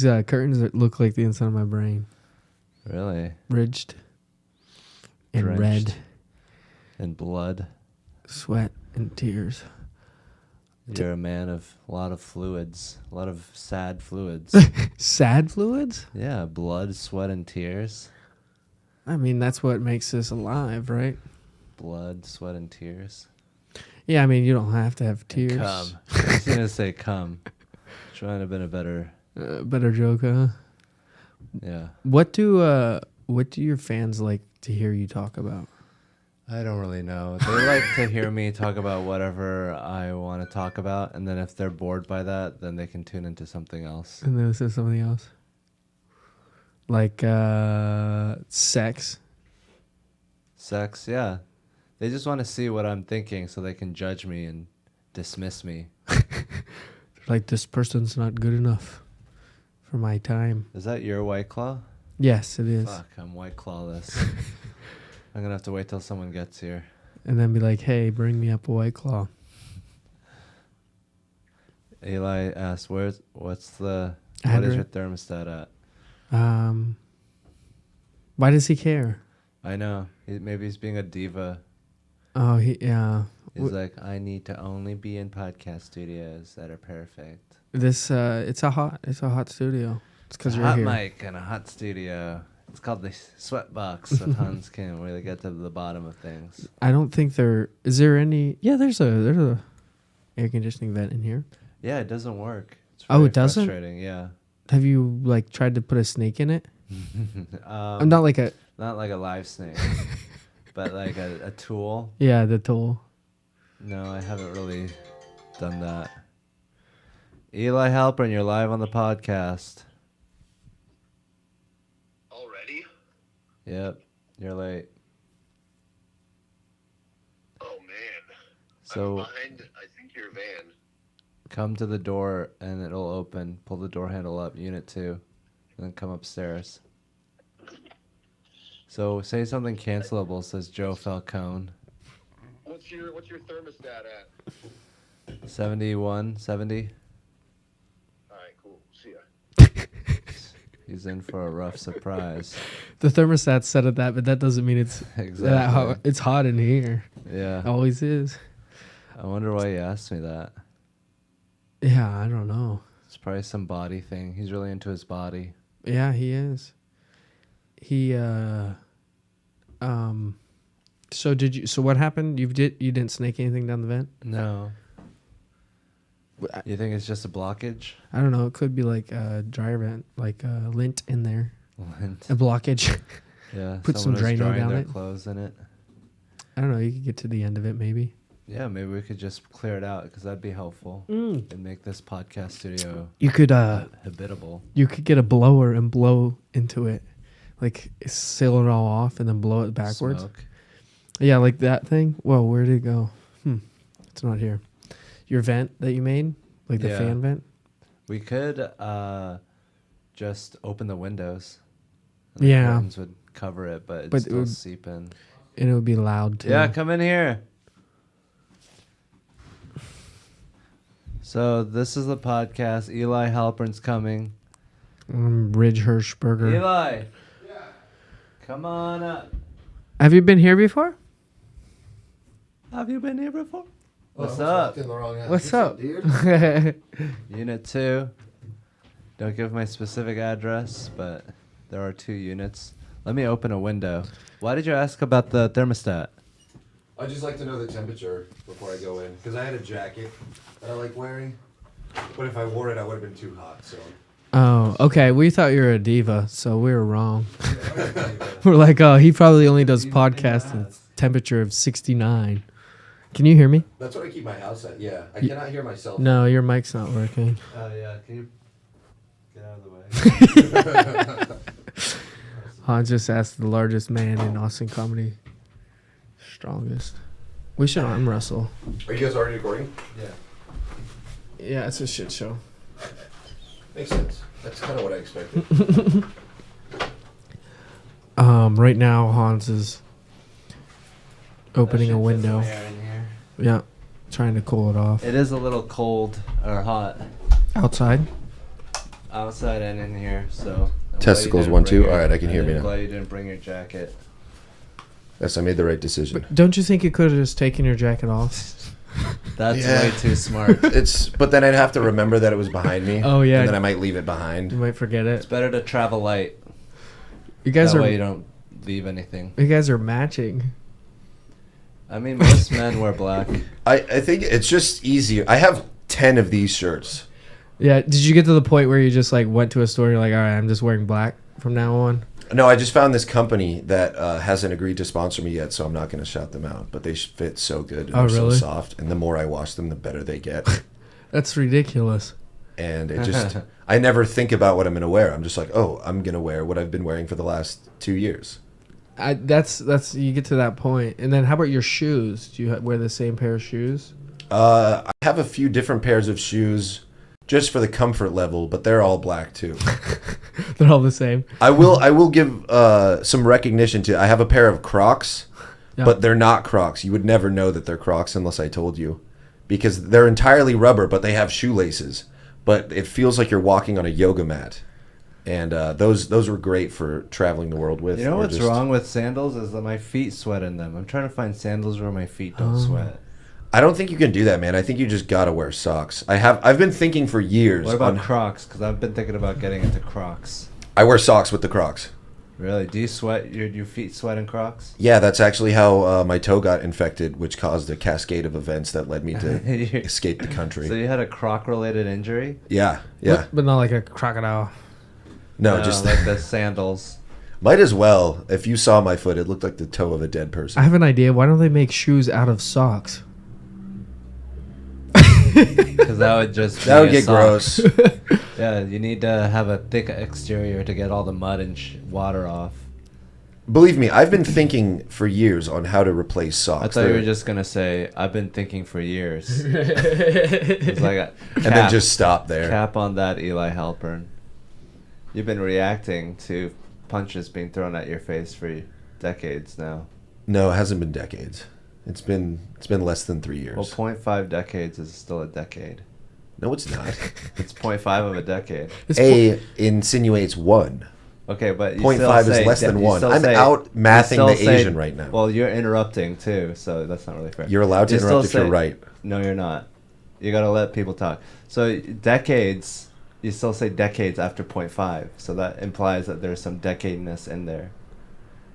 These curtains look like the inside of my brain. Really? Ridged. And Drenched. red. And blood. Sweat and tears. You're a man of a lot of fluids. A lot of sad fluids. Sad fluids? Yeah, blood, sweat, and tears. I mean, that's what makes us alive, right? Blood, sweat, and tears. Yeah, I mean, you don't have to have tears. And cum. I was going to say cum. Trying to have been a better joke, huh? Yeah. What do your fans like to hear you talk about? I don't really know. They like to hear me talk about whatever I want to talk about, and then if they're bored by that, then they can tune into something else. And then it says something else. Like sex. Sex, yeah. They just want to see what I'm thinking so they can judge me and dismiss me. Like, this person's not good enough for my time. Is that your White Claw? Yes, it is. Fuck, I'm White Clawless. I'm going to have to wait till someone gets here. And then be like, hey, bring me up a White Claw. Eli asked, what is your thermostat at? Why does he care? I know. Maybe he's being a diva. Oh, yeah. He's like, I need to only be in podcast studios that are perfect. This it's a hot studio. It's because you're hot here. mic and a hot studio. It's called the sweat box that Hans can really get to the bottom of things. I don't think is there any. Yeah, there's a air conditioning vent in here. Yeah, it doesn't work. It's it doesn't? frustrating. Yeah. Have you like tried to put a snake in it? I'm not like a live snake, but like a tool. Yeah, the tool. No, I haven't really done that. Eli Halpern, you're live on the podcast. Already? Yep, you're late. Oh, man. So I'm behind, I think, your van. come to the door and it'll open. Pull the door handle up, unit 2, and then come upstairs. So say something cancelable, says Joe Falcone. What's your thermostat at? 71, 70. All right, cool. See ya. He's in for a rough surprise. The thermostat's set at that, but that doesn't mean it's Exactly. that hot. It's hot in here. Yeah. It always is. I wonder why he asked me that. Yeah, I don't know. It's probably some body thing. He's really into his body. Yeah, he is. So what happened? You didn't snake anything down the vent? No. You think it's just a blockage? I don't know. It could be like a dryer vent, like a lint in there. Lint. A blockage. Yeah. Put some someone was Drano drying down their it. clothes in it. I don't know. You could get to the end of it maybe. Yeah, maybe we could just clear it out because that'd be helpful and make this podcast studio You could habitable. You could get a blower and blow into it, like seal it all off and then blow it backwards. Smoke. Yeah, like that thing. Whoa, where did it go? It's not here. Your vent that you made, like the Yeah. fan vent. We could just open the windows. And Yeah. The curtains would cover it, but it'd But it still would- seep in. And it would be loud too. Yeah, come in here. So this is the podcast. Eli Halpern's coming. Ridge Hershberger. Eli. Yeah. Come on up. Have you been here before? Have you been here before? What's I up? walked in the wrong house. What's up? dude? Unit 2. Don't give my specific address, but there are 2 units. Let me open a window. Why did you ask about the thermostat? I just like to know the temperature before I go in, because I had a jacket that I like wearing, but if I wore it, I would have been too hot. So. Oh, okay. We thought you were a diva, so we were wrong. We're like, oh, he probably only does podcasts in temperature of 69. Can you hear me? That's what I keep my house at. Yeah, I cannot hear myself. No, your mic's not working. Oh, yeah. Can you get out of the way? Hans just asked the largest man in Austin comedy. Strongest. We should arm wrestle. Are you guys already recording? Yeah. Yeah, it's a shit show. Makes sense. That's kind of what I expected. Right now, Hans is opening a window. In here. Yeah, trying to cool it off. It is a little cold or hot. Outside? outside and in here, so. I'm Testicles, glad you 1, didn't 2. bring your- All right, I can hear me I'm now. glad you didn't bring your jacket. Yes, I made the right decision. But don't you think you could have just taken your jacket off? That's Yeah. way too smart. But then I'd have to remember that it was behind me. Oh, yeah. And then I might leave it You behind. might forget It's it. better to travel light. You guys That are way you don't leave anything. you guys are matching. I mean, most men wear black. I think it's just easier. I have 10 of these shirts. Yeah. Did you get to the point where you just like went to a store and you're like, all right, I'm just wearing black from now on? No, I just found this company that hasn't agreed to sponsor me yet, so I'm not going to shout them out. But they fit so good and Oh, they're really? so soft. And the more I wash them, the better they get. That's ridiculous. And it just, I never think about what I'm going to wear. I'm just like, oh, I'm going to wear what I've been wearing for the last 2 years. That's you get to that point, and then how about your shoes? Do you wear the same pair of shoes? I have a few different pairs of shoes just for the comfort level, but they're all black too. They're all the same. I will give some recognition to. I have a pair of Crocs, Yeah. but they're not Crocs. You would never know that they're Crocs unless I told you, because they're entirely rubber, but they have shoelaces. But it feels like you're walking on a yoga mat, and those were great for traveling the world with. You know or what's just- wrong with sandals is that my feet sweat in them. I'm trying to find sandals where my feet don't sweat. I don't think you can do that, man. I think you just gotta wear socks. I've been thinking for years. What about on, Crocs? Because I've been thinking about getting into Crocs. I wear socks with the Crocs. Really? Do you sweat? Your feet sweat in Crocs? Yeah, that's actually how my toe got infected, which caused a cascade of events that led me to escape the country. So you had a Croc-related injury? Yeah, yeah. But not like a crocodile. No, just like the sandals. might as well. If you saw my foot, it looked like the toe of a dead I person. have an idea. Why don't they make shoes out of socks? Because that would just That be would a get sock. gross. Yeah, you need to have a thick exterior to get all the mud and water off. Believe me, I've been thinking for years on how to replace socks. I thought you They're- were just gonna say, "I've been thinking for years." It's like a and then just stop there. cap on that, Eli Halpern. You've been reacting to punches being thrown at your face for decades now. No, it hasn't been decades. It's been less than 3 years. Well, 0.5 decades is still a decade. No, it's not. It's 0.5 of a decade. It's A insinuates 1. Okay, but you 0.5 still is say less than you 1. still I'm say- out you mathing still the say- Asian right now. Well, you're interrupting too, so that's not really fair. You're allowed to You interrupt still if you're right. No, you're not. You gotta let people talk. So decades, you still say decades after 0.5, so that implies that there's some decadeness in there.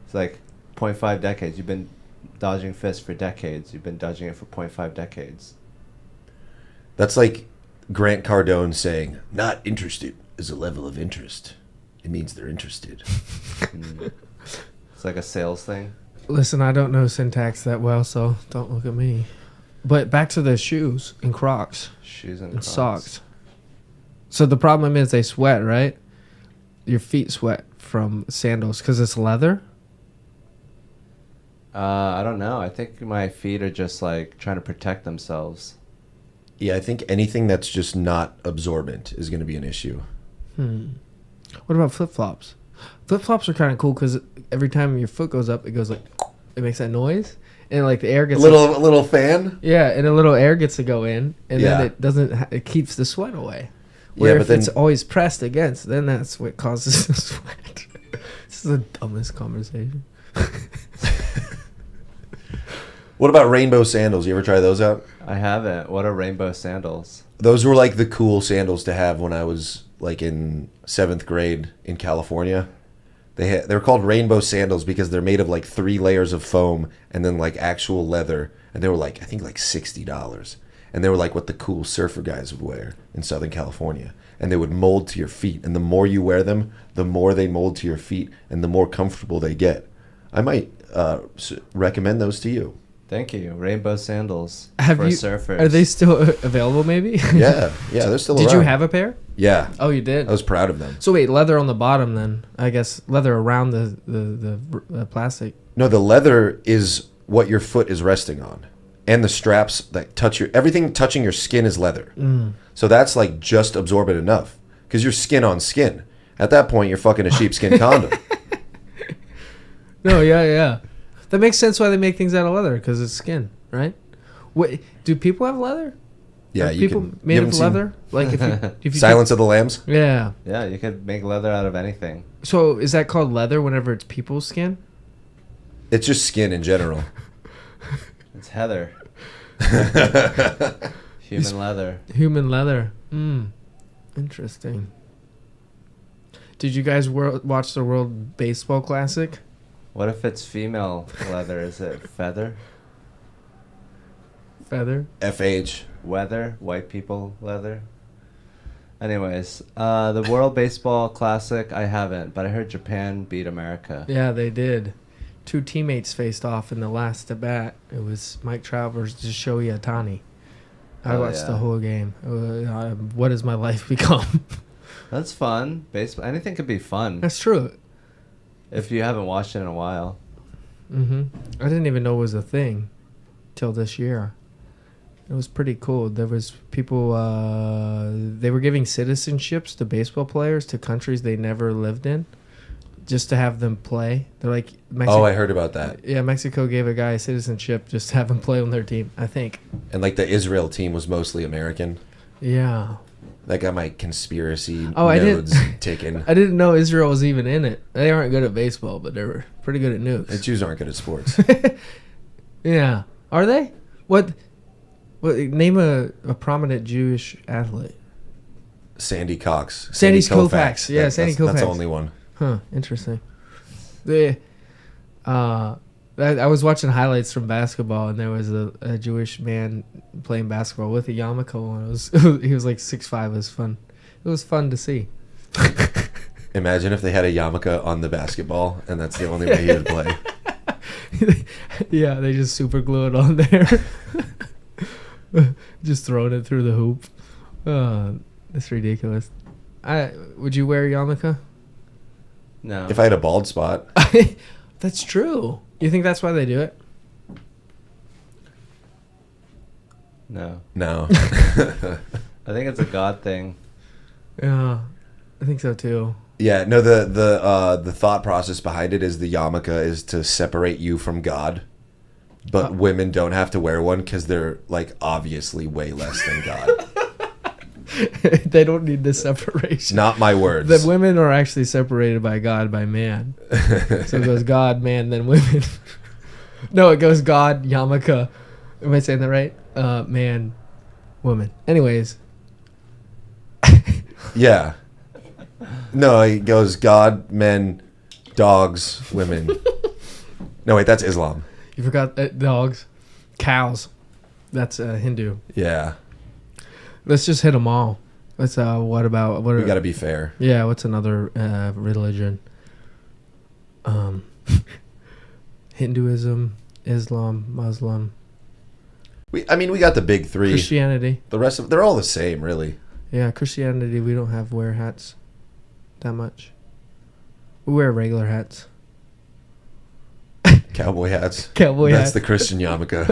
It's like 0.5 decades. You've been dodging fists for decades. You've been dodging it for 0.5 decades. That's like Grant Cardone saying, "Not interested is a level of interest. It means they're interested." It's like a sales thing. Listen, I don't know syntax that well, so don't look at me. But back to the shoes and Crocs Shoes and and Crocs. socks. So the problem is they sweat, right? Your feet sweat from sandals because it's leather. I don't know. I think my feet are just like trying to protect themselves. Yeah, I think anything that's just not absorbent is going to be an issue. What about flip flops? Flip flops are kind of cool because every time your foot goes up, it goes like it makes that noise, and like the air A gets little fan. yeah, and a little air gets to go in, and Yeah. then it doesn't. It keeps the sweat away. Yeah, Where but if then- it's always pressed against, then that's what causes the sweat. This is the dumbest conversation. What about rainbow sandals? You ever try those out? I haven't. What are rainbow sandals? Those were like the cool sandals to have when I was like in 7th grade in California. They're called rainbow sandals because they're made of like 3 layers of foam and then like actual leather, and they were like I think like $60, and they were like what the cool surfer guys would wear in Southern California, and they would mold to your feet, and the more you wear them, the more they mold to your feet, and the more comfortable they get. I might recommend those to you. Thank you. Rainbow sandals Have for you? surfers. Are they still available? Maybe. Yeah, they're still Did around. you have a pair? Yeah, Oh, you did. I was proud of them. So wait, leather on the bottom then? I guess leather around the plastic. No, the leather is what your foot is resting on, and the straps that touch everything touching your skin is leather. So that's like just absorbent enough because you're skin on skin. At that point, you're fucking a sheepskin condom. No, yeah. That makes sense why they make things out of leather because it's skin, right? Wait, do people have leather? Yeah, Are you people can. made you of haven't seen leather. Like if you Silence of the Lambs. yeah. Yeah, you could make leather out of anything. So is that called leather whenever it's people's skin? It's just skin in general. It's heather. Human leather. Human leather. Interesting. Did you guys watch the World Baseball Classic? What if it's female leather? Is it feather? Feather? FH. Weather? White people leather? Anyways, the World Baseball Classic, I haven't, but I heard Japan beat America. Yeah, they did. 2 teammates faced off in the last at bat. It was Mike Trout versus Shohei Ohtani. I Oh, watched yeah. the whole game. What has my life become? That's fun. Baseball, anything could be fun That's true. if you haven't watched it in a while. I didn't even know it was a thing till this year. It was pretty cool. There was people, they were giving citizenships to baseball players to countries they never lived in just to have them play. They're like, Oh, I heard about that. Yeah, Mexico gave a guy citizenship just to have him play on their team, I think. And like the Israel team was mostly American. Yeah. That got my conspiracy I nodes didn't. taken. I didn't know Israel was even in it. They aren't good at baseball, but they're pretty good at The nukes. Jews aren't good at sports. Yeah. Are they? What name a prominent Jewish athlete? Sandy Cox. Sandy Koufax. Yeah, Sandy That's the Koufax. only one. Huh, interesting. I was watching highlights from basketball, and there was a Jewish man playing basketball with a yarmulke on. He was like 6'5". It was fun. It was fun to see. Imagine if they had a yarmulke on the basketball, and that's the only way he would play. Yeah, they just super glue it on there. Just throwing it through the hoop. That's ridiculous. Would you wear a yarmulke? No. If I had a bald spot, That's true. You think that's why they do it? No. no. I think it's a God thing. Yeah, I think so too. Yeah, no. The thought process behind it is the yarmulke is to separate you from God, but women don't have to wear one because they're like obviously way less than God. They don't need the separation. Not my words. The women are actually separated by God by man. So it goes God, man, then women. No, it goes God, yarmulke. Am I saying that right? Man, woman. Anyways. Yeah. No, it goes God, men, dogs, women. No, wait, that's Islam. You forgot dogs. Cows. That's Hindu. Yeah. Let's just hit them all. Let's, what We got to be fair. Yeah, what's another religion? Hinduism, Islam, Muslim, We got the big three. Christianity. The rest of they're all the same, really. Yeah, Christianity, we don't have wear hats that much. We wear regular hats. Cowboy hats. Cowboy That's hat. the Christian yarmulke.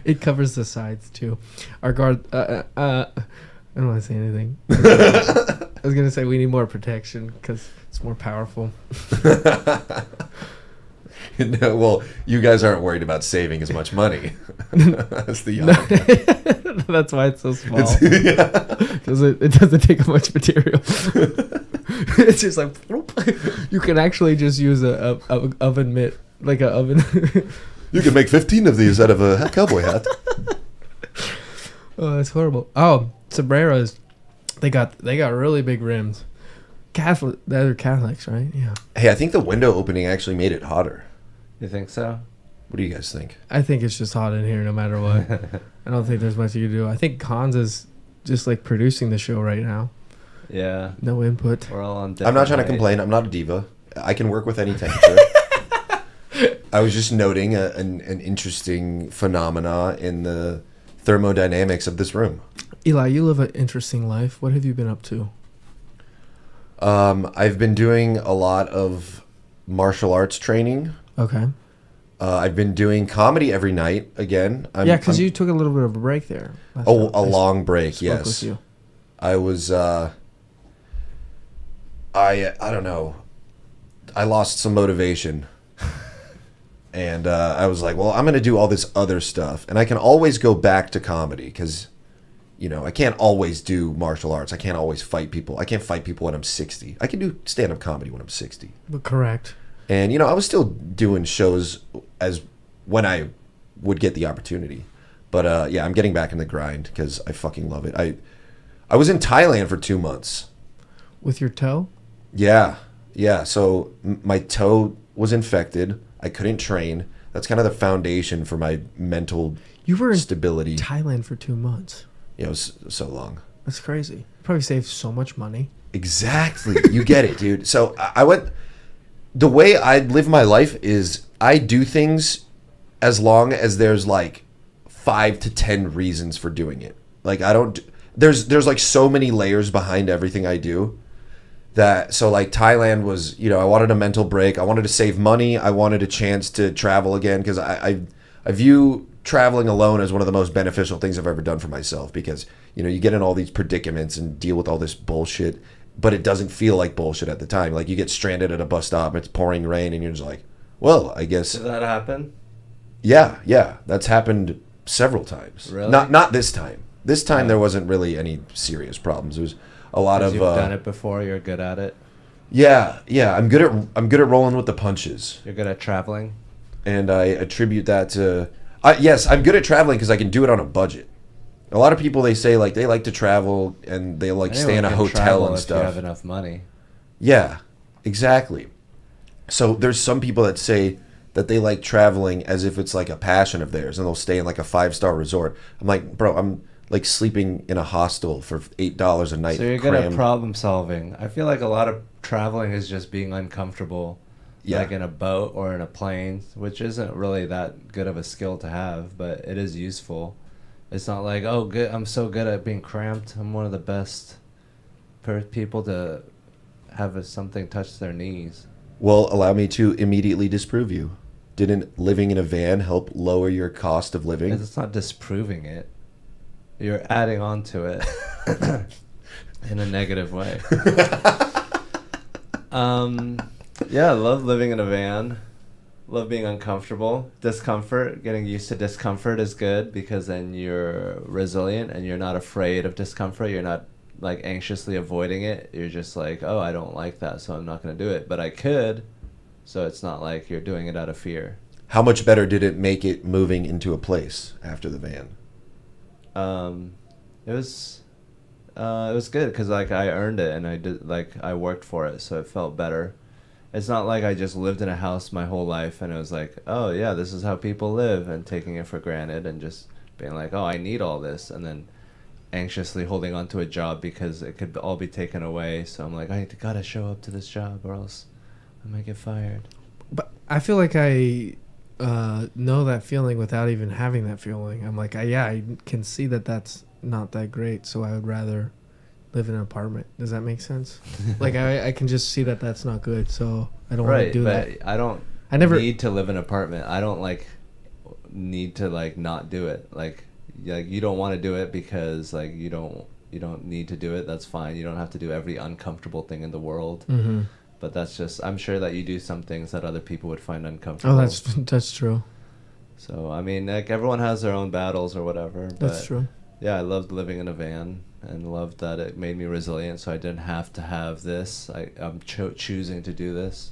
It covers the sides too. Our guard. I don't want to say anything. I was gonna say we need more protection because it's more powerful. No, well, you guys aren't worried about saving as much money. That's the yarmulke. That's why it's so small. Yeah. Because it doesn't take much material. It's just like you can actually just use a oven mitt, like a oven. You can make 15 of these out of a cowboy hat. Oh, that's horrible. Oh, sombreros, they got really big rims. They're Catholics, right? Yeah. Hey, I think the window opening actually made it hotter. You think so? What do you guys think? I think it's just hot in here no matter what. I don't think there's much you can do. I think Hans is just like producing the show right now. Yeah. No input. We're all on I'm not trying to different complain. I'm not a diva. I can work with any temperature. I was just noting an interesting phenomena in the thermodynamics of this room. Eli, you live an interesting life. What have you been up to? I've been doing a lot of martial arts training. Okay. I've been doing comedy every night again. Yeah, because you took a little bit of a break there. A long break, spoke yes. with you. I was, I don't know. I lost some motivation. And I was like, well, I'm going to do all this other stuff. And I can always go back to comedy because, you know, I can't always do martial arts. I can't always fight people. I can't fight people when I'm 60. I can do stand-up comedy when I'm 60. But correct. And, you know, I was still doing shows as when I would get the opportunity. But, yeah, I'm getting back in the grind because I fucking love it. I was in Thailand for 2 months. With your toe? Yeah. Yeah. So my toe was infected. I couldn't train. That's kind of the foundation for my mental You were in stability. Thailand for 2 months. Yeah, it was so long. That's crazy. Probably saved so much money. Exactly. You get it, dude. So I went. The way I live my life is I do things as long as there's like 5 to 10 reasons for doing it. Like I don't. There's like so many layers behind everything I do. That so like Thailand was, you know, I wanted a mental break. I wanted to save money. I wanted a chance to travel again because I view traveling alone as one of the most beneficial things I've ever done for myself because, you know, you get in all these predicaments and deal with all this bullshit, but it doesn't feel like bullshit at the time. Like you get stranded at a bus stop, it's pouring rain, and you're just like, well, I guess. Did that happen? Yeah, that's happened several times. Really? Not this time. This time there wasn't really any serious problems. It was a lot of. You've done it before. You're good at it. Yeah. I'm good at rolling with the punches. You're good at traveling. And I attribute that to. Yes, I'm good at traveling because I can do it on a budget. A lot of people, they say like they like to travel and they like stay in a hotel and stuff. If you have enough money. Yeah, exactly. So there's some people that say that they like traveling as if it's like a passion of theirs, and they'll stay in like a 5-star resort. I'm like, bro, I'm like sleeping in a hostel for $8 a night. So you're good at problem solving. I feel like a lot of traveling is just being uncomfortable. Yeah. Like in a boat or in a plane, which isn't really that good of a skill to have, but it is useful. It's not like, oh, good, I'm so good at being cramped. I'm one of the best people to have something touch their knees. Well, allow me to immediately disprove you. Didn't living in a van help lower your cost of living? It's not disproving it. You're adding on to it in a negative way. Yeah, I love living in a van. Love being uncomfortable. Discomfort, getting used to discomfort is good because then you're resilient and you're not afraid of discomfort. You're not like anxiously avoiding it. You're just like, oh, I don't like that, so I'm not going to do it. But I could, so it's not like you're doing it out of fear. How much better did it make it moving into a place after the van? It was good because like I earned it and I worked for it, so it felt better. It's not like I just lived in a house my whole life and it was like, oh yeah, this is how people live, and taking it for granted and just being like, oh, I need all this, and then anxiously holding on to a job because it could all be taken away. So I'm like, I gotta show up to this job or else I might get fired. But I feel like I know that feeling without even having that feeling. I'm like, I can see that that's not that great, so I would rather live in an apartment. Does that make sense? Like I can just see that that's not good, so I don't want to do that. I never need to live in an apartment. I don't like need to like not do it. Like you don't want to do it because like you don't need to do it. That's fine. You don't have to do every uncomfortable thing in the world. Mm-hmm. But that's just, I'm sure that you do some things that other people would find uncomfortable. Oh, that's true. So I mean, like everyone has their own battles or whatever. That's true. Yeah, I loved living in a van and loved that it made me resilient, so I didn't have to have this. I'm choosing to do this,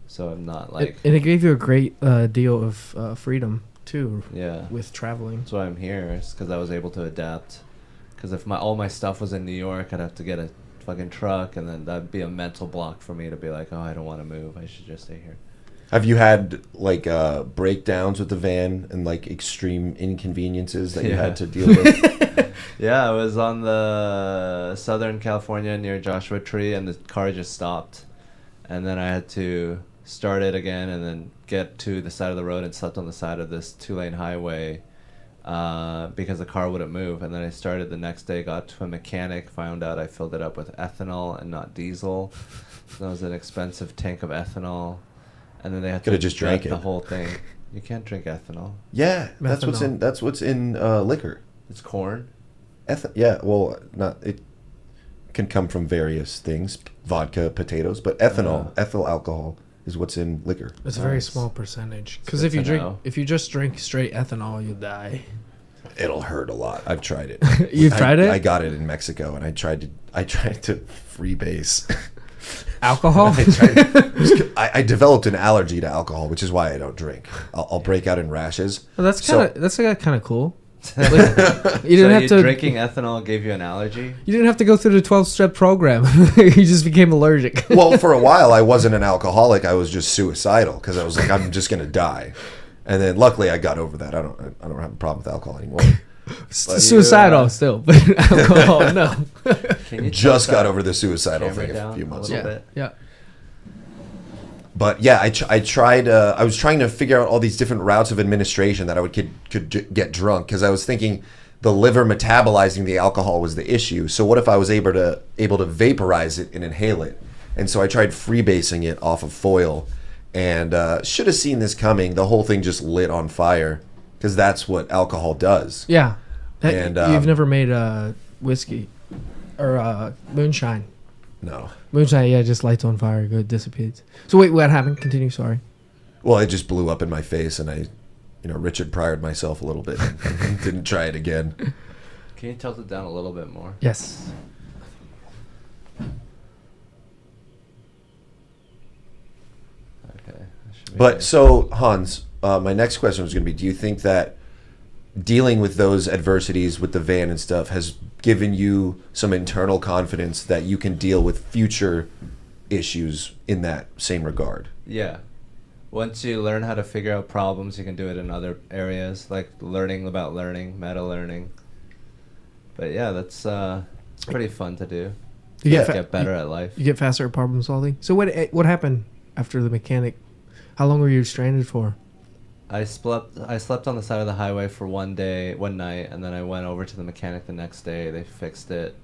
so I'm not like. And it gave you a great deal of freedom too. Yeah. With traveling. That's why I'm here. It's because I was able to adapt. Because if all my stuff was in New York, I'd have to get a fucking truck, and then that'd be a mental block for me to be like, oh, I don't want to move. I should just stay here. Have you had like breakdowns with the van and like extreme inconveniences that you had to deal with? Yeah, I was on the Southern California near Joshua Tree, and the car just stopped, and then I had to start it again, and then get to the side of the road and slept on the side of this 2-lane highway because the car wouldn't move. And then I started the next day, got to a mechanic, found out I filled it up with ethanol and not diesel. So that was an expensive tank of ethanol. And then they had to just drank the whole thing. You can't drink ethanol. Yeah, that's what's in liquor. It's corn. Yeah, well, it can come from various things, vodka, potatoes, but ethanol, ethyl alcohol is what's in liquor. It's a very Nice. small percentage. Because It's if good to know. if you just drink straight ethanol, you'll die. It'll hurt a lot. I've tried it. You've tried it? I got it in Mexico, and I tried to freebase. Alcohol? I developed an allergy to alcohol, which is why I don't drink. I'll break out in rashes. Well, that's So- kind of cool. Like, You you didn't have to drinking ethanol gave you an allergy? You didn't have to go through the 12-step program. You just became allergic. Well, for a while, I wasn't an alcoholic. I was just suicidal because I was like, I'm just gonna die. And then luckily, I got over that. I don't have a problem with alcohol anymore. Suicidal still, but alcohol, no. Can you Just tilt got that over the suicidal camera thing a down few months a ago. little bit? Yeah. But yeah, I tried. I was trying to figure out all these different routes of administration that I could get drunk because I was thinking the liver metabolizing the alcohol was the issue. So what if I was able to vaporize it and inhale it? And so I tried freebasing it off of foil, and should have seen this coming. The whole thing just lit on fire because that's what alcohol does. Yeah. And, You've never made whiskey or moonshine. No. Moonshine, yeah, just lights on fire, good, dissipates. So wait, what happened? Continue, sorry. Well, it just blew up in my face, and I, Richard Pryored myself a little bit and didn't try it again. Can you tilt it down a little bit more? Yes. Okay. that should be But good. so, Hans, my next question was going to be, do you think that dealing with those adversities with the van and stuff has given you some internal confidence that you can deal with future issues in that same regard? Yeah. Once you learn how to figure out problems, you can do it in other areas, like learning about learning, meta learning. But yeah, that's it's pretty fun to do. You Yeah. Get better at life. You get faster at problem solving. So what happened after the mechanic? How long were you stranded for? I slept on the side of the highway for one night, and then I went over to the mechanic the next day. They fixed it.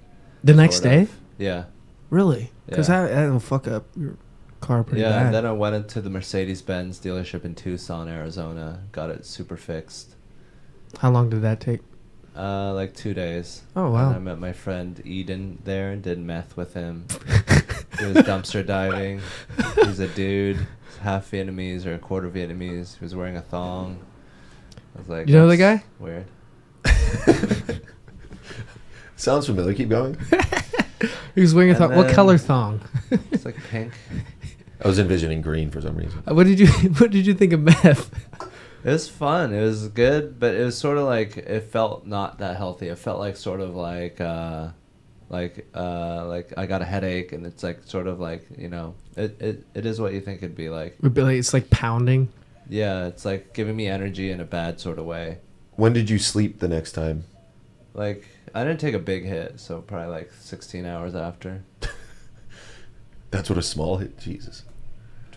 The next sort day? of. Yeah. Really? Because Yeah. that'll fuck up your car pretty Yeah, bad. and then I went into the Mercedes-Benz dealership in Tucson, Arizona. Got it super fixed. How long did that take? Like 2 days. Oh, wow. And I met my friend Eden there and did meth with him. He was dumpster diving. He's a dude. He's half Vietnamese or a quarter Vietnamese. He was wearing a thong. I was like, You know the "That's guy?" Weird. Sounds familiar. Keep going. He was wearing a And thong. What then- color thong? It's like pink. I was envisioning green for some reason. What did you think of meth? It was fun. It was good, but it was sort of like it felt not that healthy. It felt like sort of like I got a headache, and it's like sort of like it is what you think it'd be like. It's like pounding. Yeah, it's like giving me energy in a bad sort of way. When did you sleep the next time? Like I didn't take a big hit, so probably like 16 hours after. That's what a small hit. Jesus.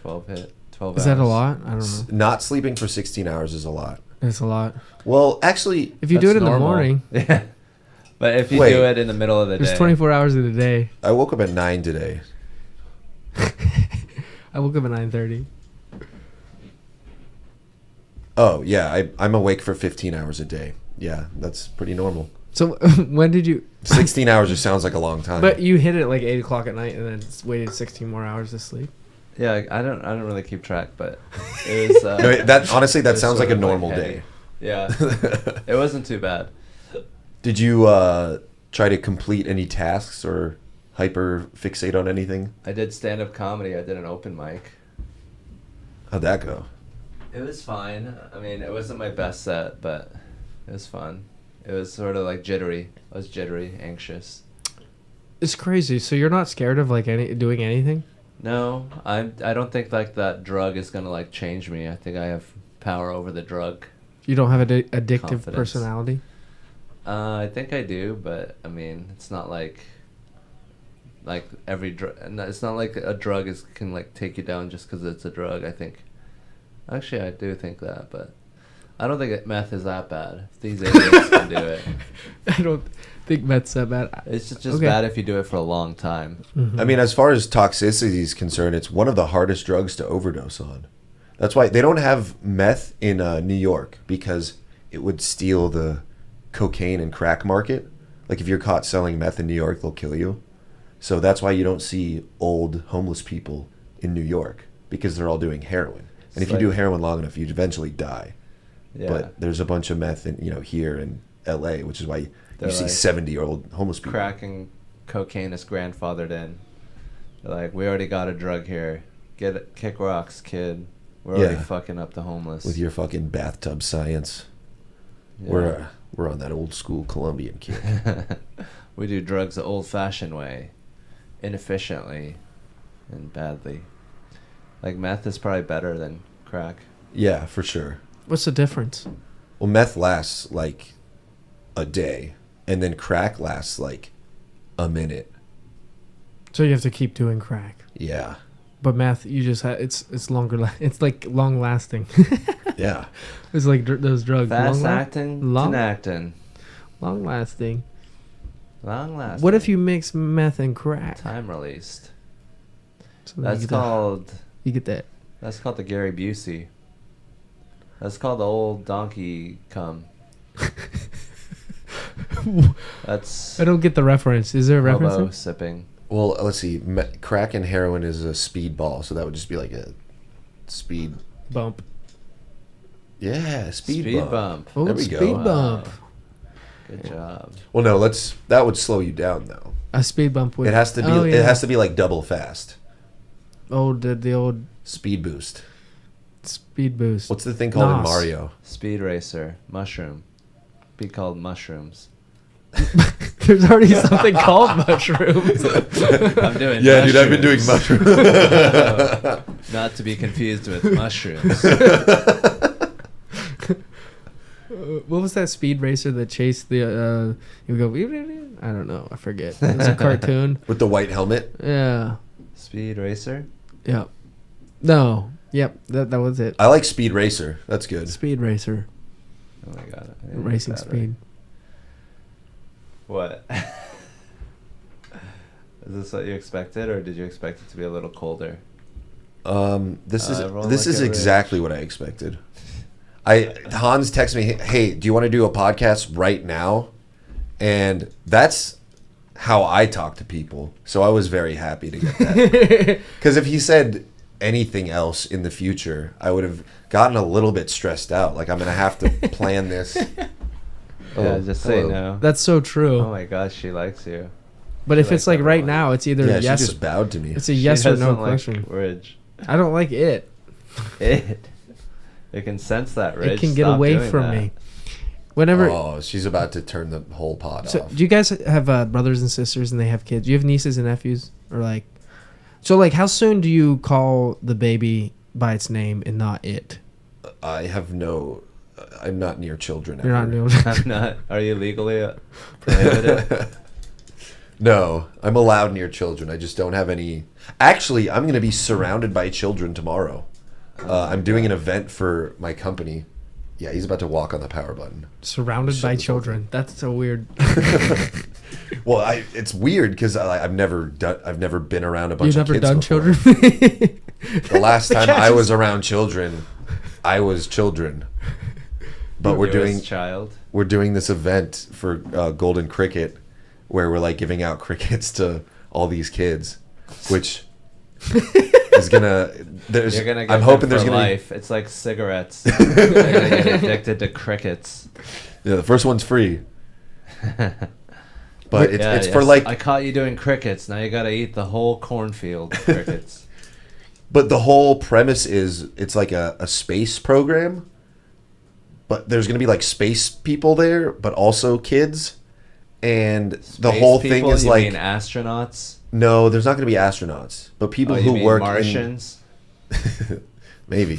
12 Is hours. that a lot? I don't know. Not sleeping for 16 hours is a lot. It's a lot. Well, actually, If you do it That's in normal. the morning, Yeah. But if you Wait. do it in the middle of the there's day. 24 hours in a day. I woke up at 9 today. I woke up at 9:30. Oh, yeah. I'm awake for 15 hours a day. Yeah, that's pretty normal. So when did you? 16 hours just sounds like a long time. But you hit it like 8 o'clock at night and then waited 16 more hours to sleep. Yeah, I don't really keep track, but it was No, honestly, it that was sounds like sort a of, normal heavy. day. Yeah. It wasn't too bad. Did you try to complete any tasks or hyper fixate on anything? I did stand-up comedy. I did an open mic. How'd that go? It was fine. I mean, it wasn't my best set, but it was fun. It was sort of like jittery. I was jittery, anxious. It's crazy. So you're not scared of like doing anything? No, I don't think like that drug is gonna like change me. I think I have power over the drug. You don't have an addictive Confidence. personality? I think I do, but I mean, it's not like every drug. It's not like a drug can like take you down just because it's a drug. I think. Actually, I do think that, but I don't think meth is that bad. If these idiots can do it. I don't think meth's that bad. It's just Okay. bad if you do it for a long time. Mhm. I mean, as far as toxicity is concerned, it's one of the hardest drugs to overdose on. That's why they don't have meth in New York, because it would steal the cocaine and crack market. Like if you're caught selling meth in New York, they'll kill you. So that's why you don't see old homeless people in New York. because they're all doing heroin. And if It's you do like- heroin long enough, you'd eventually die. Yeah. But there's a bunch of meth in, here in LA, which is why you They're see like 70-year-old homeless people. crack and cocaine is grandfathered in. They're like, we already got a drug here. Kick rocks, kid. We're already Yeah. fucking up the homeless. With your fucking bathtub science. Yeah. We're on that old school Colombian kick. We do drugs the old-fashioned way, inefficiently, and badly. Like meth is probably better than crack. Yeah, for sure. What's the difference? Well, meth lasts like a day, and then crack lasts like a minute. So you have to keep doing crack. Yeah. But meth, you just it's longer. It's like long lasting. Yeah. It's like those drugs. Fast long, acting, long- acting, long lasting. long lasting. What if you mix meth and crack? time released? So then That's you called. You get that. That's called the Gary Busey. That's called the old donkey cum. That's I don't get the reference. Is there a reference? hobo sipping. Well, let's see. Crack and heroin is a speed ball, so that would just be like a speed. Bump. Yeah, speed Speed bump. bump. Oh, There we speed go. bump. Good job. Well, no, that would slow you down though. A speed bump would. It has to be. Oh, yeah. It has to be like double fast. Oh, the old Speed boost. speed boost. What's the thing called in Nos. Mario? Speed racer. Mushroom. Be called mushrooms. There's already something called mushrooms. I'm doing. Yeah, dude, I've been doing mushrooms. mushrooms. Not to be confused with mushrooms. What was that speed racer that chased the? You would go. I don't know. I forget. It was a cartoon. With the white helmet. Yeah. Speed racer. Yep. No. Yep. That was it. I like Speed Racer. That's good. Speed racer. Oh my god. I didn't get Racing that speed. right. What? Is this what you expected, or did you expect it to be a little colder? This everyone is look at exactly what I expected. Hans texted me, "Hey, do you want to do a podcast right now?" And that's how I talk to people. So I was very happy to get that. Because if he said anything else in the future, I would have gotten a little bit stressed out. Like, I'm gonna have to plan this. Yeah, just say hello. no. That's so true. Oh my gosh, she likes you. But if She it's likes like right everyone. now, it's either Yeah, yes. she just bowed to me. It's a yes She or no doesn't like question. Ridge. I don't like it. It. It can sense that, Ridge. It can get Stop away doing from that. me. Whenever. Oh, she's about to turn the whole pot So, off. do you guys have brothers and sisters and they have kids? Do you have nieces and nephews? Or like. So, like, how soon do you call the baby by its name and not it? I have no. I'm not near children. You're not ever. doing I'm not. Are you legally prohibited? No, I'm allowed near children. I just don't have any. Actually, I'm going to be surrounded by children tomorrow. I'm doing an event for my company. Yeah, he's about to walk on the power button. Surrounded Shut by this children. That's so weird. Well, it's weird because I've never been around a bunch You've of never kids done before. children? The last time I was around children, I was children. But we're Newest child. doing this event for Golden Cricket, where we're like giving out crickets to all these kids, which is gonna. You're gonna get I'm hoping them there's for gonna life. It's like cigarettes. You're gonna get addicted to crickets. be. Yeah, the first one's free, but Yeah, it's for yes. like. I caught you doing crickets. Now you gotta eat the whole cornfield of crickets. But the whole premise is it's like a space program, but there's gonna be like space people there, but also kids, and the Space whole thing people? is You like mean astronauts. no, there's not gonna be astronauts, but people Oh, you who mean work Martians. maybe.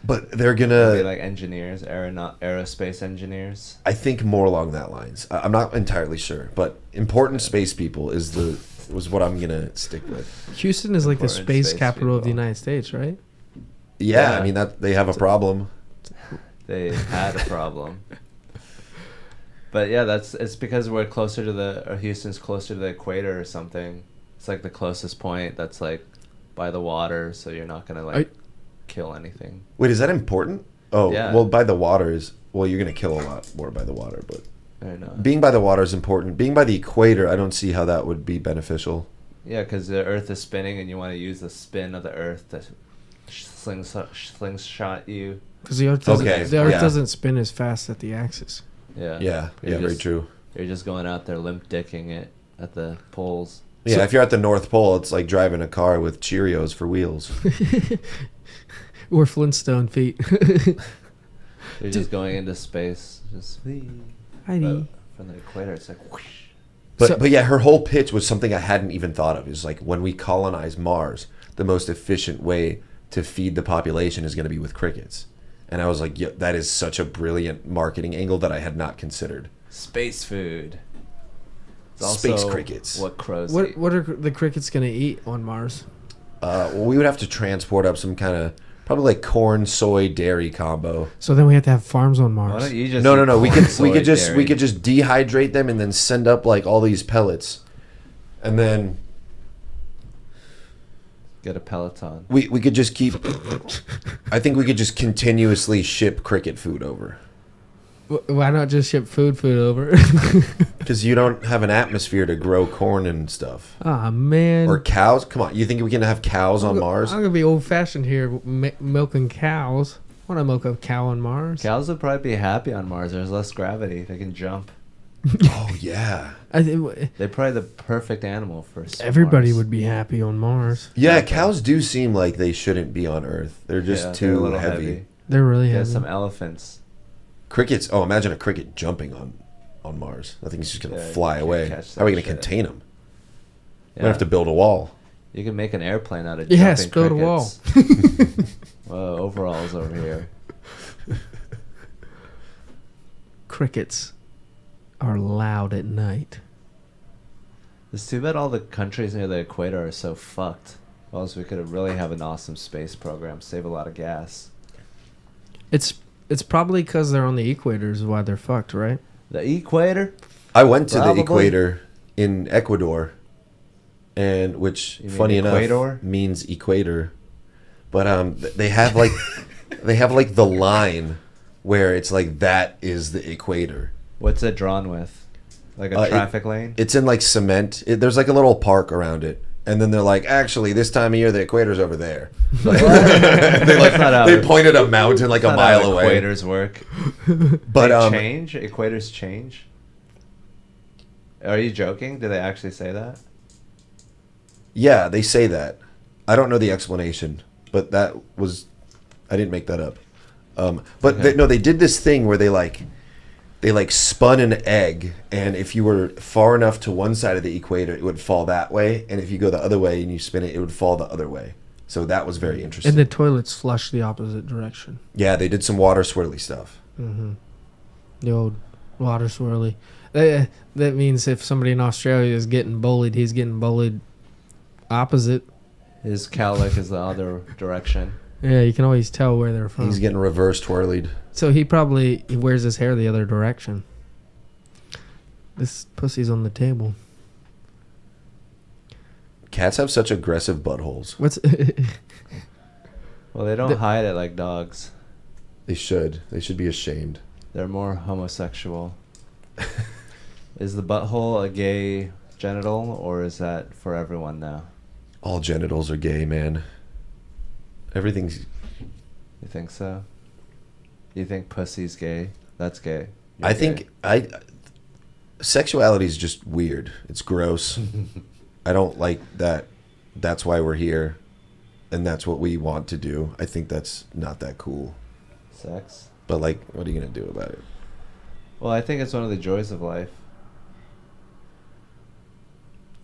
But they're Be gonna. like engineers, aerospace engineers. I think more along that lines. I'm not entirely sure, but important space people was what I'm gonna stick with. Houston is like the Important space space capital of the people. United States, right? Yeah, Yeah. I mean that they have a problem. They had a problem. But yeah, it's because we're closer to or Houston's closer to the equator or something. It's like the closest point that's like by the water, so you're not gonna like kill anything. Wait, is that important? Oh, Yeah. well, by the water is you're gonna kill a lot more by the water, but I know. being by the water is important. Being by the equator, I don't see how that would be beneficial. Yeah, because the Earth is spinning, and you want to use the spin of the Earth to slingshot you. Because the Earth doesn't, Okay, the Earth yeah. doesn't spin as fast at the axis. Yeah. Yeah, very just- true. You're just going out there limp dicking it at the poles. Yeah, So- if you're at the North Pole, it's like driving a car with Cheerios for wheels. Or Flintstone feet. You're just going into space. Just Heidi. from the equator, it's like whoosh. But yeah, her whole pitch was something I hadn't even thought of. Is like, when we colonize Mars, the most efficient way to feed the population is going to be with crickets. And I was like, yeah, that is such a brilliant marketing angle that I had not considered. Space food. It's Space also crickets. What crows What eat. what are the crickets gonna eat on Mars? Well, we would have to transport up some kind of probably like corn, soy, dairy combo. So then we have to have farms on Why Mars. don't you just No. eat We corn, could soy, dairy? we could just dehydrate them and then send up like all these pellets, and then get a Peloton. we could just keep. I think we could just continuously ship cricket food over. Why not just ship food over? Because you don't have an atmosphere to grow corn and stuff. Ah man. Or cows? Come on, you think we can have cows on Mars? I'm gonna be old fashioned here, milking cows. I want to milk a cow on Mars. Cows would probably be happy on Mars. There's less gravity. They can jump. Oh yeah. They're probably the perfect animal for Everybody Mars. would be happy on Mars. Yeah, cows do seem like they shouldn't be on Earth. They're just Yeah, they're a too little heavy. They're really Yeah, heavy. some elephants. Crickets. Oh, imagine a cricket jumping on Mars. That thing's just gonna Yeah, fly you away. can't catch How are we that gonna shit. contain them? Yeah. We have to build a wall. You can make an airplane out of Yes, jumping build a wall. crickets. Whoa, overalls over here. Crickets are loud at night. It's too bad all the countries near the equator are so fucked. Or else we could really have an awesome space program, save a lot of gas. It's probably because they're on the equator is why they're fucked, right? The equator? I went to Probably. the equator in Ecuador, and which, You mean funny Equator? enough, means equator. But they have like the line where it's like that is the equator. What's it drawn with? Like a traffic lane? It's in like cement. There's like a little park around it. And then they're like, actually, this time of year, the equator's over there. Like, That's not how they pointed a mountain like a that's not how mile away. Equators work. But They change? Equators change? Are you joking? Do they actually say that? yeah, they say that. I don't know the explanation, but that was, I didn't make that up. But Okay. they did this thing where they spun an egg, and if you were far enough to one side of the equator, it would fall that way, and if you go the other way and you spin it, it would fall the other way. So that was very interesting. And the toilets flush the opposite direction. Yeah, they did some water swirly stuff. Mm-hmm. The old water swirly. That means if somebody in Australia is getting bullied, he's getting bullied opposite. His cowlick is the other direction. Yeah, you can always tell where they're from. He's getting reverse twirlied. So he wears his hair the other direction. This pussy's on the table. Cats have such aggressive buttholes. What's Well, they don't hide it like dogs. They should. They should be ashamed. They're more homosexual. Is the butthole a gay genital, or is that for everyone now? All genitals are gay, man. Everything's... You think so? You think pussy's gay? That's gay. You're I gay. think sexuality is just weird. It's gross. I don't like that. That's why we're here, and that's what we want to do. I think that's not that cool. Sex? But like, what are you gonna do about it? Well, I think it's one of the joys of life.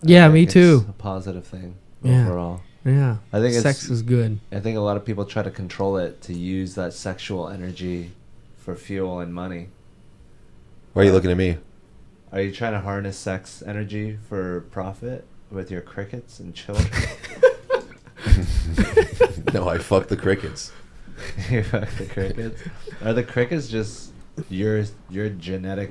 Yeah, I me think too. It's a positive thing Yeah. overall. Yeah. I think sex is good. I think a lot of people try to control it to use that sexual energy for fuel and money. Why are you looking at me? Are you trying to harness sex energy for profit with your crickets and children? No, I fuck the crickets. You fuck the crickets? Are the crickets just your genetic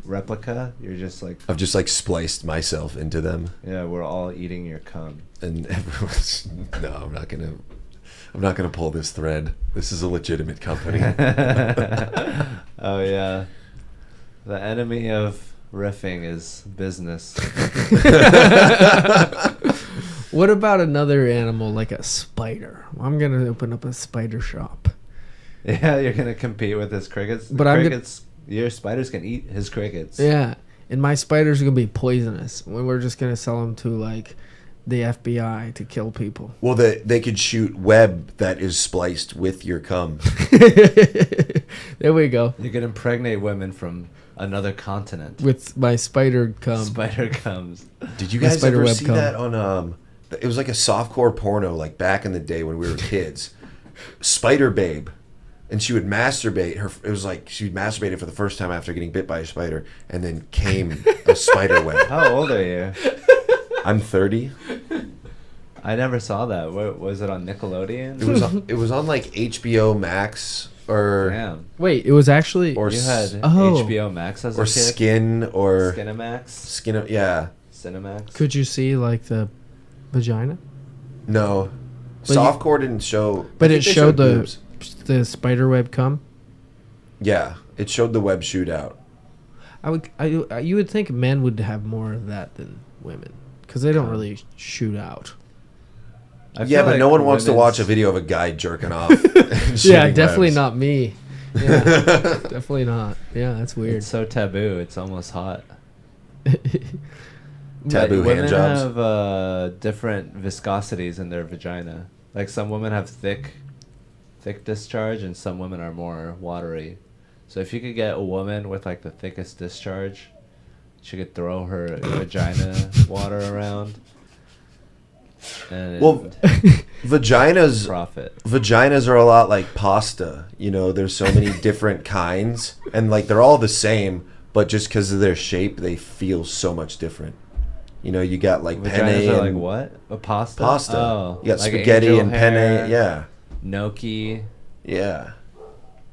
replica? You're just like, I've just like spliced myself into them, yeah, we're all eating your cum. and everyone's. No, I'm not gonna pull this thread. This is a legitimate company. Oh yeah, the enemy of riffing is business. What about another animal like a spider? I'm gonna open up a spider shop. Yeah, you're gonna compete with his crickets. But I'm crickets, your spiders can eat his crickets. Yeah, and my spiders are gonna be poisonous. We're just gonna sell them to like the FBI to kill people. Well, they could shoot web that is spliced with your cum. There we go. You can impregnate women from another continent. With my spider cum. Spider comes. Did you My guys spider ever web see cum. that on it was like a softcore porno like back in the day when we were kids. Spider Babe. And she would masturbate it was like she masturbated for the first time after getting bit by a spider and then came a spider web. How old are you? I'm 30. I never saw that. What was it on Nickelodeon? It was on like HBO Max or Damn. Wait, it was actually. or You had Oh. HBO Max as a or kid? Skin or Skinamax? Skin yeah. Cinemax? Could you see like the vagina? No. But Softcore didn't show But I it think they showed boobs. the spider web cum. Yeah, it showed the web shootout. You would think men would have more of that than women because they don't really shoot out. I Yeah, feel but like no one wants to watch a women's- video of a guy jerking off. and Yeah, shooting definitely webs. not me. Yeah, definitely not. Yeah, that's weird. It's so taboo. It's almost hot. Taboo Women hand jobs. have different viscosities in their vagina. Like some women have thick discharge, and some women are more watery. So if you could get a woman with like the thickest discharge, she could throw her vagina water around. And Well, vaginas profit. are a lot like pasta. You know, there's so many different kinds, and like they're all the same, but just because of their shape, they feel so much different. You know, you got like penne Vaginas are like and what? A pasta? pasta. Oh, You got like spaghetti angel and hair, penne. Yeah, Gnocchi. yeah.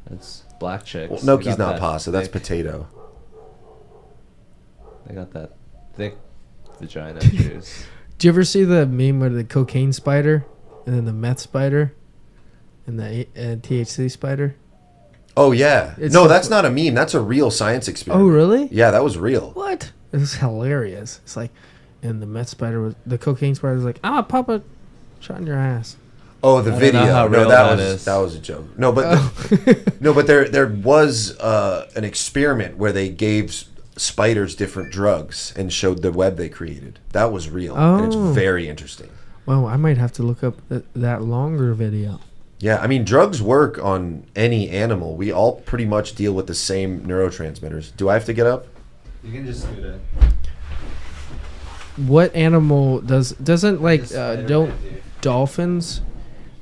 That's black chicks. Well, They gnocchi's got not that pasta. That's thick- potato. They got that thick vagina juice. Do you ever see the meme where the cocaine spider, and then the meth spider, and the THC spider? Oh yeah. It's No, so- that's not a meme. That's a real science experiment. Oh, really? Yeah, that was real. What? It was hilarious. It's like, and the meth spider was the cocaine spider was like, "I'm a pop a shot in your ass." Oh, the I don't video. know how No, real that that was is. that was a joke. No, but Oh. no, but there was an experiment where they gave spiders different drugs and showed the web they created. That was real, and it's Oh. very interesting. Well, I might have to look up that longer video. Yeah, I mean, drugs work on any animal. We all pretty much deal with the same neurotransmitters. Do I have to get up? You can just scoot in. What animal doesn't like don't dolphins?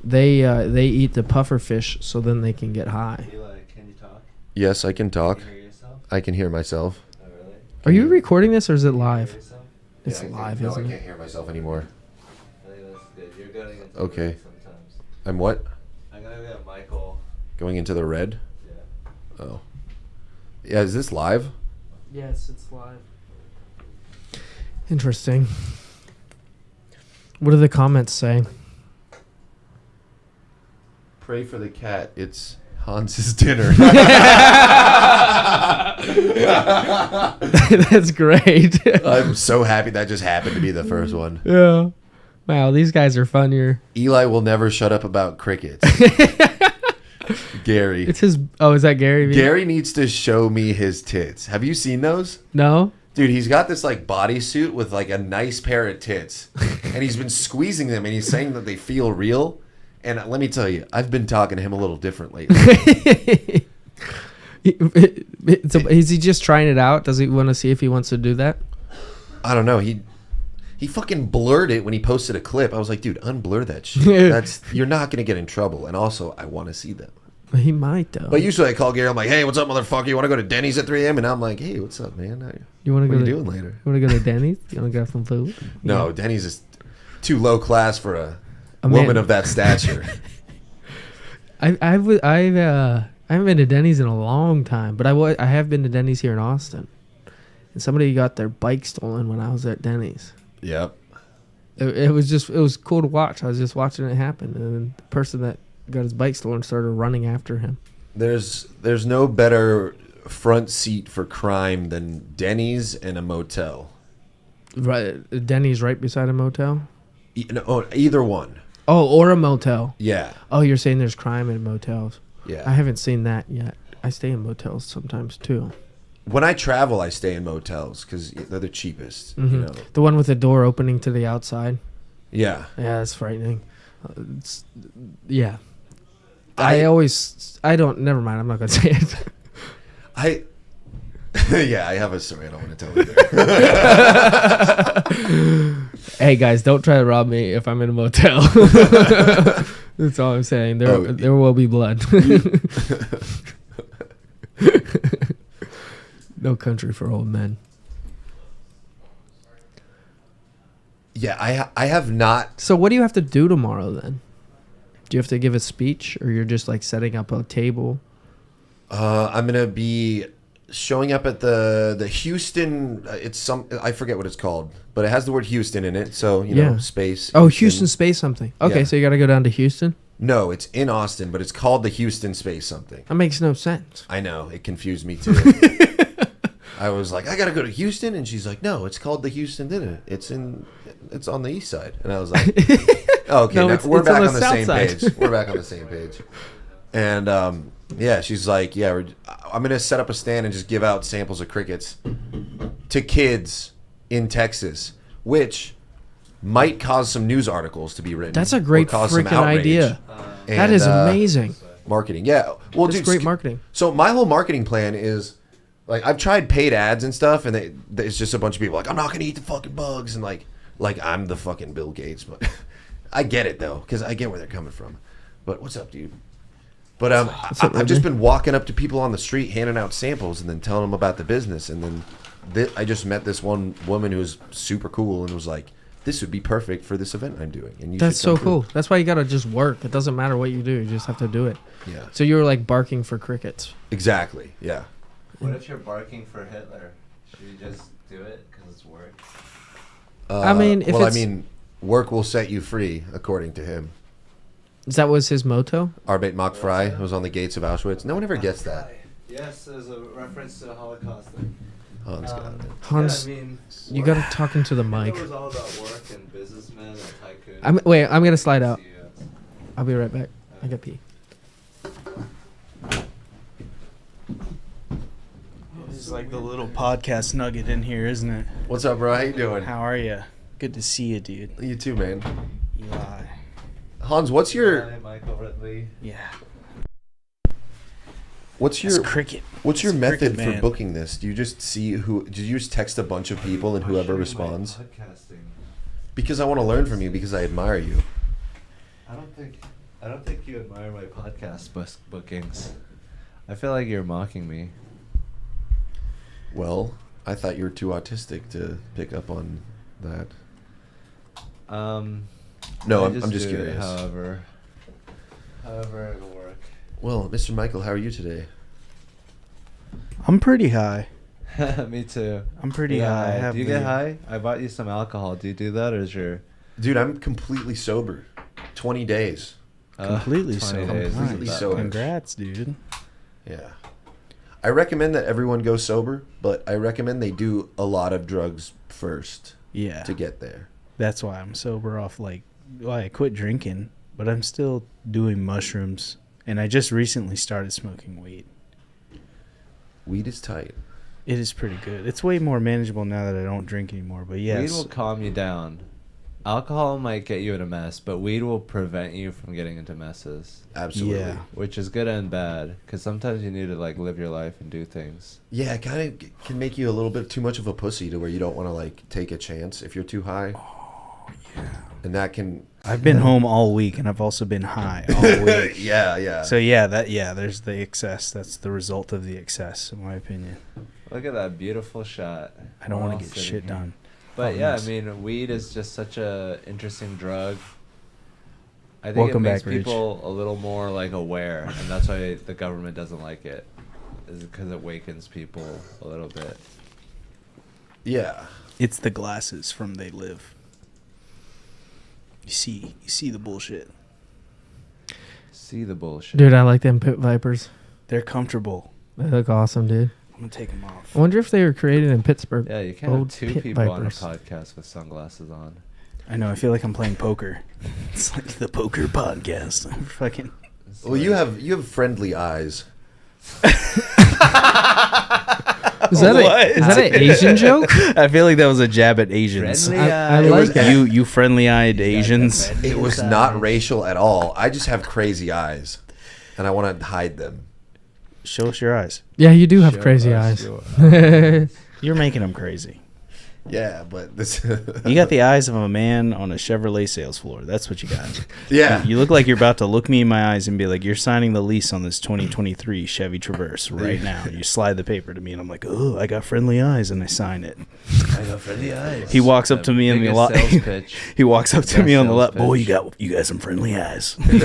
They eat the puffer fish so then they can get high. Eli, can you talk? Yes, I can talk. Can you hear yourself? I can hear myself. Oh, really? Are you recording this or is it live? Hear yourself? It's Yeah, I live, can't, isn't no, I it? can't hear myself anymore. I think that's good. You're getting into Okay. it sometimes. I'm what? I'm gonna get Michael. Going into the red? Yeah. Oh. Yeah, is this live? Yes, it's live. Interesting. What do the comments say? Pray for the cat. It's Hans's dinner. That's great. I'm so happy that just happened to be the first one. Yeah. Wow, these guys are funnier. Eli will never shut up about crickets. Gary. It's his. Oh, is that Gary? Vee? Gary needs to show me his tits. Have you seen those? No. Dude, he's got this like bodysuit with like a nice pair of tits. And he's been squeezing them and he's saying that they feel real. And let me tell you, I've been talking to him a little different lately. So, is he just trying it out? Does he want to see if he wants to do that? I don't know. He fucking blurred it when he posted a clip. I was like, dude, unblur that shit. You're not gonna get in trouble. And also, I want to see them. He might though. But usually I call Gary. I'm like, hey, what's up, motherfucker? You want to go to Denny's at 3 a.m.? And I'm like, hey, what's up, man? You want to What go are you to doing later? You want to go to Denny's? You want to grab some food? No, Denny's is too low class for a A woman man. of that stature. I haven't been to Denny's in a long time, but I have been to Denny's here in Austin, and somebody got their bike stolen when I was at Denny's. Yep. It was cool to watch. I was just watching it happen, and then the person that got his bike stolen started running after him. There's no better front seat for crime than Denny's and a motel. Right, Denny's right beside a motel. Either one. Oh, or a motel. Yeah. Oh, you're saying there's crime in motels. Yeah. I haven't seen that yet. I stay in motels sometimes too. When I travel, I stay in motels because they're the cheapest. You know. The one with the door opening to the outside. Yeah. Yeah, that's frightening. Yeah. Never mind. I'm not going to say it. Yeah, I have a story I don't want to tell either. Hey, guys, don't try to rob me if I'm in a motel. That's all I'm saying. There will be blood. No country for old men. Yeah, I have not. So what do you have to do tomorrow then? Do you have to give a speech, or you're just like setting up a table? I'm gonna be showing up at the Houston. I forget what it's called, but it has the word Houston in it. So you know, space. Oh, Houston space something. Okay, Yeah. so you got to go down to Houston. No, it's in Austin, but it's called the Houston space something. That makes no sense. I know, it confused me too. I was like, I gotta go to Houston, and she's like, no, it's called the Houston Dinner. It's on the east side, and I was like, oh, okay, No, now it's we're back on on the the south same side. page. We're back on the same page. And yeah, she's like, yeah, I'm gonna set up a stand and just give out samples of crickets to kids in Texas, which might cause some news articles to be written. That's a or great cause some freaking outrage. idea. And, That is amazing. Marketing, yeah. Well, That's dude, great marketing. So my whole marketing plan is, like, I've tried paid ads and stuff, and it's just a bunch of people like, I'm not gonna eat the fucking bugs, and like I'm the fucking Bill Gates, but I get it though, because I get where they're coming from. But what's up, dude? But I've just been walking up to people on the street, handing out samples, and then telling them about the business, and then I just met this one woman who was super cool and was like, this would be perfect for this event I'm doing. And That's so should come cool. through. That's why you got to just work. It doesn't matter what you do. You just have to do it. Yeah. So you were like barking for crickets. Exactly. Yeah. What if you're barking for Hitler? Should you just do it because it's work? I mean, if I it's- mean, work will set you free, according to him. That was his motto? Arbeit macht frei was on the gates of Auschwitz. No one ever gets that. Yes, there's a reference to the Holocaust thing. Hans got it. Hans, yeah, I mean, you got to talk into the mic. It was all about work and businessmen and tycoons. I'm going to slide out. I'll be right back. I got pee. It's like the little podcast nugget in here, isn't it? What's up, bro? How you doing? How are you? Good to see you, dude. You too, man. Eli. Hans, what's your Hi, Michael Ridley. Yeah. what's That's your cricket. what's your That's method cricket, for man. booking this? Do you just see do you just text a bunch of people and whoever I'll show you my responds? Podcasting. Because I want to learn from you because I admire you. I don't think you admire my podcast bookings. I feel like you're mocking me. Well, I thought you were too autistic to pick up on that. No, I I'm just do it curious. However it'll work. Well, Mr. Michael, how are you today? I'm pretty high. Me too. I'm pretty Yeah, high. I have do you the- get high? I bought you some alcohol. Do you do that, or is your Dude, I'm completely sober. 20 days. Completely 20 sober. days isn't Completely that sober. much. Congrats, dude. Yeah. I recommend that everyone go sober, but I recommend they do a lot of drugs first Yeah. to get there. That's why I'm sober off, I quit drinking, but I'm still doing mushrooms. And I just recently started smoking weed. Weed is tight. It is pretty good. It's way more manageable now that I don't drink anymore. But yes. Weed will calm you down. Alcohol might get you in a mess, but weed will prevent you from getting into messes, Absolutely. Yeah. which is good and bad. Because sometimes you need to live your life and do things. Yeah, it kind of can make you a little bit too much of a pussy to where you don't want to take a chance if you're too high. Oh, yeah. And that can I've been home all week, and I've also been high all week. yeah. So there's the excess. That's the result of the excess, in my opinion. Look at that beautiful shot. I don't We're want all to get sitting shit here. done. But Oh, yeah, nice. I mean, weed is just such a interesting drug. I think Welcome it makes back, Rich. people a little more aware, and that's why the government doesn't like it, is because it wakens people a little bit. Yeah. It's the glasses from They Live. You see the bullshit. See the bullshit. Dude, I like them pit vipers. They're comfortable. They look awesome, dude. I'm gonna take them off. I wonder if they were created in Pittsburgh. Yeah, you can't have Old two pit people vipers. on a podcast with sunglasses on. I know. I feel like I'm playing poker. It's like the poker podcast. I'm fucking. Well, you have friendly eyes. Is that an Asian joke? I feel like that was a jab at Asians. I like that. You friendly-eyed Asians. It was not racial at all. I just have crazy eyes, and I want to hide them. Show us your eyes. Yeah, you do have crazy eyes. You're making them crazy. Yeah, but this. You got the eyes of a man on a Chevrolet sales floor. That's what you got. Yeah. You look like you're about to look me in my eyes and be like, "You're signing the lease on this 2023 Chevy Traverse right now." You slide the paper to me, and I'm like, "Oh, I got friendly eyes," and I sign it. I got friendly eyes. He walks up to me in the lot. Sales pitch. He walks up to me on the sales lot. Boy, pitch. you got some friendly eyes. You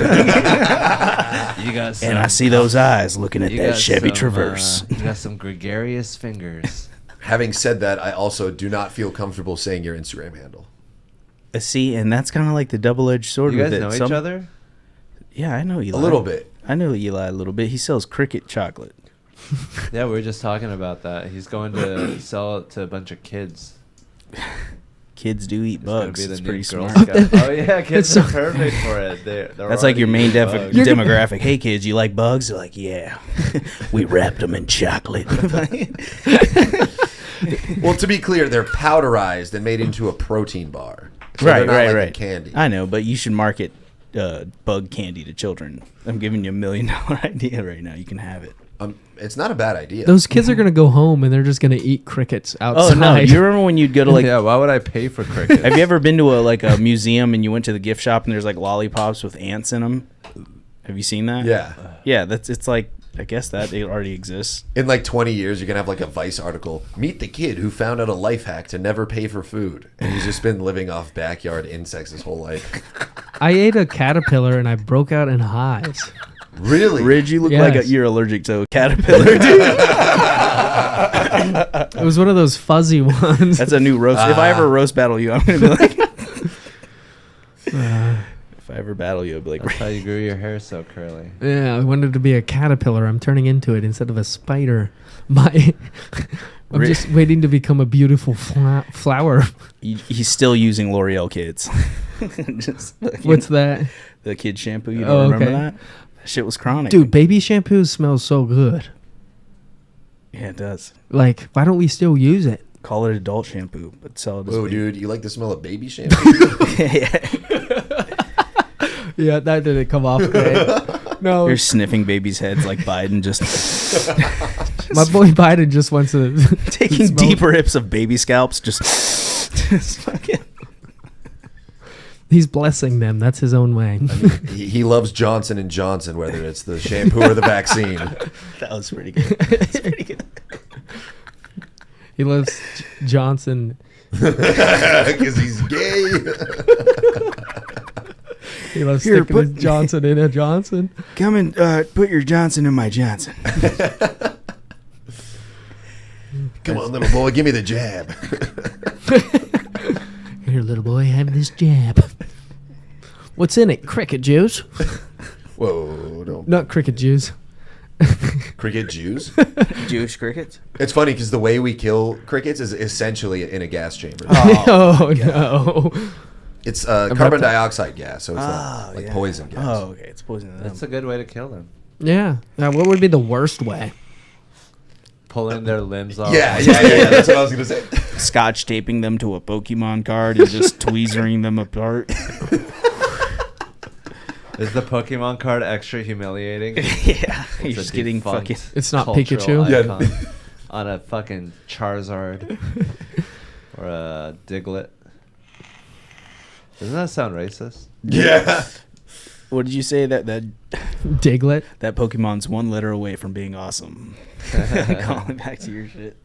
got some, And I see those eyes looking at you that got Chevy some, Traverse. You got some gregarious fingers. Having said that, I also do not feel comfortable saying your Instagram handle. See, and that's kind of like the double-edged sword You guys with it. know each other? Yeah, I know Eli. A little bit. I know Eli a little bit. He sells cricket chocolate. Yeah, we were just talking about that. He's going to sell it to a bunch of kids. Kids do eat He's gonna bugs. be the It's new pretty Girl smart. Scout. Oh yeah, kids are perfect for it. They're That's like your already main eating bugs. demographic. Hey, kids, you like bugs? They're like, yeah. We wrapped them in chocolate. Well, to be clear, they're powderized and made into a protein bar. So they're not like a candy. I know, but you should market bug candy to children. I'm giving you $1 million idea right now. You can have it. It's not a bad idea. Those kids are gonna go home and they're just gonna eat crickets outside. Oh no! You remember when you'd go to like? Yeah, why would I pay for cricket? Have you ever been to a museum and you went to the gift shop and there's like lollipops with ants in them? Have you seen that? Yeah. Yeah, it's like I guess that it already exists. In like 20 years, you're going to have like a Vice article. Meet the kid who found out a life hack to never pay for food. And he's just been living off backyard insects his whole life. I ate a caterpillar and I broke out in hives. Really? Ridge, you look Yes. like you're allergic to a caterpillar, dude. It was one of those fuzzy ones. That's a new roast. If I ever roast battle you, I'm gonna be like. If I ever battle you, I'd be like. That's how you grew your hair so curly. Yeah, I wanted to be a caterpillar. I'm turning into it instead of a spider. I'm just waiting to become a beautiful flower. He's still using L'Oreal Kids. Just fucking- What's that? The kid shampoo. You Oh, don't remember okay. that? That shit was chronic. Dude, baby shampoo smells so good. Yeah, it does. Like, why don't we still use it? Call it adult shampoo, but sell it as Whoa, baby. dude, you like the smell of baby shampoo? Yeah. Yeah, that didn't come off great. No, You're sniffing babies' heads like Biden, just my boy Biden just wants to taking smell- deep rips of baby scalps. Just fucking. He's blessing them. That's his own way. He loves Johnson & Johnson, whether it's the shampoo or the vaccine. That was pretty good. That's pretty good. He loves Johnson. Because he's gay. He loves Here, sticking his Johnson in a Johnson. Come and put your Johnson in my Johnson. Come on, little boy, give me the jab. Here, little boy, have this jab. What's in it? Cricket juice? Whoa, don't. Not cricket juice. Cricket Jews? Jewish crickets. It's funny because the way we kill crickets is essentially in a gas chamber. Oh, no. It's carbon dioxide gas, so it's not like poison gas. Oh, okay. It's poison to them. That's a good way to kill them. Yeah. Now, what would be the worst way? Pulling their limbs off. Yeah, that's what I was going to say. Scotch taping them to a Pokemon card and just tweezering them apart. Is the Pokemon card extra humiliating? Yeah. You're It's a just getting defunct fucking. It's not cultural Pikachu. Yeah. icon on a fucking Charizard or a Diglett. Doesn't that sound racist? Yeah. What did you say that Diglett. that Pokemon's one letter away from being awesome? Calling back to your shit.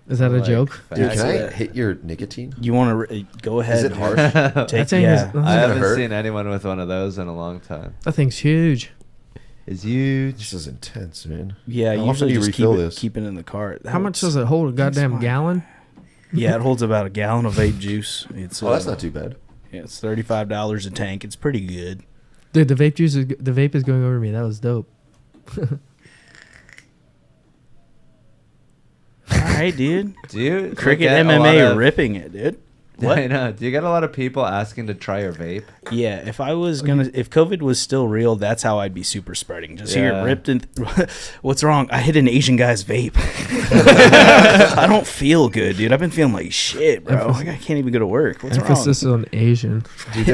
Is that a Like, joke? Dude, That's can I it. hit your nicotine? You want to go ahead? Is it harsh? That Take, thing yeah. is, I haven't hurt? seen anyone with one of those in a long time. that thing's huge. It's huge. This is intense, man. Yeah, How often usually do you just refill this? keep it in the cart. How much does it hold? A goddamn fine. gallon? Yeah, it holds about a gallon of vape juice. It's Oh, that's not too bad. Yeah, it's $35 a tank. It's pretty good. Dude, the vape is going over me. That was dope. right, dude. Do you Cricket get a lot MMA of- ripping it, dude. What? I know. Do you get a lot of people asking to try your vape? Yeah, if COVID was still real, that's how I'd be super spreading. Just here, Yeah. ripped and what's wrong? I hit an Asian guy's vape. I don't feel good, dude. I've been feeling like shit, bro. Like, I can't even go to work. What's Emphasis wrong? on Asian. Dude,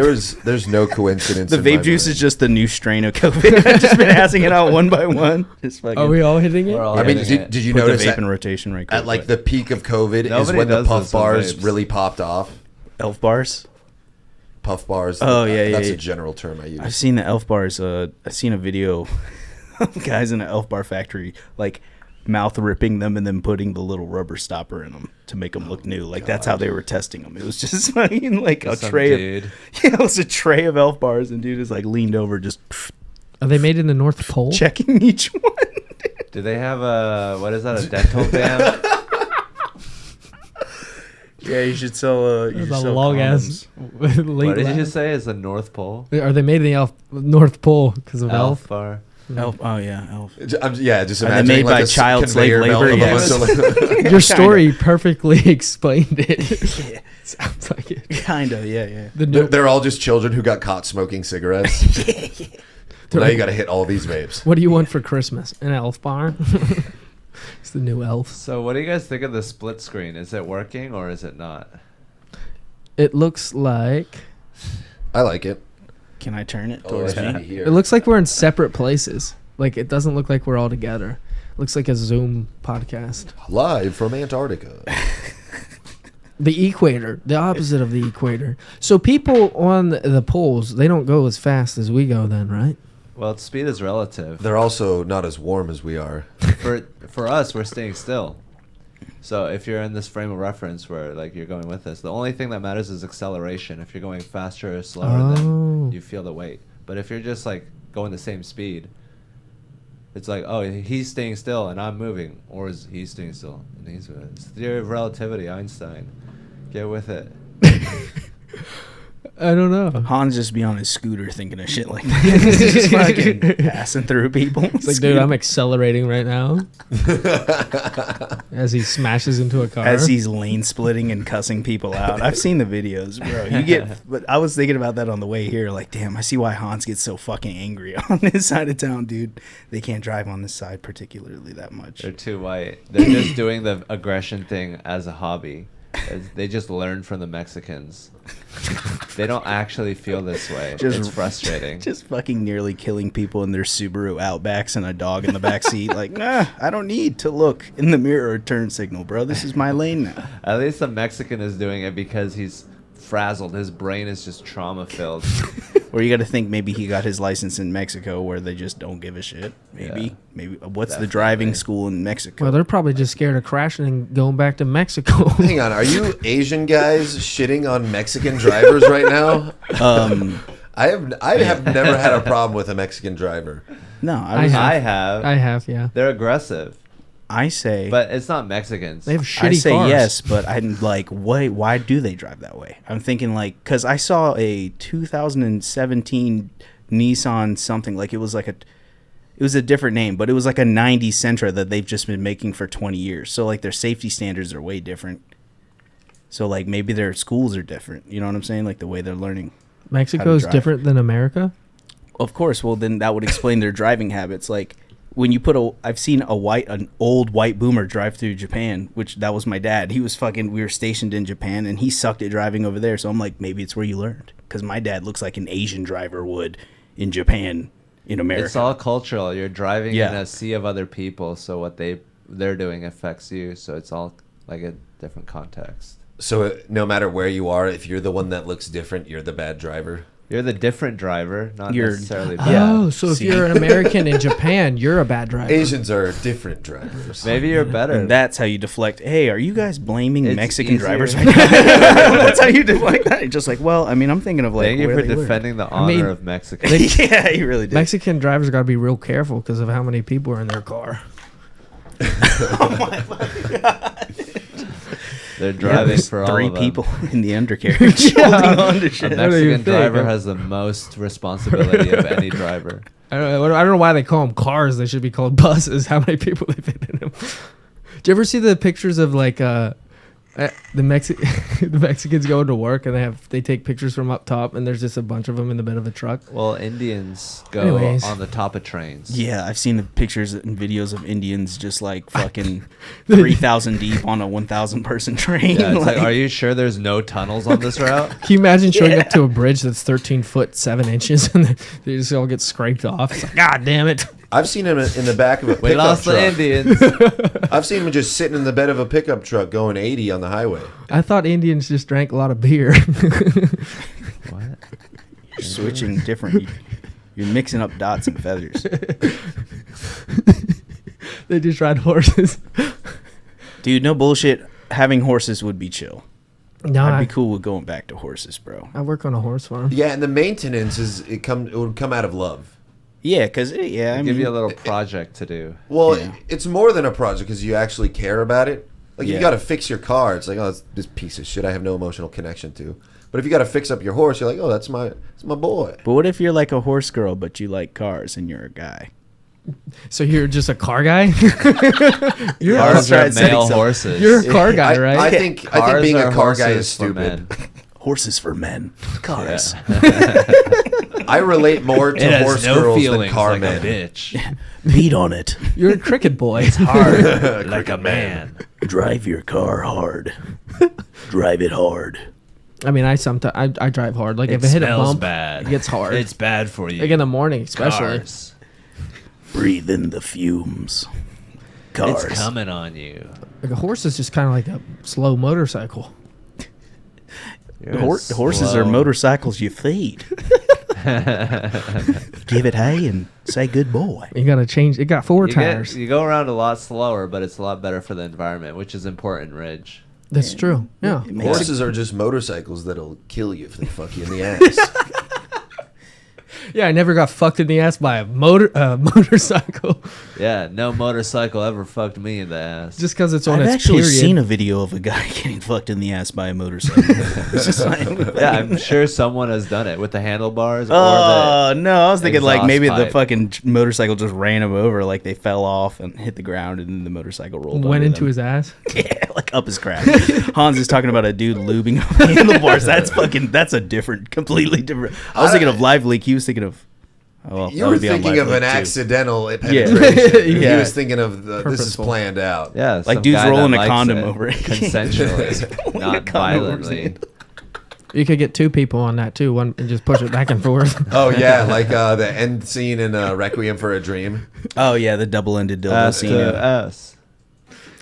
there's no coincidence. The in my vape juice mind. is just the new strain of COVID. I've just been passing it out one by one. Just fucking Are we all hitting it? We're all I mean, hitting it. did you put notice the vape that in rotation right quick. at like the peak of COVID is Nobody when the does puff this with bars vapes. really popped off? Elf bars? Puff bars. Oh, yeah, That's yeah. a general term I use. I've seen the elf bars. I've seen a video of guys in an elf bar factory like mouth ripping them and then putting the little rubber stopper in them to make them look new. Like that's how they were testing them. It was just fucking like a Some tray dude. of yeah, it was a tray of elf bars and dude is like leaned over just Are they made in the North Pole? checking each one. Do they have what is that, a dental dam? Yeah, you should sell. There's a long ass. What did you just say is the North Pole? Are they made in the North Pole because of Elf? Bar. Elf. Oh yeah, elf. Yeah, just Are they imagine made like by a child slave conveyor belt labor? of a Yes. bunch of- Your story perfectly explained it. Sounds like it. Kind of. Yeah. The They're, new, they're all just children who got caught smoking cigarettes. Now you got to hit all these vapes. what do you want for Christmas? An Elf bar? It's the new Elf. So what do you guys think of the split screen? Is it working or is it not? It looks like I like it. Can I turn it Oh, towards I should me? be here. it looks like we're in separate places. Like it doesn't look like we're all together. Looks like a Zoom podcast. Live from Antarctica. The equator, the opposite of the equator. So people on the poles, they don't go as fast as we go then, right? Well, speed is relative. They're also not as warm as we are. For us, we're staying still. So if you're in this frame of reference where like you're going with us, the only thing that matters is acceleration. If you're going faster or slower, Oh. then you feel the weight. But if you're just like going the same speed, it's like, oh, he's staying still and I'm moving, or is he staying still and he's moving? It's the theory of relativity, Einstein. Get with it. I don't know. Hans just be on his scooter thinking of shit like that. He's just fucking passing through people. It's like, dude, I'm accelerating right now. As he smashes into a car. As he's lane splitting and cussing people out. I've seen the videos, bro. But I was thinking about that on the way here. Like, damn, I see why Hans gets so fucking angry on this side of town, dude. They can't drive on this side particularly that much. They're too white. They're just doing the aggression thing as a hobby. They just learn from the Mexicans. They don't actually feel this way. It's frustrating. Just fucking nearly killing people in their Subaru Outbacks and a dog in the back seat. Like, nah, I don't need to look in the mirror or turn signal, bro. This is my lane now. At least the Mexican is doing it because he's frazzled. His brain is just trauma filled. Or you got to think maybe he got his license in Mexico where they just don't give a shit. Maybe. Yeah. Maybe. What's the Definitely. driving school in Mexico? Well, they're probably just scared of crashing and going back to Mexico. Hang on, are you Asian guys shitting on Mexican drivers right now? I have never had a problem with a Mexican driver. No, I I have. have. I have, yeah. They're aggressive, I say. but it's not Mexicans. They have I shitty say cars. yes, but I'm like, why do they drive that way? I'm thinking like, because I saw a 2017 Nissan something, like it was a different name, but it was like a 90 Sentra that they've just been making for 20 years. So like their safety standards are way different. So like maybe their schools are different. You know what I'm saying? Like the way they're learning. Mexico's drive. different than America? Of course. Well, then that would explain their driving habits. Like when you I've seen an old white boomer drive through Japan, which that was my dad. He was we were stationed in Japan and he sucked at driving over there. So I'm like, maybe it's where you learned. Because my dad looks like an Asian driver would in Japan, in America. It's all cultural. You're driving Yeah. in a sea of other people, so what they're doing affects you. So it's all like a different context. So no matter where you are, if you're the one that looks different, you're the bad driver. You're the different driver, not You're- necessarily Yeah. bad. Oh, so if you're an American in Japan, you're a bad driver. Asians are different drivers. Maybe you're better. And that's how you deflect. Hey, are you guys blaming It's Mexican easier. drivers right now? That's how you deflect that. You're just like, well, I mean, I'm thinking of like. Thank you where for they learned. defending the I honor mean, of Mexico. Yeah, you really did. Mexican drivers got to be real careful because of how many people are in their car. They're driving there's for all 3 of them. people in the undercarriage holding on to A shit. don't even Mexican think. driver has the most responsibility of any driver. I don't know why they call them cars. They should be called buses. How many people they fit in them? you ever see the pictures of like the Mexicans going to work and they take pictures from up top and there's just a bunch of them in the bed of a truck? Well, Indians go Anyways. on the top of trains. Yeah, I've seen the pictures and videos of Indians just like fucking 3,000 deep on a 1,000 person train. Yeah, it's like, are you sure there's no tunnels on this route? Can you imagine showing up to a bridge that's 13 foot 7 inches and they just all get scraped off? It's like, God damn it. I've seen him in the back of a We pickup lost the truck. Indians. I've seen him just sitting in the bed of a pickup truck going 80 on the highway. I thought Indians just drank a lot of beer. What? You're switching different. You're mixing up dots and feathers. They just ride horses. Dude, no bullshit. Having horses would be chill. No, I'd be cool with going back to horses, bro. I work on a horse farm. Yeah, and the maintenance it would come out of love. Yeah, because I Give mean, you a little project to do. Well, Yeah. it's more than a project because you actually care about it. Like if Yeah. you got to fix your car, it's like, oh, it's this piece of shit I have no emotional connection to. But if you got to fix up your horse, you're like, oh, that's my boy. But what if you're like a horse girl, but you like cars and you're a guy? So you're just a car guy? you're, Cars try are it setting male some- horses. you're a car guy, right? I think Cars being a are car guy horses is for stupid. men. Horses for men. Cars. I relate more to horse girls than car men. bitch. Beat on it. You're a cricket boy. Hard like a man. Drive your car hard. Drive it hard. I mean, I drive hard. Like if I hit a bump, bad. it gets hard. It's bad for you. Like in the morning, especially. Cars. Breathe in the fumes. Cars. It's coming on you. Like a horse is just kind of like a slow motorcycle. Horses are motorcycles you feed. Give it hay and say good boy. You gotta change. It got four tires. You go around a lot slower, but it's a lot better for the environment, which is important, Ridge. That's true. Yeah. It makes Horses are just motorcycles that'll kill you if they fuck you in the ass. Yeah, I never got fucked in the ass by a motorcycle. Yeah, no motorcycle ever fucked me in the ass. Just because it's on I've its actually period. seen a video of a guy getting fucked in the ass by a motorcycle. It's just like, Yeah, I'm sure someone has done it with the handlebars. oh no! I was thinking like exhaust maybe the pipe. fucking motorcycle just ran him over, like they fell off and hit the ground, and then the motorcycle rolled. Went under into them. his ass. Yeah, like up his crap. Hans is talking about a dude lubing up the handlebars. That's a completely different. I was thinking of Live Leak. He was thinking of. Oh, well, You that were would be on thinking Live of Leak, an too. accidental Yeah. penetration. He Yeah. was thinking of this is Purposeful. planned out. Yeah, Like some dude's guy that rolling a likes condom it over it. consensually, Rolling a not condom over violently. You could get two people on that too. One and just push it back and forth. Oh yeah, like the end scene in Requiem for a Dream. Oh yeah, the double-ended dildo Ass scene. to ass.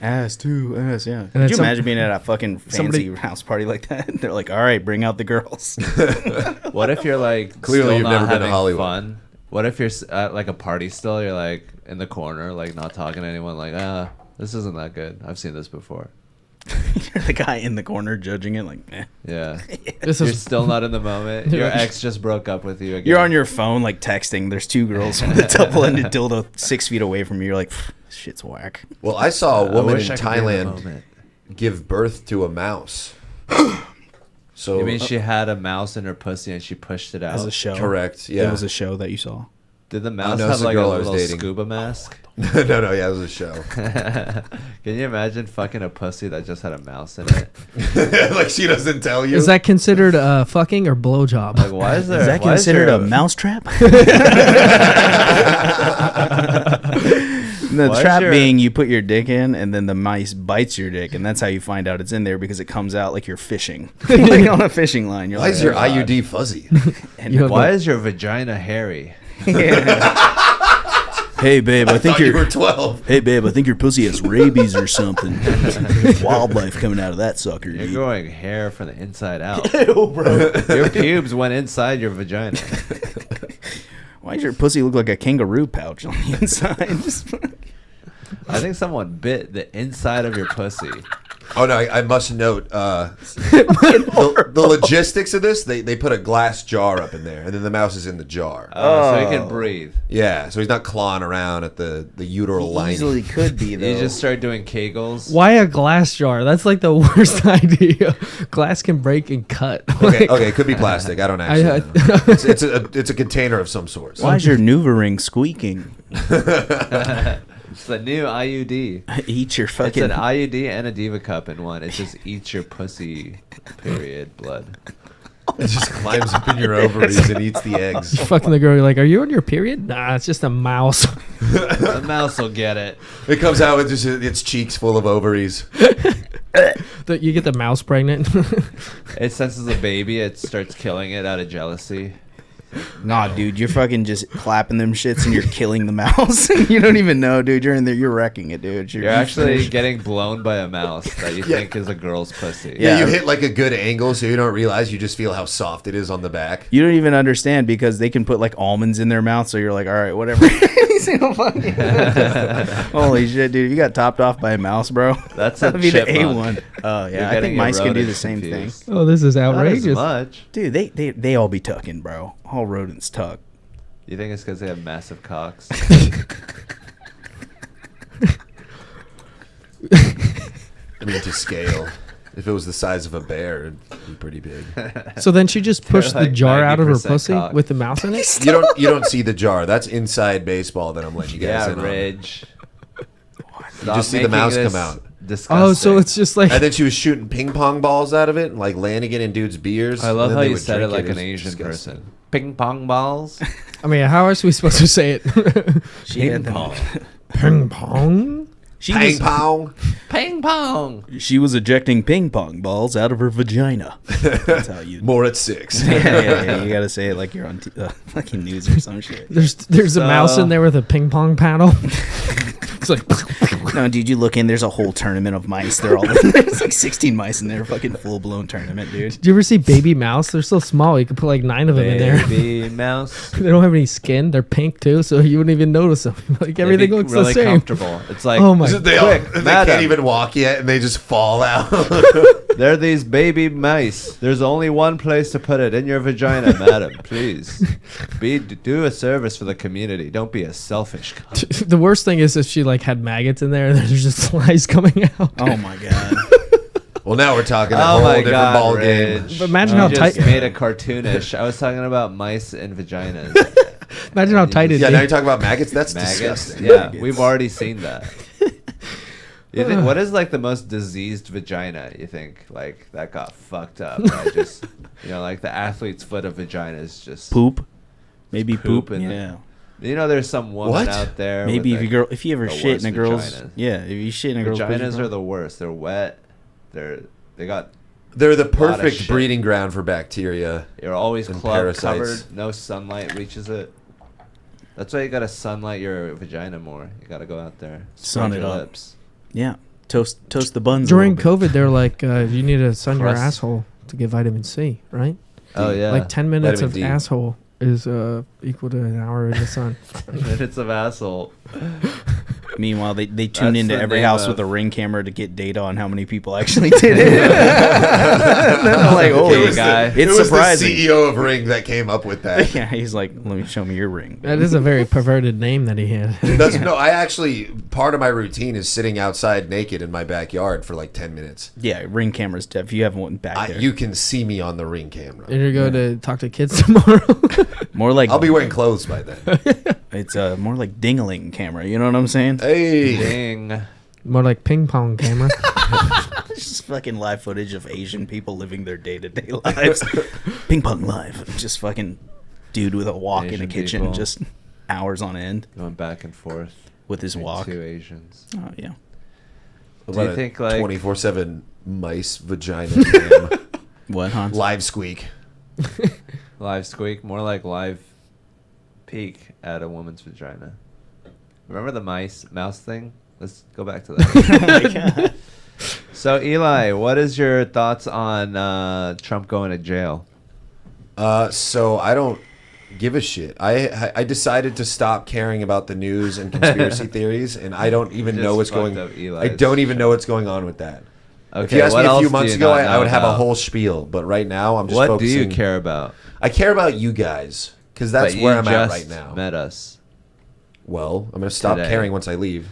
Ass to ass, yeah. then Could you some- imagine being at a fucking fancy somebody- house party like that? They're like, all right, bring out the girls. What if you're like Clearly still you've not never been to having Hollywood. fun? What if you're at like a party still? You're like in the corner, like not talking to anyone. Like, this isn't that good. I've seen this before. You're the guy in the corner judging it, like, eh. Yeah, This you're is still not in the moment. Your ex just broke up with you again. You're on your phone, like, texting. There's two girls with a double-ended dildo 6 feet away from you. You're like, this shit's whack. Well, I saw a I woman in wish I could be in the Thailand moment. give birth to a mouse. So You mean she had a mouse in her pussy and she pushed it out? As a show. correct? Yeah. It was a show that you saw. Did the mouse no, have it's the like a girl I was little dating. scuba mask? no, yeah, it was a show. Can you imagine fucking a pussy that just had a mouse in it? Like she doesn't tell you. is that considered fucking or blowjob? Like, why is there? Is that why considered there a mousetrap? The Why is trap your- being you put your dick in and then the mice bites your dick, and that's how you find out it's in there because it comes out like you're fishing. Like on a fishing line. You're Why like, is your "Oh, God." IUD fuzzy? And You have Why the- is your vagina hairy? Hey babe, I think Thought you were your 12. Hey babe, I think your pussy has rabies or something. There's wildlife coming out of that sucker. You're dude. growing hair from the inside out. Ew, bro. Your pubes went inside your vagina. Why does your pussy look like a kangaroo pouch on the inside? Just- I think someone bit the inside of your pussy. Oh no, I must note the logistics of this. They put a glass jar up in there, and then the mouse is in the jar. So he can breathe. Yeah, so he's not clawing around at the uteral lining. Easily could be though. You just start doing kegels. Why a glass jar? That's like the worst idea. Glass can break and cut. Okay, it could be plastic. I don't actually know. It's a container of some sort. Why is your Nuva ring squeaking? It's the new IUD. Eat your It's fucking. an IUD and a Diva Cup in one. It just eats your pussy, period, blood. It just climbs up in your ovaries and eats the eggs. Fucking the girl, you're like, are you on your period? Nah, it's just a mouse. The mouse will get it. It comes out with just its cheeks full of ovaries. You get the mouse pregnant. It senses a baby. It starts killing it out of jealousy. Nah, dude, you're fucking just clapping them shits and you're killing the mouse. You don't even know, dude. You're in there, you're wrecking it, dude. You're actually getting blown by a mouse that you think is a girl's pussy. Yeah, you hit like a good angle so you don't realize. You just feel how soft it is on the back. You don't even understand because they can put like almonds in their mouth, so you're like, all right, whatever. Holy shit, dude! If you got topped off by a mouse, bro, That's that a would be the chipmunk. A1. Oh yeah, You're I think getting mice can do eroded the same confused. thing. Oh, this is Not as outrageous. much. Dude, they all be tucking, bro. All rodents tuck. You think it's because they have massive cocks? I mean, to scale. If it was the size of a bear, it'd be pretty big. So then she just pushed like the jar out of her 90% pussy cock. with the mouse in it? You don't see the jar. That's inside baseball that I'm letting you guys Yeah, in on. Ridge. You just see the mouse come out. Disgusting. Oh, so it's just like And then she was shooting ping pong balls out of it and like landing it in dudes' beers. I love and then how they you would said it drink like It an was Asian disgusting. person. Ping pong balls. I mean, how else are we supposed to say it? She had them. Ping pong? She Ping was, pong. Ping pong. she was ejecting ping pong balls out of her vagina. That's how you. More at 6. Yeah. You gotta say it like you're on fucking news or some shit. There's a mouse in there with a ping pong paddle. It's like No, dude, you look in. There's a whole tournament of mice. They're all there's like 16 mice in there. Fucking full blown tournament, dude. Did you ever see baby mouse? They're so small. You could put like 9 of them in there. Baby mouse. They don't have any skin. They're pink too, so you wouldn't even notice them. Like everything They'd be looks really the same. comfortable. It's like, Oh my! They Quick, madam. can't even walk yet and they just fall out. there are these baby mice. There's only one place to put it, in your vagina, madam. Please, do a service for the community. Don't be a selfish cunt. The worst thing is if she like had maggots in there and there's just flies coming out. Oh my god. Well, now we're talking a Oh whole my different God, ball game. Ridge. But imagine You how just tight. made a cartoonish. I was talking about mice and vaginas. Imagine how tight it Yeah, is. now you're talking about maggots. That's Maggots. disgusting. Yeah, Maggots. we've already seen that. You think, what is like the most diseased vagina? You think like that got fucked up? Right? Just like the athlete's foot of vagina is just Poop. Maybe Poop poop. in Yeah. there's some woman What? out there. Maybe with if you ever the shit in a worst girl's vaginas. if you shit in a girl's Vaginas pussy, are the worst. They're wet. They got. They're the Lot of perfect shit. breeding ground for bacteria. You're always And club parasites. covered. No sunlight reaches it. That's why you gotta sunlight your vagina more. You gotta go out there. Sun Spread it your up. lips. yeah. Toast the buns. During a little bit. COVID, they're like, you need to sun your Crust. asshole to get vitamin C, right? Oh yeah. Like 10 minutes Vitamin of D. asshole is equal to an hour in the sun. Minutes of asshole. Meanwhile, they tune That's into the every name house of- with a ring camera to get data on how many people actually did it. And then I'm like, It holy was the- guy, It it's was surprising. the CEO of Ring that came up with that. Yeah, he's like, let me show me your ring. That is a very perverted name that he had. No, I actually, part of my routine is sitting outside naked in my backyard for like 10 minutes. Yeah, ring cameras. If you have one back there, You can see me on the Ring camera. And you're going to talk to kids tomorrow. more like I'll be wearing clothes by then. it's more like ding-a-ling camera. You know what I'm saying? Hey. Ding. More like ping pong camera. It's just fucking live footage of Asian people living their day-to-day lives. Ping pong live. Just fucking dude with a walk in a Asian kitchen, people. just hours on end Going back and forth. with his between walk. Two Asians. Oh yeah. Do you think like 24/7 mice vagina cam. What, Hans? Live squeak? live squeak? More like live peek at a woman's vagina. Remember the mouse thing? Let's go back to that. Oh my God. So Eli, what is your thoughts on Trump going to jail? So I don't give a shit. I decided to stop caring about the news and conspiracy theories, and I don't even Just know what's fucked going. up Eli's I don't even know what's going on with that. Okay, If you asked what me a few else do months you ago, not I know would have a about? whole spiel. But right now, I'm just What focusing. do you care about? I care about you guys because that's But where you I'm at just right now. Met us. Well, I'm gonna stop Today. caring once I leave.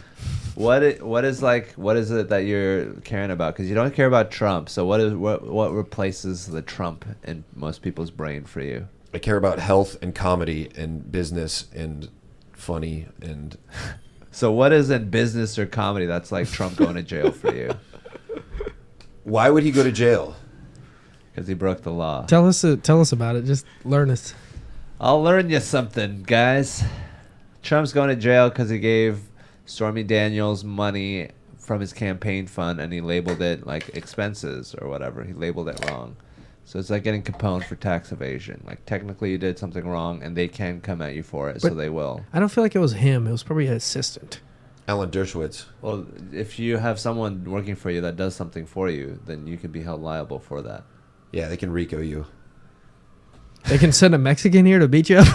What is it that you're caring about? Because you don't care about Trump. So what replaces the Trump in most people's brain for you? I care about health and comedy and business and funny and So what is in business or comedy that's like Trump going to jail for you? Why would he go to jail? Because he broke the law. Tell us about it. Just learn us. I'll learn you something, guys. Trump's going to jail because he gave Stormy Daniels money from his campaign fund and he labeled it like expenses or whatever. He labeled it wrong. So it's like getting Capone for tax evasion. Like technically you did something wrong and they can come at you for it, so they will. I don't feel like it was him. It was probably an assistant. Alan Dershowitz. Well, if you have someone working for you that does something for you, then you can be held liable for that. Yeah, they can RICO you. They can send a Mexican here to beat you up.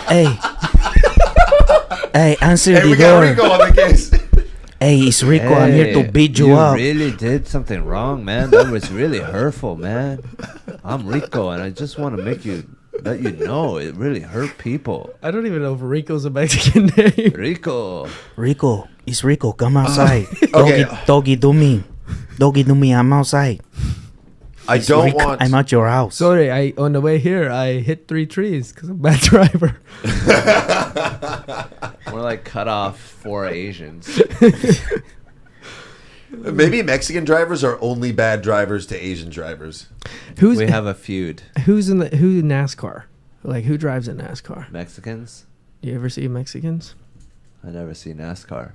Hey. Hey, answer Hey, the we got door. RICO on the case. Hey, it's Rico. I'm here to beat you up. really did something wrong, man. That was really hurtful, man. I'm Rico, and I just want to let you know it really hurt people. I don't even know if Rico's a Mexican name. Rico. Rico, it's Rico. Come outside. Okay. Doggy, do me. Doggy, do me. I'm outside. I It's don't Rico. want. I'm at your house. Sorry, on the way here, I hit 3 trees because I'm a bad driver. We're like cut off 4 Asians. Maybe Mexican drivers are only bad drivers to Asian drivers. Who's We have a feud. who's in NASCAR? Like who drives in NASCAR? Mexicans? You ever see Mexicans? I never see NASCAR.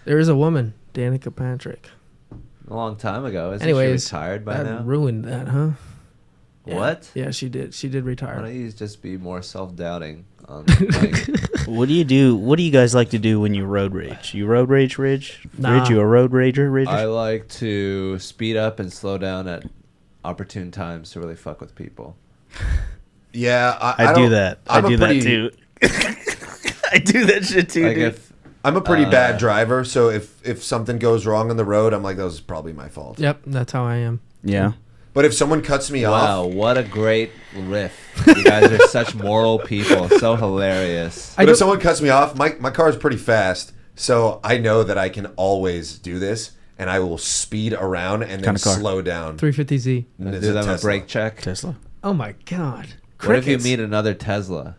There is a woman, Danica Patrick. A long time ago. Isn't Anyways, she retired by that now? ruined that, huh? Yeah. What? Yeah, she did. She did Why retire. don't you just be more self-doubting? Like, What do you do? What do you guys like to do when you road rage? You road rage, Ridge? Nah. Ridge, you a road rager, Ridge? I like to speed up and slow down at opportune times to really fuck with people. Yeah, I do don't- that. I'm I a do pretty- that too. I do that shit too, Like dude. if I'm a pretty bad driver, so if something goes wrong on the road, I'm like, that was probably my fault. Yep, that's how I am. Yeah. But if someone cuts me wow, off, what a great riff. You guys are such moral people. So hilarious. I but don't- if someone cuts me off, my car is pretty fast, so I know that I can always do this, and I will speed around and then Kinda car? slow down. 350Z. And it's Do a them a Tesla. brake check. Tesla. Oh my god. What if you Crickets. meet another Tesla?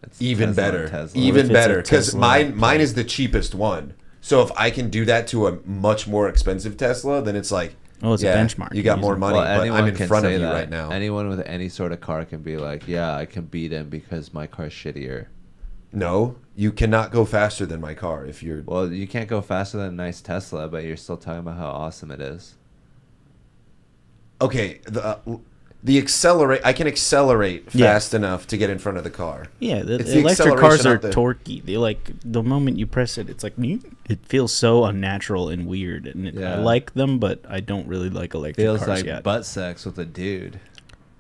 It's Even Tesla better. and Tesla. Even What if it's better. a Because Tesla? mine is the cheapest one. So if I can do that to a much more expensive Tesla, then it's like, Oh, it's a benchmark. You got more money, Well, but anyone I'm in can front of say you that. right now. Anyone with any sort of car can be like, yeah, I can beat him because my car's shittier. No, you cannot go faster than my car if you're. Well, you can't go faster than a nice Tesla, but you're still talking about how awesome it is. Okay, the accelerate. I can accelerate Yeah. fast enough to get in front of the car. Yeah, the It's the electric cars acceleration are of the- torquey. They like the moment you press it, it's like it feels so unnatural and weird. And Yeah. I like them, but I don't really like electric Feels cars like yet. butt sex with a dude.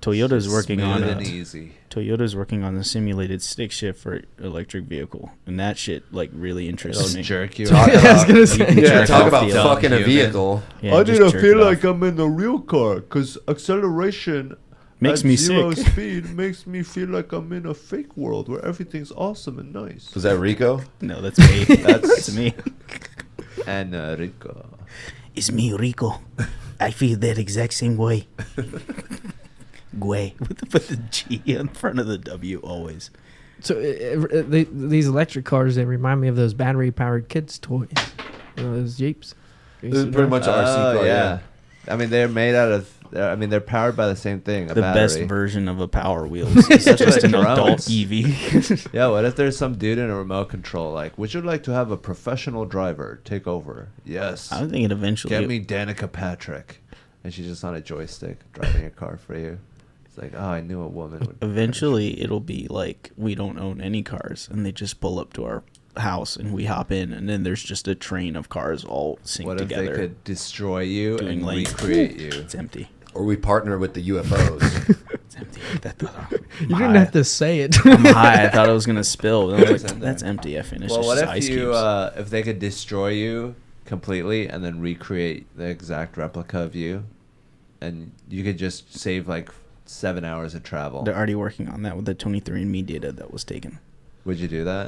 Toyota's working on Smooth and it. easy. Toyota's working on the simulated stick shift for electric vehicle, and that shit like really interests It'll me. jerk you. Talk off. I was gonna say. You can Yeah, jerk talk off about the fucking a human. vehicle. Yeah, just jerk it off. I'm in a real car because acceleration Makes at me zero sick. speed makes me feel like I'm in a fake world where everything's awesome and nice. Was that Rico? No, that's me. That's- That's me. And Rico. It's me, Rico. I feel that exact same way. Way. Put the G in front of the W always. So these electric cars, they remind me of those battery-powered kids' toys. You know, those Jeeps. This is pretty much RC car. Yeah. I mean, they're made out of. I mean, they're powered by the same thing. A The battery. best version of a Power Wheels. It's just an adult Drones. EV. Yeah, what if there's some dude in a remote control like, would you like to have a professional driver take over? Yes. I'm thinking eventually. Get me Danica Patrick. And she's just on a joystick driving a car for you. It's like, oh, I knew a woman would. Eventually, it'll be like we don't own any cars, and they just pull up to our house, and we hop in, and then there's just a train of cars all synced What if together. they could destroy you doing and lanes. recreate you? It's empty. Or we partner with the UFOs. It's empty. You didn't have to say it. I'm high. I thought it was gonna spill. And I was It's like, in there. that's empty. I finished. Well, It's what just if ice you, cubes. if they could destroy you completely and then recreate the exact replica of you, and you could just save like 7 hours of travel? They're already working on that with the 23andMe data that was taken. Would you do that?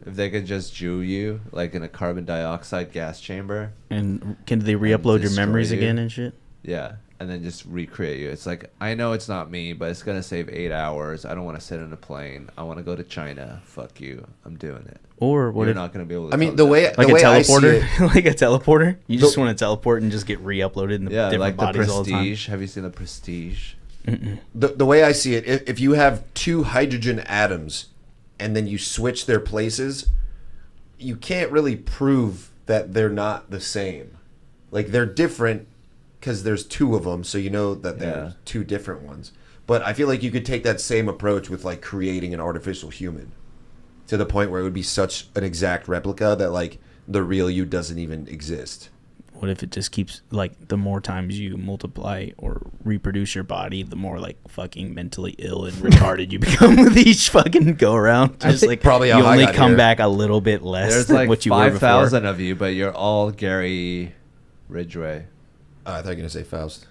If they could just Jew you like in a carbon dioxide gas chamber? And can they re-upload your destroy memories you. again and shit? Yeah. and then just recreate you. It's like, I know it's not me, but it's gonna save 8 hours. I don't want to sit in a plane. I want to go to China. Fuck you. I'm doing it. Or what You're if, not gonna be able to. I mean, tell the way like the a way I see teleporter, it, like a teleporter. You just want to teleport and just get re-uploaded in the yeah, different like the bodies all the time. Prestige. Have you seen the Prestige? the way I see it, if you have two hydrogen atoms and then you switch their places, you can't really prove that they're not the same. Like, they're different because there's two of them, so you know that they're two different ones. But I feel like you could take that same approach with like creating an artificial human to the point where it would be such an exact replica that like the real you doesn't even exist. What if it just keeps, like, the more times you multiply or reproduce your body, the more, like, fucking mentally ill and retarded you become with each fucking go around? Just, think like, probably you how I only got come here. back a little bit less There's than like what you were before. 5,000 of you, but you're all Gary Ridgway. I thought you were gonna say Faust.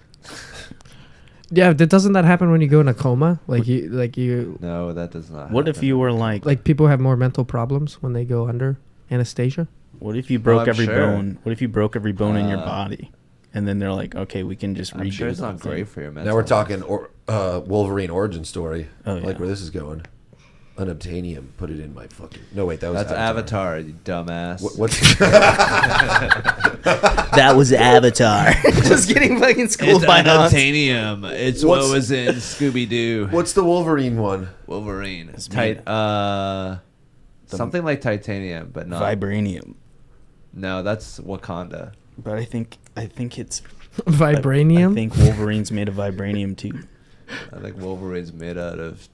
Yeah, doesn't that happen when you go in a coma? Like you, No, that does not. What if happen. you were, like people have more mental problems when they go under anesthesia? what if you broke I'm every sure. bone? What if you broke every bone in your body? And then they're like, okay, we can just redo I'm sure it's the not whole great thing. for your mental. Now we're health. talking Wolverine origin story. Oh, I like yeah. where this is going. Unobtainium. Put it in my fucking. No wait, that was That's Avatar, you dumbass. What's That was Avatar. Just getting fucking schooled by us. unobtainium. It's What's- what was in Scooby Doo. what's the Wolverine one? Wolverine. It's Something like titanium, but not. Vibranium. No, that's Wakanda. But I think it's Vibranium. I think Wolverine's made of vibranium too. I think Wolverine's made out of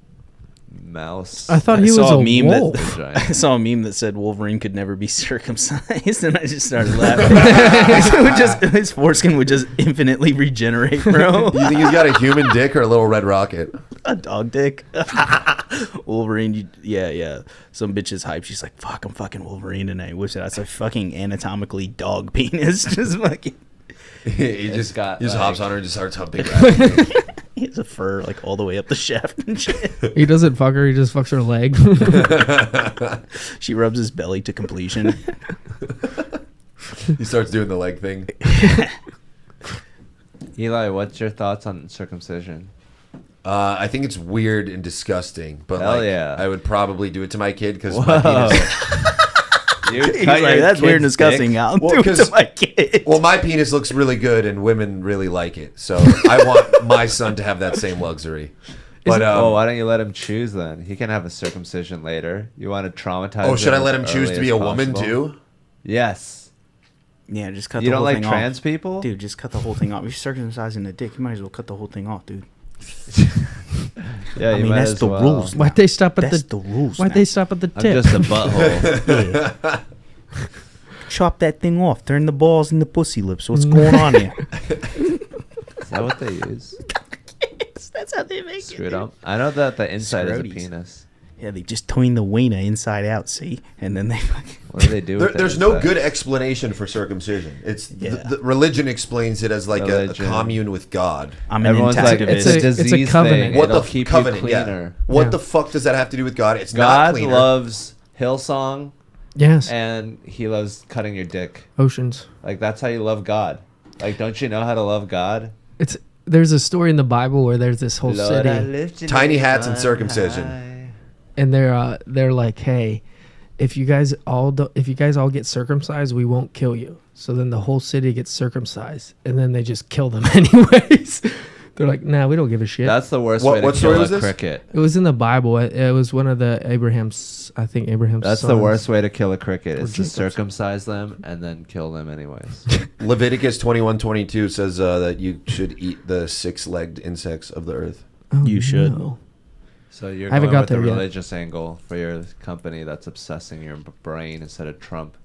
mouse. I thought I he was saw a a meme wolf. Vagina. I saw a meme that said Wolverine could never be circumcised, and I just started laughing. It would just, his foreskin would just infinitely regenerate, bro. You think he's got a human dick or a little red rocket? A dog dick. Wolverine, yeah. Some bitch's hype. She's like, "Fuck, I'm fucking Wolverine," and I whips it out. It's a fucking anatomically dog penis, just fucking. he just got, he just like- hops on her and just starts humping her. He has a fur like all the way up the shaft and shit. He doesn't fuck her. He just fucks her leg. She rubs his belly to completion. He starts doing the leg thing. Eli, what's your thoughts on circumcision? I think it's weird and disgusting, but Hell like, yeah. I would probably do it to my kid because Whoa. my penis. You He's cut like, your that's weird and kid's disgusting. dick? I'll Well, do it to 'cause- my kid. Well, my penis looks really good, and women really like it. So I want my son to have that same luxury. But Oh, why don't you let him choose then? He can have a circumcision later. You want to traumatize oh, should I him let as him choose early to be as a woman possible? too? Yes. Yeah, just cut You the don't whole like thing trans off. people? Dude, just cut the whole thing off. If you're circumcising a dick, you might as well cut the whole thing off, dude. Yeah, I you mean, might that's as the well. rules. Why'd they stop at That's the? the rules. Why'd now. they stop at the I'm tip? just a butthole. Chop that thing off. Turn the balls in the pussy lips. What's going on here? Is that what they use? That's how they make Screw it up. I know that the inside is a Scroties. penis. Yeah, they just tween the wiener inside out, see? And then they fucking... What do they do with There's it no inside? good explanation for circumcision. It's Yeah. the religion explains it as like a Religion. commune with God. I'm an Everyone's like, intactivist. it's It's a a disease covenant. thing. What It'll the keep covenant? you cleaner. Yeah. What Yeah. the fuck does that have to do with God? It's not God cleaner. loves Hillsong Yes. and he loves cutting your dick. Oceans. Like, that's how you love God. Like, don't you know how to love God? There's a story in the Bible where there's this whole city, Tiny hats and circumcision. and they're like, hey, if you guys all get circumcised, we won't kill you. So then the whole city gets circumcised, and then they just kill them anyways. They're like, nah, we don't give a shit. That's the worst What- way to what story kill was a this? cricket. It was in the Bible. It was one of the Abraham's. I think Abraham's. That's the sons. worst way to kill a cricket. Or Is to Jacob's. circumcise them and then kill them anyways. Leviticus 21:22 says that you should eat the six-legged insects of the earth. Oh, You should. no. So you're I haven't going got with the there yet. religious angle for your company that's obsessing your brain instead of Trump.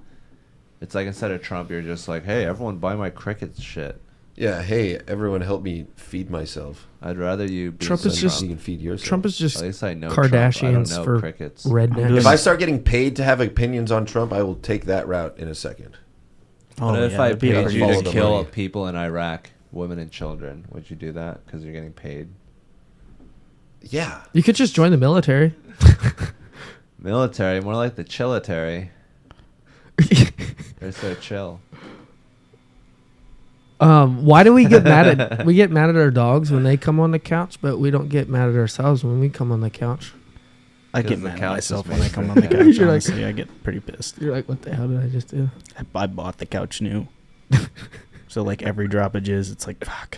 It's like instead of Trump, you're just like, hey, everyone buy my cricket shit. Yeah, hey, everyone help me feed myself. I'd rather you be Trump is So just- you can feed yourself. Trump is just At least I know Kardashians Trump. I don't know for crickets. rednecks. If I start getting paid to have opinions on Trump, I will take that route in a second. What if yeah, I that'd be paid hard. you follow to the kill money. people in Iraq, women and children? Would you do that because you're getting paid? Yeah. You could just join the military. Military, more like the chilitary. They're so chill. Why do we get mad at we get mad at our dogs when they come on the couch, but we don't get mad at ourselves when we come on the couch? I get the mad at couch myself is when I made come for on the him. couch. You're like- Honestly, I get pretty pissed. You're like, what the hell did I just do? I bought the couch new. So like every drop of jizz, it's like fuck.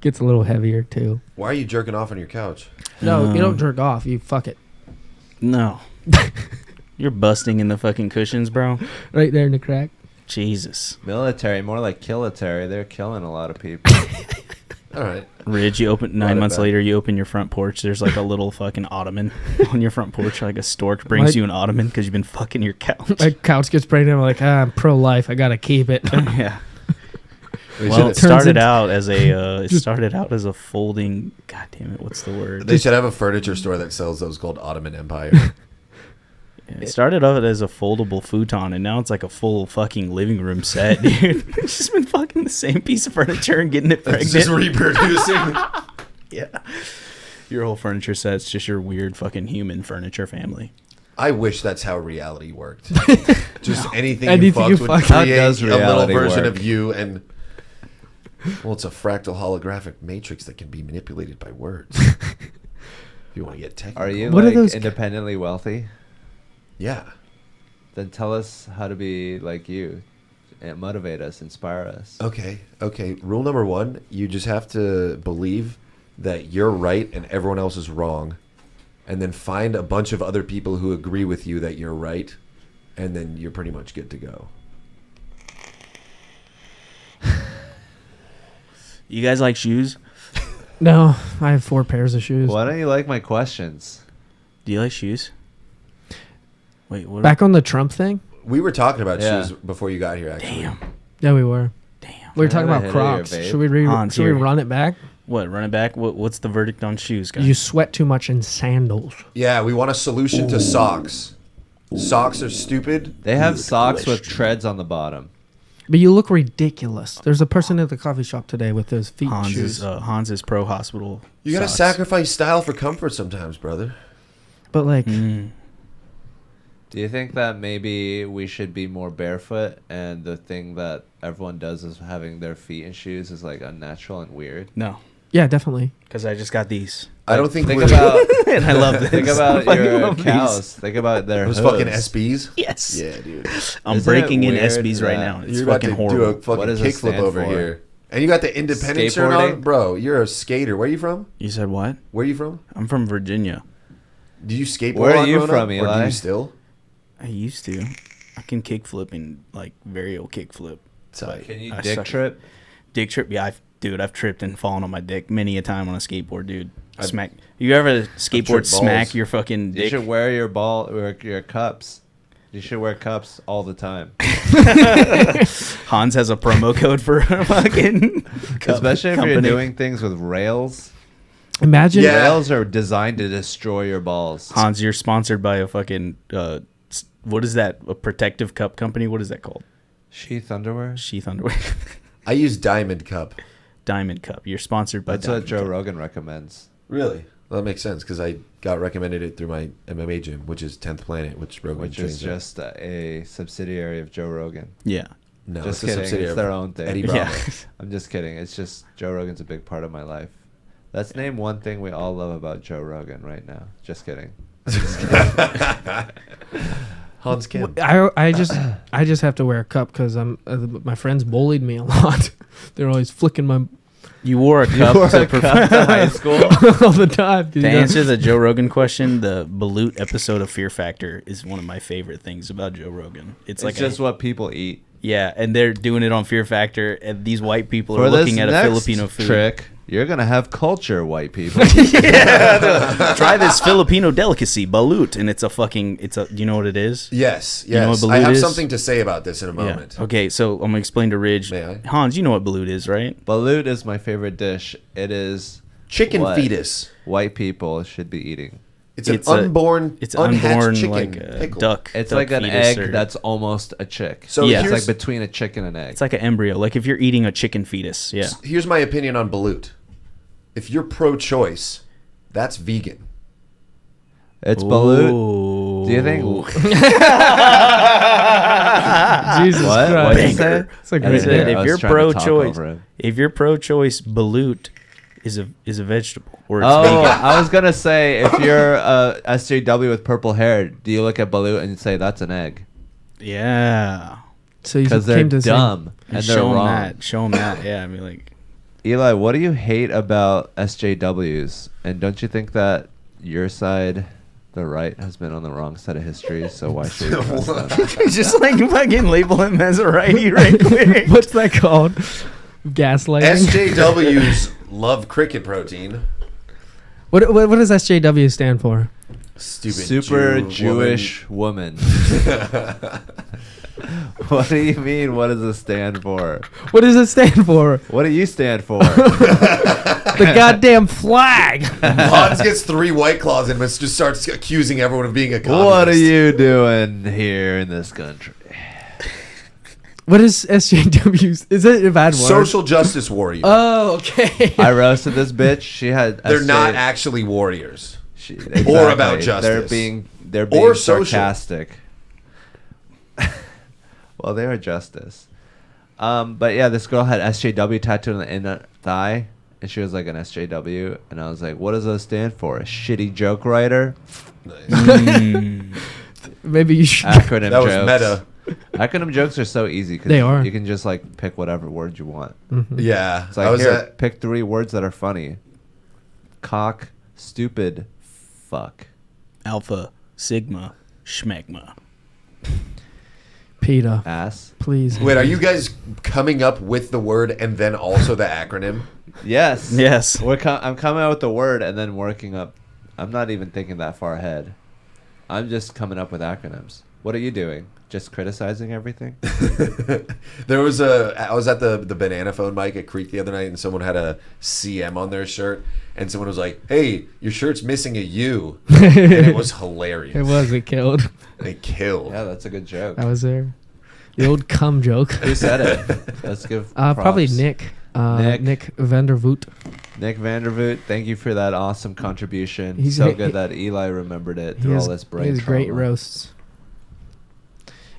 Gets a little heavier too. Why are you jerking off on your couch? No, you don't jerk off. You fuck it No. You're busting in the fucking cushions, bro. right there in the crack. Jesus. Military, more like kilitary. They're killing a lot of people. All right. Ridge, you open 9 Brought it months back. later, you open your front porch. There's like a little fucking ottoman on your front porch. Like a stork brings My- you an ottoman because you've been fucking your couch. My couch gets pregnant. I'm like, I'm pro-life. I gotta keep it. Yeah. They Well, should- it started into- out as a folding. God damn it, what's the word? They should have a furniture store that sells those called Ottoman Empire. It started out as a foldable futon, and now it's like a full fucking living room set, dude. It's just been fucking the same piece of furniture and getting it pregnant. It's just reproducing. Yeah. Your whole furniture set's just your weird fucking human furniture family. I wish that's how reality worked. Just anything, Anything you you fucked would fuck- How create does a little reality version work? of you, and well, it's a fractal holographic matrix that can be manipulated by words. If you want to get technical. Are you What are like those- independently wealthy? Yeah. Then tell us how to be like you, and motivate us, inspire us. Okay. Rule number 1: you just have to believe that you're right and everyone else is wrong, and then find a bunch of other people who agree with you that you're right, and then you're pretty much good to go. You guys like shoes? No, I have 4 pairs of shoes. Why don't you like my questions? Do you like shoes? Wait, what? Back on the Trump thing? We were talking about Yeah. shoes before you got here, actually. Damn. Yeah, we were. Damn. We were Can I talking have a about hit of your Crocs. vape? Should we Here. run it back? What, run it back? What's the verdict on shoes, guys? You sweat too much in sandals. Yeah, we want a solution to socks. Socks are stupid. They have Good socks with question. treads on the bottom. But you look ridiculous. There's a person at the coffee shop today with those feet Hans shoes. is Hans's pro hospital. You gotta socks. sacrifice style for comfort sometimes, brother. But like, Mm. Do you think that maybe we should be more barefoot, and the thing that everyone does is having their feet in shoes is like unnatural and weird? No, yeah, definitely. because I just got these. I don't think Think we're- about And I love this. think about I fucking your love these. cows. Think about their those hooves. fucking SBs. Yes. Yeah, dude. I'm Isn't it breaking in weird SBs right that now. It's You're about fucking to horrible. do a What fucking does it kickflip stand over for? here. And you got the independent shirt on? Skateboarding? Bro, you're a skater. Where are you from? You said what? Where are you from? I'm from Virginia. Do you skateboard Where a are lot you growing from, up, Or do Eli? you still? I used to. I can kickflip and like varial kickflip. Tight. Can you I dick suck. trip? Dick trip, yeah, I've tripped and fallen on my dick many a time on a skateboard, dude. Smack. You ever skateboard tripped smack balls. your fucking You dick? should wear your cups. You should wear cups all the time, Hans has a promo code for a fucking cup especially if you're company. doing things with rails. Imagine. Yeah. Rails are designed to destroy your balls. Hans, you're sponsored by a fucking what is that? A protective cup company? What is that called? Sheath underwear. Sheath underwear. I use Diamond Cup. Diamond Cup. You're sponsored by That's what Diamond Joe Cup. Rogan recommends. Really? Well, that makes sense because I got recommended it through my MMA gym, which is 10th Planet, which Rogan Which is trains at. just a subsidiary of Joe Rogan. Yeah. No, just it's a kidding. subsidiary It's of their own thing. Eddie Bravo. Yeah. I'm just kidding. It's just Joe Rogan's a big part of my life. Let's name one thing we all love about Joe Rogan right now. Just kidding. Hans Kim. I just have to wear a cup because my friends bullied me a lot. They're always flicking my You wore a cup, wore to, a cup to high school. all the time. To answer the Joe Rogan question, the Balut episode of Fear Factor is one of my favorite things about Joe Rogan. It's like It's just what people eat. yeah, and they're doing it on Fear Factor, and these white people For are this looking at a next Filipino food. trick, you're gonna have culture, white people. Try this Filipino delicacy, balut, and it's a. Do you know what it is? Yes, You know yes. what I balut have is? something to say about this in a moment. Yeah. Okay, so I'm gonna explain to Ridge. May I? Hans, you know what balut is, right? Balut is my favorite dish. It is Chicken what fetus. white people should be eating. It's an It's a- unborn, It's unhatched unborn chicken like a pickle. duck. It's duck like an fetus egg or- that's almost a chick. So Yeah. It's here's, like between a chick and an egg. It's like an embryo. Like if you're eating a chicken fetus. Yeah. here's my opinion on balut. If you're pro-choice, that's vegan. It's balut. Ooh. Do you think? Jesus What? Christ. What'd you say? It's like I didn't hear. I if was you're trying to talk pro-choice, over him. if you're pro-choice, balut is a vegetable or it's Oh, vegan. I was gonna say if you're a SJW with purple hair, do you look at balut and say that's an egg? Yeah. So you Because they're came to the same- dumb and they're show 'em wrong. that. Show them that. Yeah, I mean, like, Eli, what do you hate about SJWs? And don't you think that your side, the right, has been on the wrong side of history? So why should we trust them? just like fucking label him as a righty right quick. What's that called? Gaslighting. SJWs love cricket protein. What does SJW stand for? Stupid Super Jew Jewish woman. What do you mean? What does it stand for? What does it stand for? What do you stand for? The goddamn flag. Hans gets 3 White Claws and just starts accusing everyone of being a communist. What are you doing here in this country? What is SJWs? Is it a bad word? Social justice warrior. Oh, okay. I roasted this bitch. She had. They're not actually warriors. Exactly. Or about justice. They're being Or social. sarcastic. Well, they are justice. But yeah, this girl had SJW tattooed on the inner thigh, and she was like an SJW, and I was like, "What does those stand for? A shitty joke writer?" Maybe you should. Acronym That was jokes. meta. Acronym jokes are so easy because They are. you can just like pick whatever word you want. Yeah. It's like here, pick 3 words that are funny. Cock, stupid, fuck. Alpha, Sigma, Schmegma. PETA, Ass. please. Wait, are you guys coming up with the word and then also the acronym? Yes. Yes. I'm coming out with the word and then working up. I'm not even thinking that far ahead. I'm just coming up with acronyms. What are you doing? Just criticizing everything? I was at the banana phone mic at Creek the other night, and someone had a CM on their shirt, and someone was like, "Hey, your shirt's missing a U," and it was hilarious. It was. It killed. It killed. Yeah, that's a good joke. I was there. The old cum joke. Who said it? Let's give Probably props. Nick. Nick. Nick Vandervoot. Nick Vandervoot, thank you for that awesome contribution. He's so great. good that Eli remembered it He through has, all this he brain has great trauma. roasts.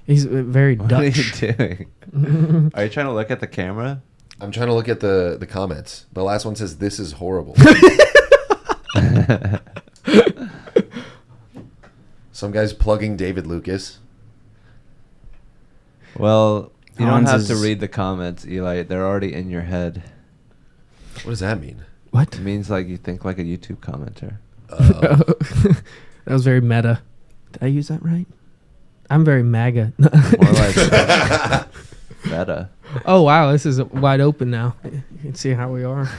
He's very What Dutch. are you doing? Are you trying to look at the camera? I'm trying to look at the comments. The last one says, "This is horrible." Some guy's plugging David Lucas. Well, you don't Hans have to is- read the comments, Eli. They're already in your head. What does that mean? What? It means like you think like a YouTube commenter. That was very meta. Did I use that right? I'm very MAGA. More like meta. Oh wow, this is wide open now. You can see how we are.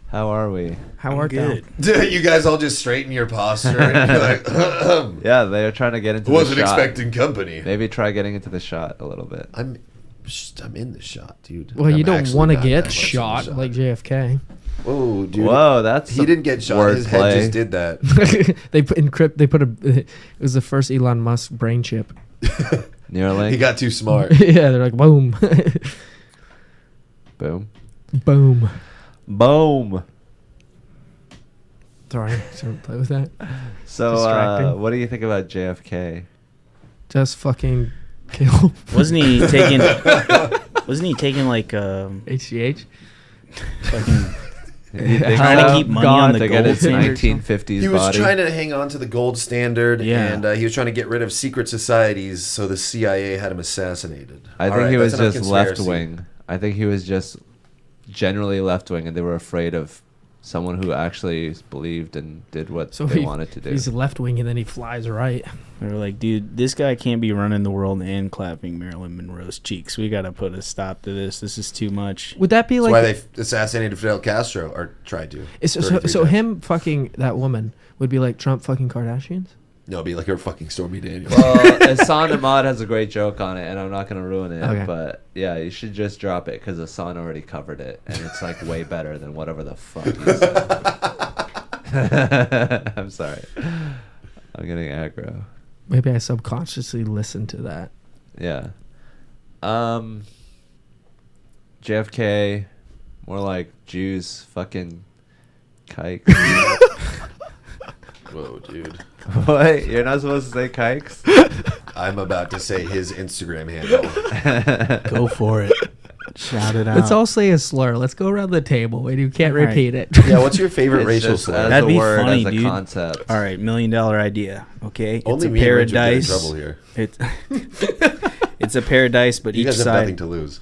How are we? How are Good. You guys all just straighten your posture. And you're like, Yeah, they're trying to get into wasn't the shot. expecting company. Maybe try getting into the shot a little bit. I'm in the shot, dude. Well, I'm you don't actually want to not that get much in the shot like JFK. Whoa, dude. Whoa, that's He didn't get shot. His head just did that. They put encrypt. They put a. It was the first Elon Musk brain chip. Neuralink. He got too smart. Yeah, they're like boom, Boom. boom. Boom. Sorry, shouldn't play with that. So, Distracting. what do you think about JFK? Just fucking kill Wasn't he taking? Wasn't he taking like HGH. fucking? You think Trying to so? keep money on the to get gold his standard. 1950s He was body. trying to hang on to the gold standard, Yeah. and he was trying to get rid of secret societies, so the CIA had him assassinated. I All think right, he was that's enough just conspiracy. left wing. I think he was just generally left wing, and they were afraid of someone who actually believed and did what So they wanted to do. He's left wing and then he flies right. They were like, dude, this guy can't be running the world and clapping Marilyn Monroe's cheeks. We got to put a stop to this. This is too much. Would that be That's like? why they assassanated Fidel Castro, or tried to. so 33 so times. him fucking that woman would be like Trump fucking Kardashians? No, it'd be like her fucking Stormy Daniels. Well, Hassan Ahmad has a great joke on it, and I'm not going to ruin it. Okay. But yeah, you should just drop it because Hassan already covered it, and it's like way better than whatever the fuck you said. I'm sorry. I'm getting aggro. Maybe I subconsciously listened to that. Yeah. JFK, more like Jews, fucking kike. Whoa, dude. What? You're not supposed to say kikes? I'm about to say his Instagram handle. Go for it. Shout it out. Let's all say a slur. Let's go around the table and you can't All right. repeat it. Yeah, what's your favorite It's racial just slur? as That'd a be word, funny, as a dude. concept. All right, $1 million idea. Okay, Only it's a me and pair of Rich would get in dice. trouble here. It's it's a pair of dice, but You each guys have side nothing to lose.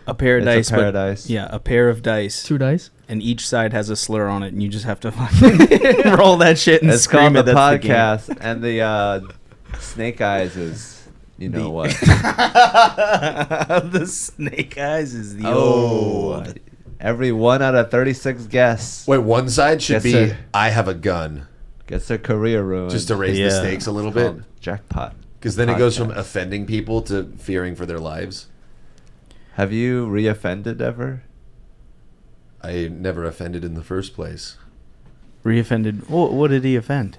a pair of It's a dice. pair but, of dice. Yeah, a pair of dice, 2 dice. and each side has a slur on it, and you just have to fucking roll that shit and It's scream called it. the That's game. podcast, and the snake eyes is The- what? The snake eyes is the Oh, old. every 1 out of 36 guests Wait, one side should Yes, be, sir. I have a gun. gets their career ruined. Just to raise Yeah. the stakes a little bit. Called jackpot. Because then it goes from Podcast. offending people to fearing for their lives. Have you reoffended ever? I never offended in the first place. Reoffended. What did he offend?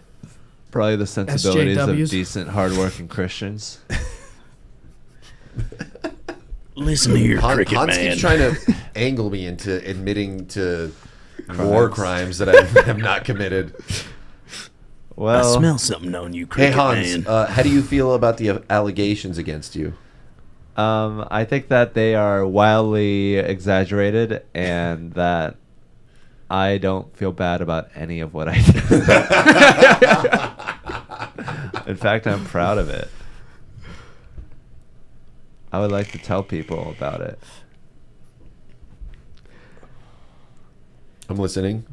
Probably the sensibilities of SJWs? decent, hardworking Christians. Listen here, Hans keeps trying to angle me into admitting to war crimes that I have not committed. Well, I smell something on you, Hey cricket Hans, man. how do you feel about the allegations against you? I think that they are wildly exaggerated, and that I don't feel bad about any of what I do. In fact, I'm proud of it. I would like to tell people about it. I'm listening.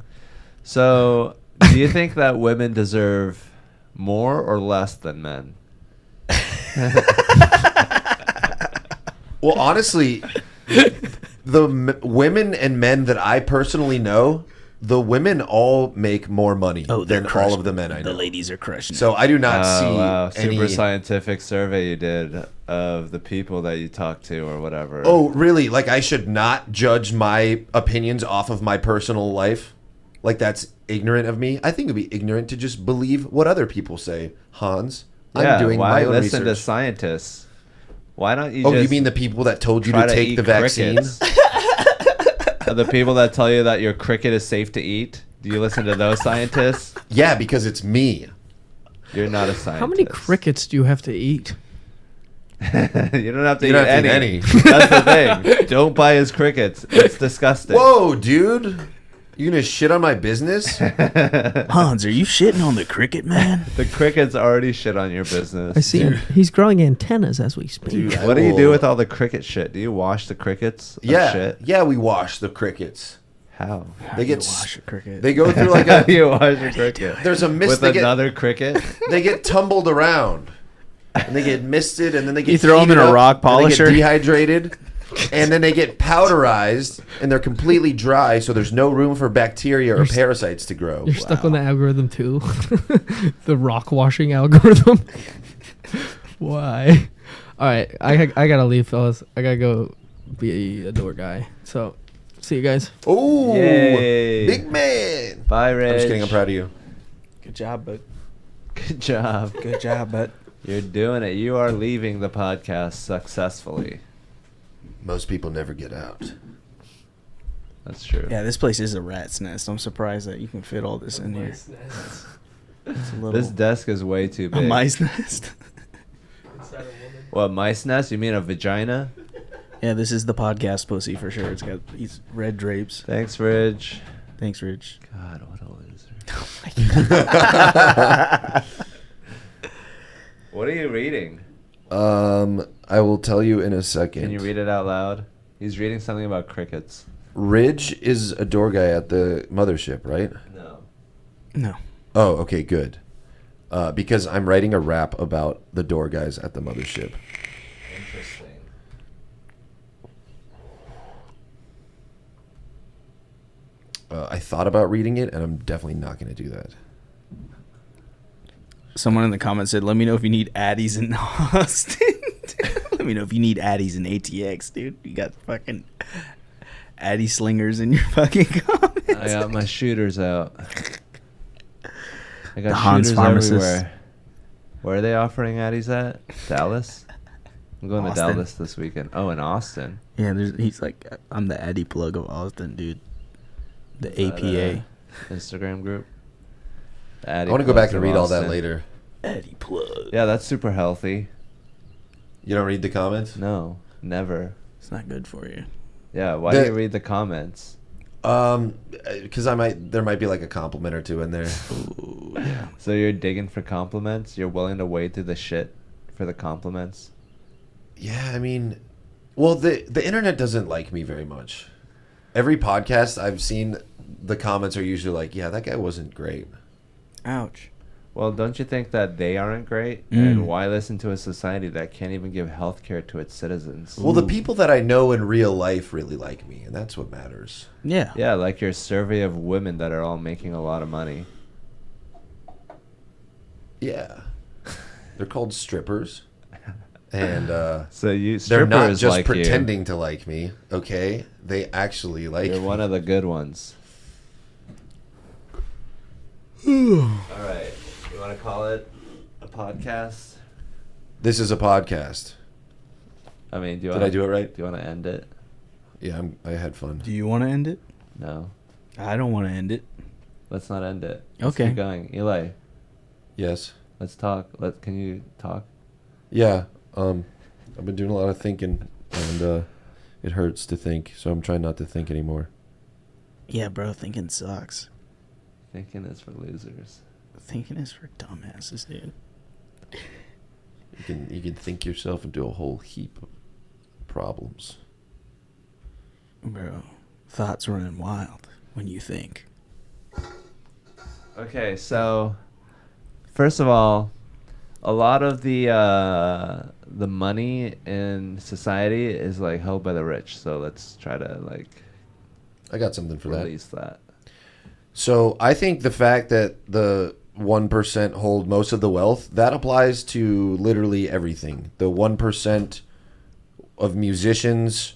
So, do you think that women deserve more or less than men? Well, honestly, the women and men that I personally know, the women all make more money than all of the men I know. The ladies are crushing. So I do not see Wow, any. super scientific survey you did of the people that you talked to or whatever. Oh, really? Like I should not judge my opinions off of my personal life? Like that's ignorant of me? I think it'd be ignorant to just believe what other people say, Hans. yeah, I'm doing why my own listen to research. scientists? Why don't you Oh, just you mean the people that told you try to take eat the vaccine? crickets? The people that tell you that your cricket is safe to eat? Do you listen to those scientists? Yeah, because it's me. You're not a scientist. How many crickets do you have to eat? You don't have to You eat don't have to any. eat any. That's the thing. Don't buy his crickets. It's disgusting. Whoa, dude. You gonna shit on my business? Hans, are you shitting on the cricket man? The crickets already shit on your business. I see him. He's growing antennas as we speak. Dude, What do you do will- with all the cricket shit? Do you wash the crickets? Of Yeah, Shit? yeah, we wash the crickets. How? They get wash a cricket. They go through like a. You wash a cricket. There's a mist. With They get, another cricket? they get tumbled around, and they get misted, and then they get. You throw 'em in heated a up, rock and they get polisher? dehydrated, and then they get powderized, and they're completely dry, so there's no room for bacteria or parasites to grow. You're stuck on the algorithm too. The rock washing algorithm. Why? All right, I gotta leave, fellas. I gotta go be a door guy. So, see you guys. Oh, Yay. big man! Bye, Rich. I'm just kidding. I'm proud of you. Good job, bud. Good job. Good job, bud. You're doing it. You are leaving the podcast successfully. Most people never get out. That's true. Yeah, this place is a rat's nest. I'm surprised that you can fit all this in here. It's a little This desk is way too a big. mice nest. What, mice nest? You mean a vagina? Yeah, this is the podcast pussy for sure. It's got these red drapes. Thanks, Ridge. Thanks, Rich. God, what a loser. What are you reading? I will tell you in a second. Can you read it out loud? He's reading something about crickets. Ridge is a door guy at the mothership, right? No. No. Oh, okay, good. Because I'm writing a rap about the door guys at the mothership. Interesting. I thought about reading it, and I'm definitely not going to do that. Someone in the comments said, "Let me know if you need addies in Austin." Let me know if you need addies in ATX, dude. You got fucking addy slingers in your fucking comments. I got my shooters out. I got The Hans shooters pharmacist. everywhere. Where are they offering Addies at? Dallas? I'm going Austin. to Dallas this weekend. Oh, in Austin. Yeah, he's like, I'm the addy plug of Austin, dude. The Is that APA. a Instagram group. I want to go back and read all that later. Eddie plug. Yeah, that's super healthy. You don't read the comments? No, never. It's not good for you. Yeah, why do you read the comments? Because there might be like a compliment or two in there. Ooh, yeah. So you're digging for compliments? You're willing to wade through the shit for the compliments? Yeah, I mean, well, the internet doesn't like me very much. Every podcast I've seen, the comments are usually like, yeah, that guy wasn't great. Ouch. Well, don't you think that they aren't great? And why listen to a society that can't even give health care to its citizens? Well, the people that I know in real life really like me, and that's what matters. Yeah. Yeah, like your survey of women that are all making a lot of money. Yeah. They're called strippers. And So you they're not strippers just like pretending to like me, okay? They actually like You're me. one of the good ones. All right. You want to call it a podcast? This is a podcast. I mean, Did I do it right? Do you want to end it? Yeah, I had fun. Do you want to end it? No. I don't want to end it. Let's not end it. Let's Okay. keep going. Eli, Yes. let's talk. Can you talk? Yeah. I've been doing a lot of thinking, and it hurts to think, so I'm trying not to think anymore. Yeah, bro. Thinking sucks. Thinking is for losers. Thinking is for dumbasses, dude. You can think yourself into a whole heap of problems. Bro, thoughts running wild when you think. Okay, so first of all, a lot of the money in society is like held by the rich. So let's try to like I got something for that. release that. So I think the fact that the 1% hold most of the wealth, that applies to literally everything. The 1% of musicians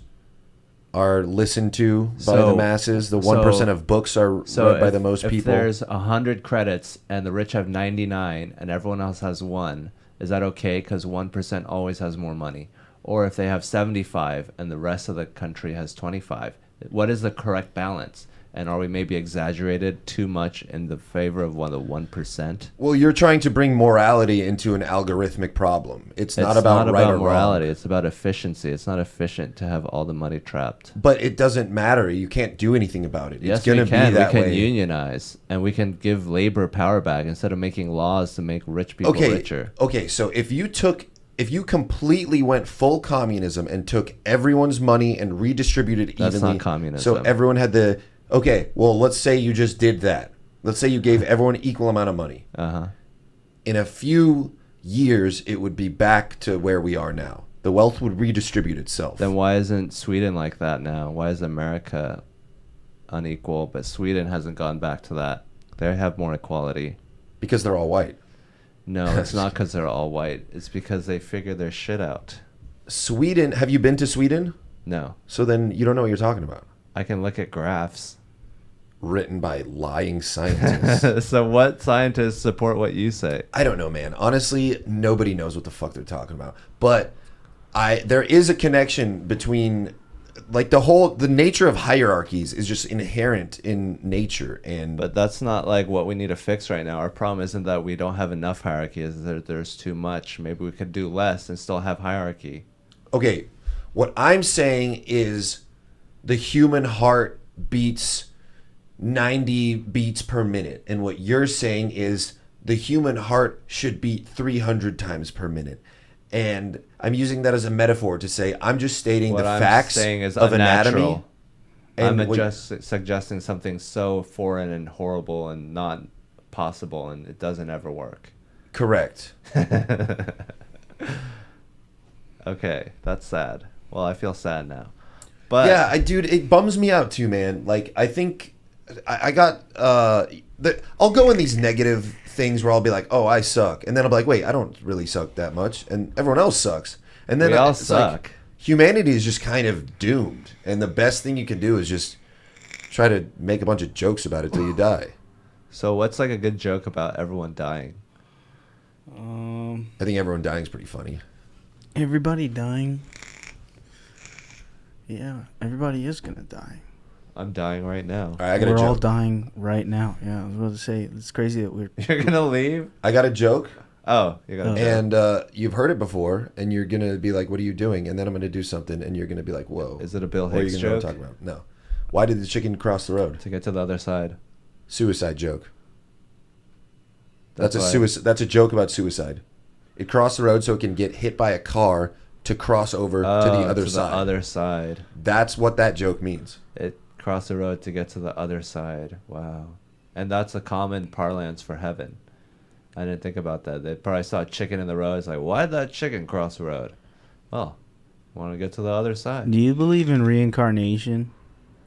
are listened to by the masses. The 1% of books are read by the most people. If there's 100 credits and the rich have 99 and everyone else has 1, is that okay? Because 1% always has more money. Or if they have 75 and the rest of the country has 25, what is the correct balance? And are we maybe exaggerated too much in the favor of the 1%? Well, you're trying to bring morality into an algorithmic problem. It's not about right or morality. wrong. It's about efficiency. It's not efficient to have all the money trapped. But it doesn't matter. You can't do anything about it. Yes, it's going we to can. be that We can way. unionize, and we can give labor power back instead of making laws to make rich people richer. Okay, so if you completely went full communism and took everyone's money and redistributed That's evenly, not communism. so everyone had the okay. Well, let's say you just did that. Let's say you gave everyone an equal amount of money. In a few years, it would be back to where we are now. The wealth would redistribute itself. Then why isn't Sweden like that now? Why is America unequal, but Sweden hasn't gone back to that? They have more equality. Because they're all white. No, it's not because they're all white. It's because they figure their shit out. Sweden, have you been to Sweden? No. So then you don't know what you're talking about. I can look at graphs. Written by lying scientists. So what scientists support what you say? I don't know, man. Honestly, nobody knows what the fuck they're talking about. But there is a connection between like the nature of hierarchies is just inherent in nature, But that's not like what we need to fix right now. Our problem isn't that we don't have enough hierarchy, is that there's too much. Maybe we could do less and still have hierarchy. Okay, what I'm saying is the human heart beats 90 beats per minute, and what you're saying is the human heart should beat 300 times per minute. And I'm using that as a metaphor to say I'm just stating What the I'm facts saying is of unnatural. anatomy. I'm just suggesting something so foreign and horrible and not possible, and it doesn't ever work. Correct. Okay, that's sad. Well, I feel sad now. But Yeah, dude, it bums me out too, man. Like, I think I got I'll go in these negative things where I'll be like, oh, I suck, and then I'll be like, wait, I don't really suck that much, and everyone else sucks, and then we all it's suck. like, humanity is just kind of doomed, and the best thing you can do is just try to make a bunch of jokes about it till you die. So what's like a good joke about everyone dying? I think everyone dying is pretty funny. Everybody dying. Yeah, everybody is gonna die. I'm dying right now. All right, I got a We're all joke. dying right now. Yeah, I was about to say it's crazy that we're. You're gonna leave? I got a joke, Oh, you're gonna. and you've heard it before, and you're gonna be like, "What are you doing?" And then I'm gonna do something, and you're gonna be like, "Whoa." Is it a Bill What are you Hicks gonna know joke? what I'm talking about? No. Why did the chicken cross the road? To get to the other side. Suicide joke. That's a why- suicide. That's a joke about suicide. It crossed the road so it can get hit by a car to cross over to the other side. The other side. That's what that joke means. It crossed the road to get to the other side. Wow. And that's a common parlance for heaven. I didn't think about that. They probably saw a chicken in the road. It's like, why'd that chicken cross the road? Oh, want to get to the other side. Do you believe in reincarnation?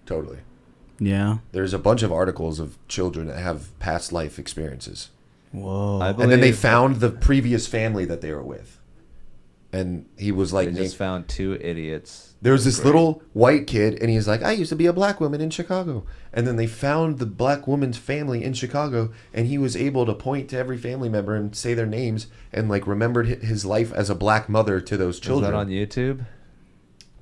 Totally. Yeah. There's a bunch of articles of children that have past life experiences. Whoa. I And then they believe found the previous family that they were with. And he was like, They just found two idiots. there was this Great. little white kid, and he's like, I used to be a black woman in Chicago. And then they found the black woman's family in Chicago, and he was able to point to every family member and say their names and like remembered his life as a black mother to those Is children. that on YouTube?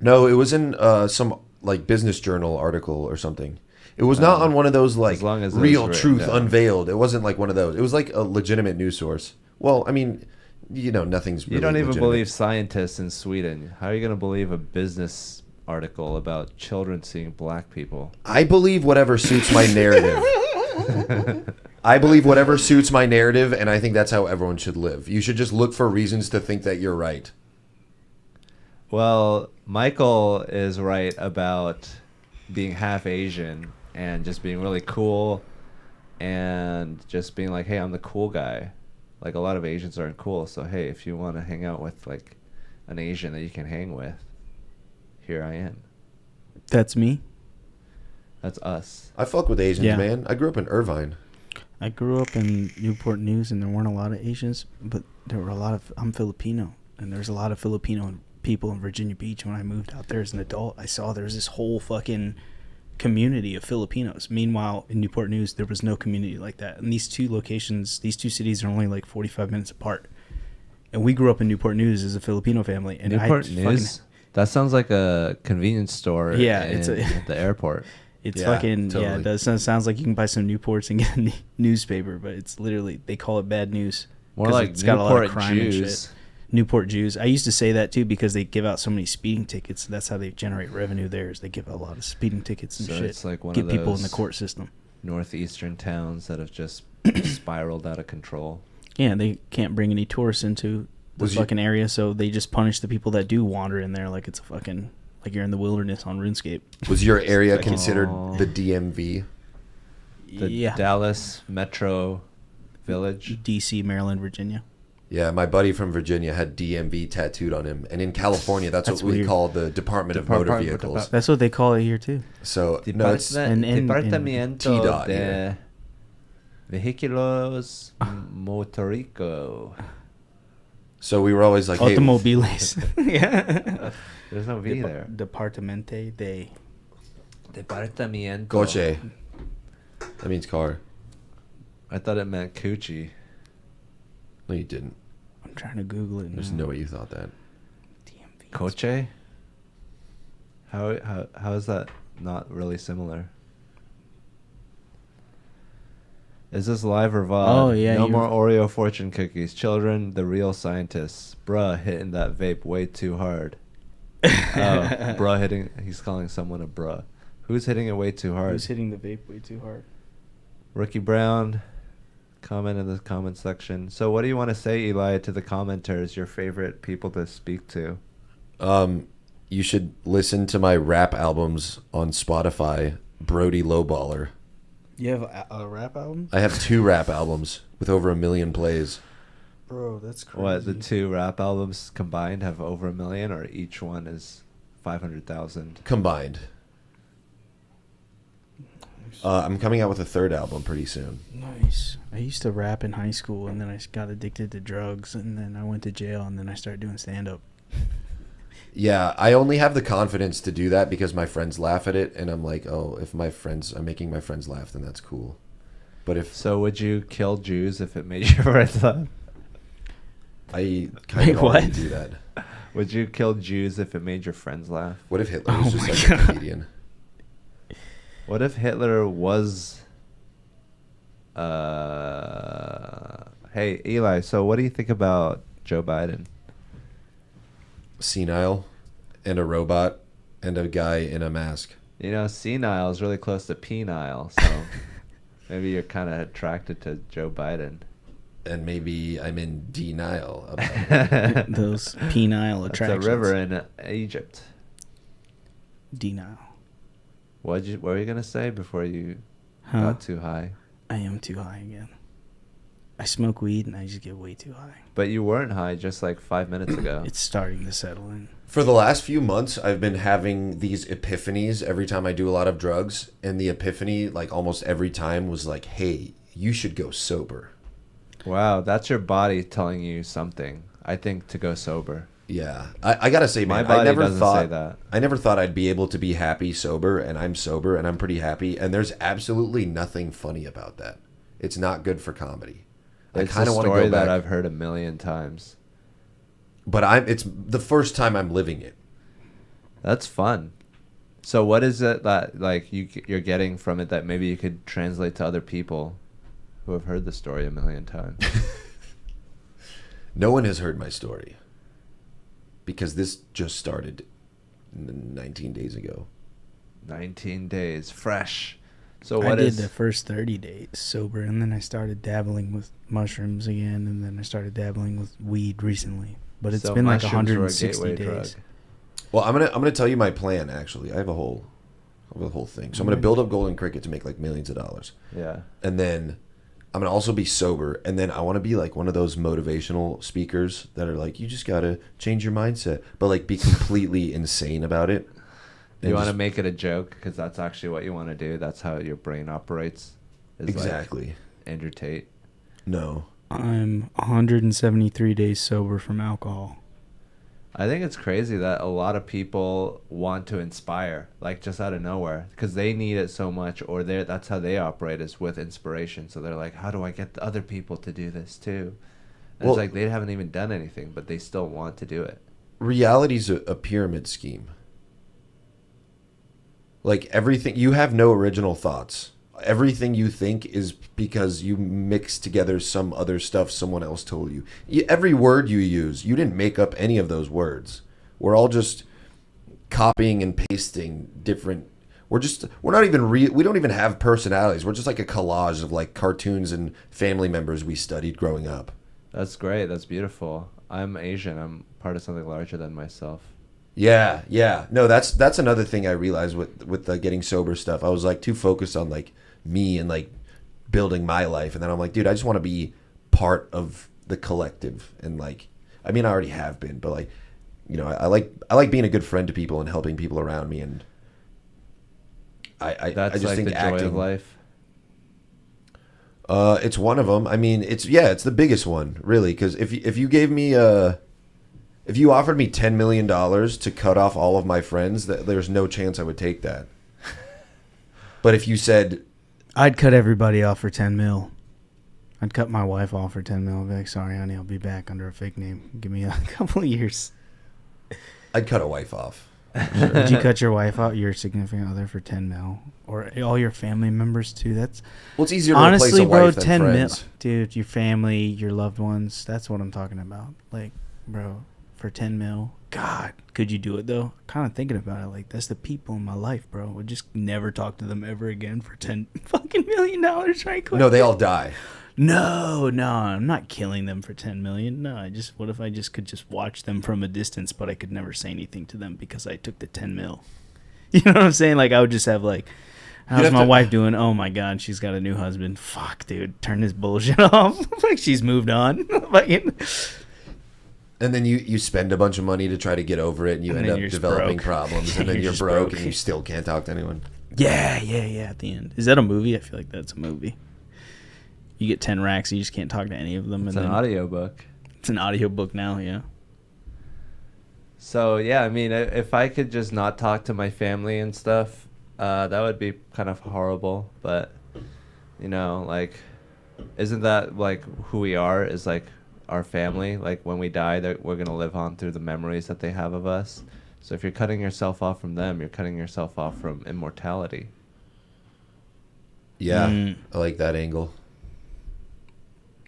No, it was in some like business journal article or something. It was not on one of those like as long as it was real written truth down. unveiled. It wasn't like one of those. It was like a legitimate news source. Well, I mean, you know, nothing's really You don't even legitimate. believe scientists in Sweden. How are you going to believe a business article about children seeing black people? I believe whatever suits my narrative. I believe whatever suits my narrative, and I think that's how everyone should live. You should just look for reasons to think that you're right. Well, Michael is right about being half Asian and just being really cool and just being like, hey, I'm the cool guy. Like, a lot of Asians aren't cool, so hey, if you want to hang out with like an Asian that you can hang with, here I am. That's me. That's us. I fuck with Asians, Yeah. man. I grew up in Irvine. I grew up in Newport News, and there weren't a lot of Asians, but there were a lot of. I'm Filipino, and there's a lot of Filipino people in Virginia Beach. When I moved out there as an adult, I saw there was this whole fucking community of Filipinos. Meanwhile, in Newport News, there was no community like that. And these two locations, these two cities, are only like 45 minutes apart. And we grew up in Newport News as a Filipino family. And Newport I News? That sounds like a convenience store Yeah, in it's a- the airport. It's Yeah, fucking totally. yeah. It does sounds like you can buy some Newports and get a newspaper, but it's literally they call it bad news. More 'cause like it's got a lot of Newport crime and Jews. shit. Newport Jews. I used to say that too because they give out so many speeding tickets. That's how they generate revenue. There is they give out a lot of speeding tickets and So shit. it's like one get of people in the those- court system. Northeastern towns that have just spiraled out of control. Yeah, they can't bring any tourists into the Was you- fucking area, so they just punish the people that do wander in there like it's a fucking like you're in the wilderness on RuneScape. Was your area Like, considered oh. the DMV? The yeah, Dallas Metro Village. DC, Maryland, Virginia. Yeah, my buddy from Virginia had DMV tattooed on him. And in California, that's That's what we weird. call the Department of Motor Department of Vehicles. That's what they call it here too. So, no, it's And- Departamento T-Dot, de yeah. Vehículos Motorico. so we were always like, hey, Automobiles. yeah. There's no V there. Departamente de. Departamento. coche. That means car. I thought it meant coochie. No, you didn't. I'm trying to Google it. There's now. no way you thought that. DMV. Coche? How is that not really similar? Is this live or VOD? Oh, yeah, No you- more Oreo fortune cookies. Children, the real scientists. Bruh hitting that vape way too hard. Oh, bruh hitting. He's calling someone a bruh. Who's hitting it way too hard? Who's hitting the vape way too hard? Ricky Brown, comment in the comment section. So, what do you want to say, Eli, to the commenters? Your favorite people to speak to? You should listen to my rap albums on Spotify, Brody Lowballer. You have a rap album? I have 2 rap albums with over 1 million plays. Bro, that's crazy. What, the 2 rap albums combined have over 1 million, or each one is 500,000? Combined. I'm coming out with a 3rd album pretty soon. Nice. I used to rap in high school, and then I got addicted to drugs, and then I went to jail, and then I started doing stand-up. Yeah, I only have the confidence to do that because my friends laugh at it, and I'm like, oh, if my friends are making my friends laugh, then that's cool. But if So, would you kill Jews if it made your friends laugh? I kind Wait, of already what? do that. Would you kill Jews if it made your friends laugh? What if Hitler Oh was my just like a God. comedian? What if Hitler was? Hey Eli, so what do you think about Joe Biden? Senile, and a robot, and a guy in a mask. You know, senile is really close to penile, so maybe you're kind of attracted to Joe Biden. And maybe I'm in denial about Those penile That's attractions. a river in Egypt. Denial. What were you gonna say before you Huh? got too high? I am too high again. I smoke weed and I just get way too high. But you weren't high just like 5 minutes ago. It's starting to settle in. For the last few months, I've been having these epiphanies every time I do a lot of drugs. And the epiphany, like almost every time, was like, hey, you should go sober. Wow, that's your body telling you something. I think to go sober. Yeah. I got to say, My man, body I never doesn't thought say that. I never thought I'd be able to be happy sober, and I'm sober, and I'm pretty happy. And there's absolutely nothing funny about that. It's not good for comedy. I It's a kind of want to story go back. that I've heard a million times. But it's the first time I'm living it. That's fun. So what is it that like you're getting from it that maybe you could translate to other people who have heard the story a million times? No one has heard my story because this just started 19 days ago. 19 days, fresh. So I what did is the first 30 days sober, and then I started dabbling with mushrooms again, and then I started dabbling with weed recently. But it's so been like mushrooms were a 160 gateway days. drug. Well, I'm gonna tell you my plan. Actually, I have a whole thing. So I'm gonna build up Golden Cricket to make like millions of dollars, Yeah. and then I'm gonna also be sober, and then I want to be like one of those motivational speakers that are like, you just gotta change your mindset, but like be completely insane about it. You want to just- make it a joke because that's actually what you want to do. That's how your brain operates. is like exactly. Andrew Tate. No. I'm 173 days sober from alcohol. I think it's crazy that a lot of people want to inspire, like just out of nowhere, because they need it so much, or that's how they operate is with inspiration. So they're like, how do I get the other people to do this too? And Well- it's like they haven't even done anything, but they still want to do it. Reality's a pyramid scheme. Like everything, you have no original thoughts. Everything you think is because you mix together some other stuff someone else told you. Every word you use, you didn't make up any of those words. We're all just copying and pasting different. We're not even we don't even have personalities. We're just like a collage of like cartoons and family members we studied growing up. That's great. That's beautiful. I'm Asian. I'm part of something larger than myself. Yeah, yeah. No, that's another thing I realized with the getting sober stuff. I was like too focused on like me and like building my life, and then I'm like, dude, I just want to be part of the collective. And like, I mean, I already have been, but like, you know, I like being a good friend to people and helping people around me, and I That's just like think the joy acting of life. It's one of them. I mean, it's the biggest one, really. Because if you gave me if you offered me $10 million to cut off all of my friends, there's no chance I would take that. But if you said, I'd cut everybody off for 10 mil. I'd cut my wife off for 10 mil. I'd be like, sorry, honey, I'll be back under a fake name. Give me a couple of years. I'd cut a wife off. Would you cut your wife out, your significant other, for 10 mil? Or all your family members, too? That's Well, it's easier to honestly, replace a bro, wife than 10 mil. friends. Dude, your family, your loved ones, that's what I'm talking about. Like, bro, for 10 mil. God, could you do it, though? Kind of thinking about it. Like, that's the people in my life, bro. Would just never talk to them ever again for $10 fucking million right quick. No, they all die. No, I'm not killing them for 10 million. No, what if I just could just watch them from a distance, but I could never say anything to them because I took the 10 mil. You know what I'm saying? Like, I would just have like, how's have my to- wife doing? Oh my God, she's got a new husband. Fuck, dude, turn this bullshit off. Like, she's moved on. Fucking- And then you spend a bunch of money to try to get over it, and you And end then up you're just developing broke. problems, and then You're you're just broke, broke. and you still can't talk to anyone. yeah, at the end. Is that a movie? I feel like that's a movie. You get 10 racks, you just can't talk to any of them. It's and an then audiobook. It's an audiobook now, yeah. So yeah, I mean, if I could just not talk to my family and stuff, that would be kind of horrible. But you know, like, isn't that like who we are? Is like our family. Like when we die, that we're gonna live on through the memories that they have of us. So if you're cutting yourself off from them, you're cutting yourself off from immortality. Yeah, I like that angle.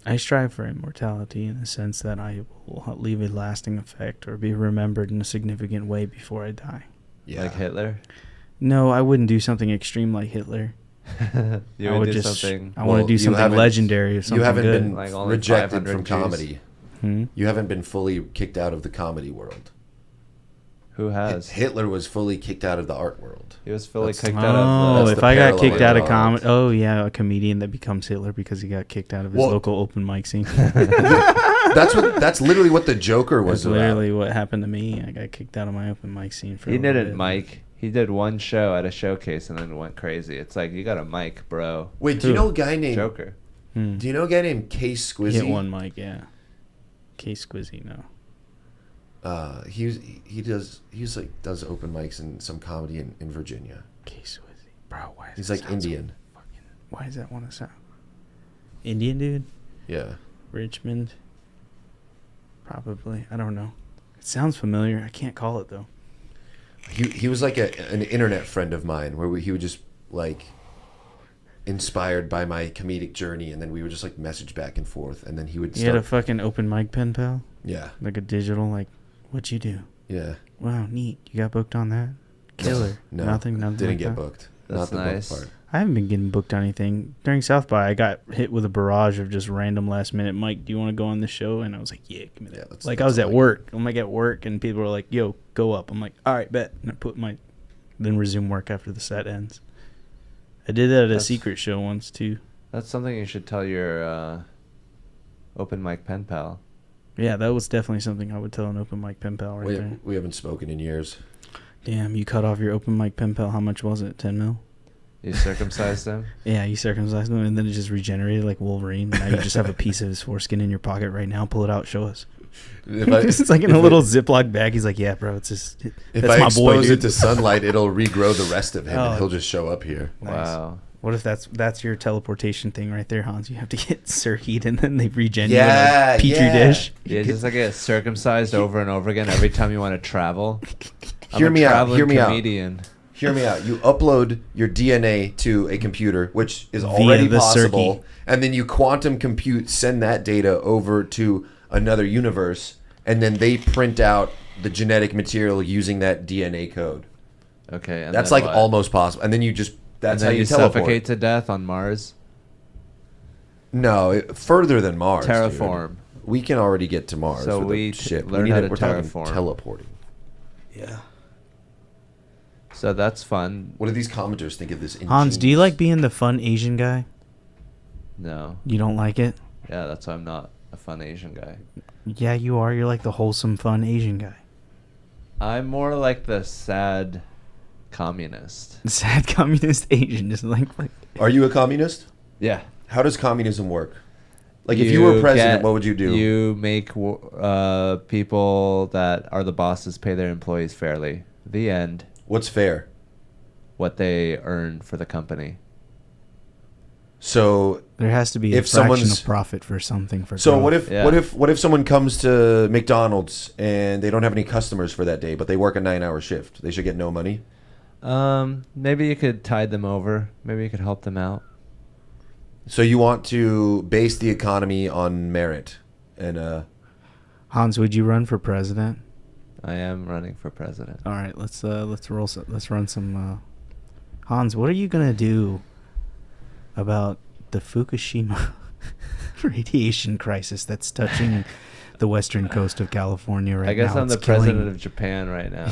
I strive for immortality in the sense that I will leave a lasting effect or be remembered in a significant way before I die. Yeah. Like Hitler. No, I wouldn't do something extreme like Hitler. You I would would do just. something. I want Well, to do you something haven't- legendary or something You haven't good. been Like only rejected 500 from Jews. comedy. You haven't been fully kicked out of the comedy world. Who has? Hitler was fully kicked out of the art world. He was fully That's- kicked out of. Oh, that's if the I got parallel kicked out of world. comedy, oh yeah, a comedian that becomes Hitler because he got kicked out of his Well- local open mic scene. That's literally what the Joker was That's about. literally what happened to me. I got kicked out of my open mic scene for. He a little didn't bit. mic. He did one show at a showcase and then went crazy. It's like you got a mic, bro. Wait, do you Who? know a guy named Joker. Do you know a guy named Case He Squizzy? hit one mic, yeah. Case Squizzy, no. He does open mics and some comedy in Virginia. Case Squizzy, bro. Why? Does He's it like sound so Indian. fucking, why does that want to sound? Indian dude, Yeah. Richmond. Probably. I don't know. It sounds familiar. I can't call it though. He was like an internet friend of mine where he would just like inspired by my comedic journey, and then we would just like message back and forth, and then he would You had a start. fucking open mic pen pal, Yeah. like a digital. Like, what'd you do? Yeah. Wow, neat. You got booked on that. Killer. No. Nothing Didn't like get that? booked. That's Not the nice. book part. I haven't been getting booked on anything. During South by, I got hit with a barrage of just random last minute, Mike, do you want to go on the show? And I was like, yeah, give me that. Yeah, that's- Like, I that's was at like- work. I'm like at work, and people were like, yo, go up. I'm like, all right, bet. And I put then resume work after the set ends. I did that at a That's- secret show once, too. That's something you should tell your open mic pen pal. Yeah, that was definitely something I would tell an open mic pen pal right there. We haven't spoken in years. Damn, you cut off your open mic pen pal. How much was it? 10 mil? You circumcised him. Yeah, you circumcised him, and then it just regenerated like Wolverine. Now you just have a piece of his foreskin in your pocket right now. Pull it out, show us. It's like in a little Ziploc bag. He's like, yeah, bro, it's just If that's I my boy, expose dude. it to sunlight, it'll regrow the rest of him, Oh. and he'll just show up here. Nice. Wow. What if that's your teleportation thing right there, Hans? You have to get circuited and then they regen Yeah, you in a petri yeah. dish. Yeah, just like get circumcised over and over again every time you want to travel. Hear me out. Hear me out. Comedian. Hear me out. You upload your DNA to a computer, which is Via already the possible, Circuit. and then you quantum compute, send that data over to another universe, and then they print out the genetic material using that DNA code. Okay. And That's then like what? almost possible. And then you just that's and then how you teleport. suffocate to death on Mars. No, further than Mars. dude. Terraform. We can already get to Mars. So with we the ship. learn need how it- to we're talking terraform. teleporting. Yeah. So that's fun. What do these commenters think of this? Hans, do you like being the fun Asian guy? No. You don't like it? Yeah, that's why I'm not a fun Asian guy. Yeah, you are. You're like the wholesome, fun Asian guy. I'm more like the sad communist. Sad communist Asian, just like Are you a communist? Yeah. How does communism work? Like, if you were president, get- what would you do? You make people that are the bosses pay their employees fairly. The end. What's fair? What they earn for the company. So, there has to be If a fraction someone's- of profit for something. For so growth. what if Yeah. what if someone comes to McDonald's and they don't have any customers for that day, but they work a 9-hour shift? They should get no money. Maybe you could tide them over. Maybe you could help them out. So you want to base the economy on merit, and Hans, would you run for president? I am running for president. All right, let's run some. Hans, what are you gonna do about the Fukushima radiation crisis that's touching the western coast of California right now? I guess I'm It's the president killing- of Japan right now.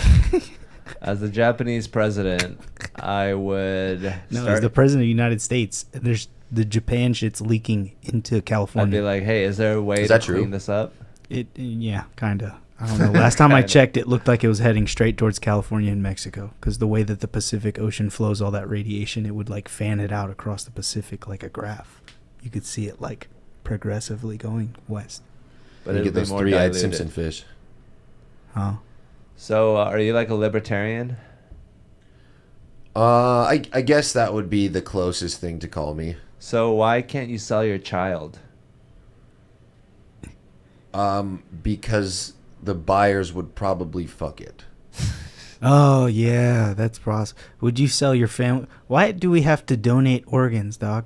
As the Japanese president, I would No, start. he's the president of the United States. There's the Japan shit's leaking into I'd California. be like, hey, is there a way Is to that true? clean this up? Yeah, kind of. I don't know. Last time I Kinda. checked, it looked like it was heading straight towards California and Mexico because the way that the Pacific Ocean flows all that radiation, it would like fan it out across the Pacific like a graph. You could see it like progressively going west. But you it'd get be those more three-eyed diluted. Simpson fish. Huh? So, are you like a libertarian? I guess that would be the closest thing to call me. So why can't you sell your child? Because the buyers would probably fuck it. Oh yeah, that's process. Would you sell your family? Why do we have to donate organs, dog?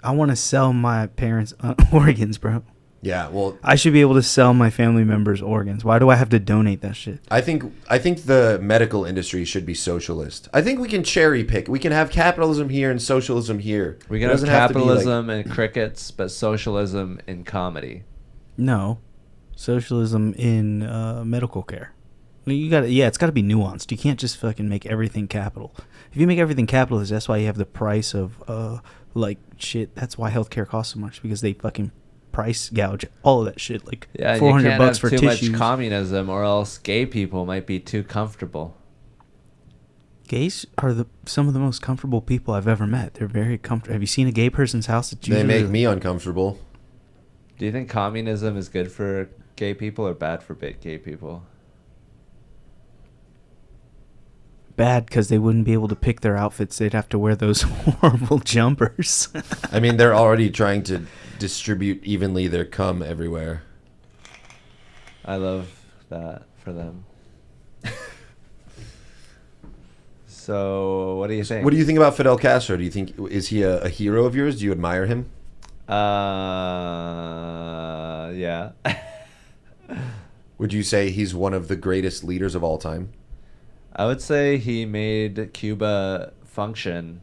I want to sell my parents' organs, bro. Yeah, well, I should be able to sell my family members' organs. Why do I have to donate that shit? I think the medical industry should be socialist. I think we can cherry pick. We can have capitalism here and socialism here. We It can have doesn't have to be, like- capitalism and crickets, but socialism in comedy. No, socialism in medical care. It's got to be nuanced. You can't just fucking make everything capital. If you make everything capitalist, that's why you have the price of like shit. That's why healthcare costs so much, because they fucking price gouge all of that shit. Like Yeah, you $400 can't have for too tissues. much communism, or else gay people might be too comfortable. Gays are some of the most comfortable people I've ever met. They're very comfortable. Have you seen a gay person's house? It's They usually make me uncomfortable. Do you think communism is good for gay people or bad for gay people? bad because they wouldn't be able to pick their outfits. They'd have to wear those horrible jumpers. I mean, they're already trying to distribute evenly their cum everywhere. I love that for them. So, what do you think? What do you think about Fidel Castro? Do you think, is he a hero of yours? Do you admire him? Yeah. Would you say he's one of the greatest leaders of all time? I would say he made Cuba function,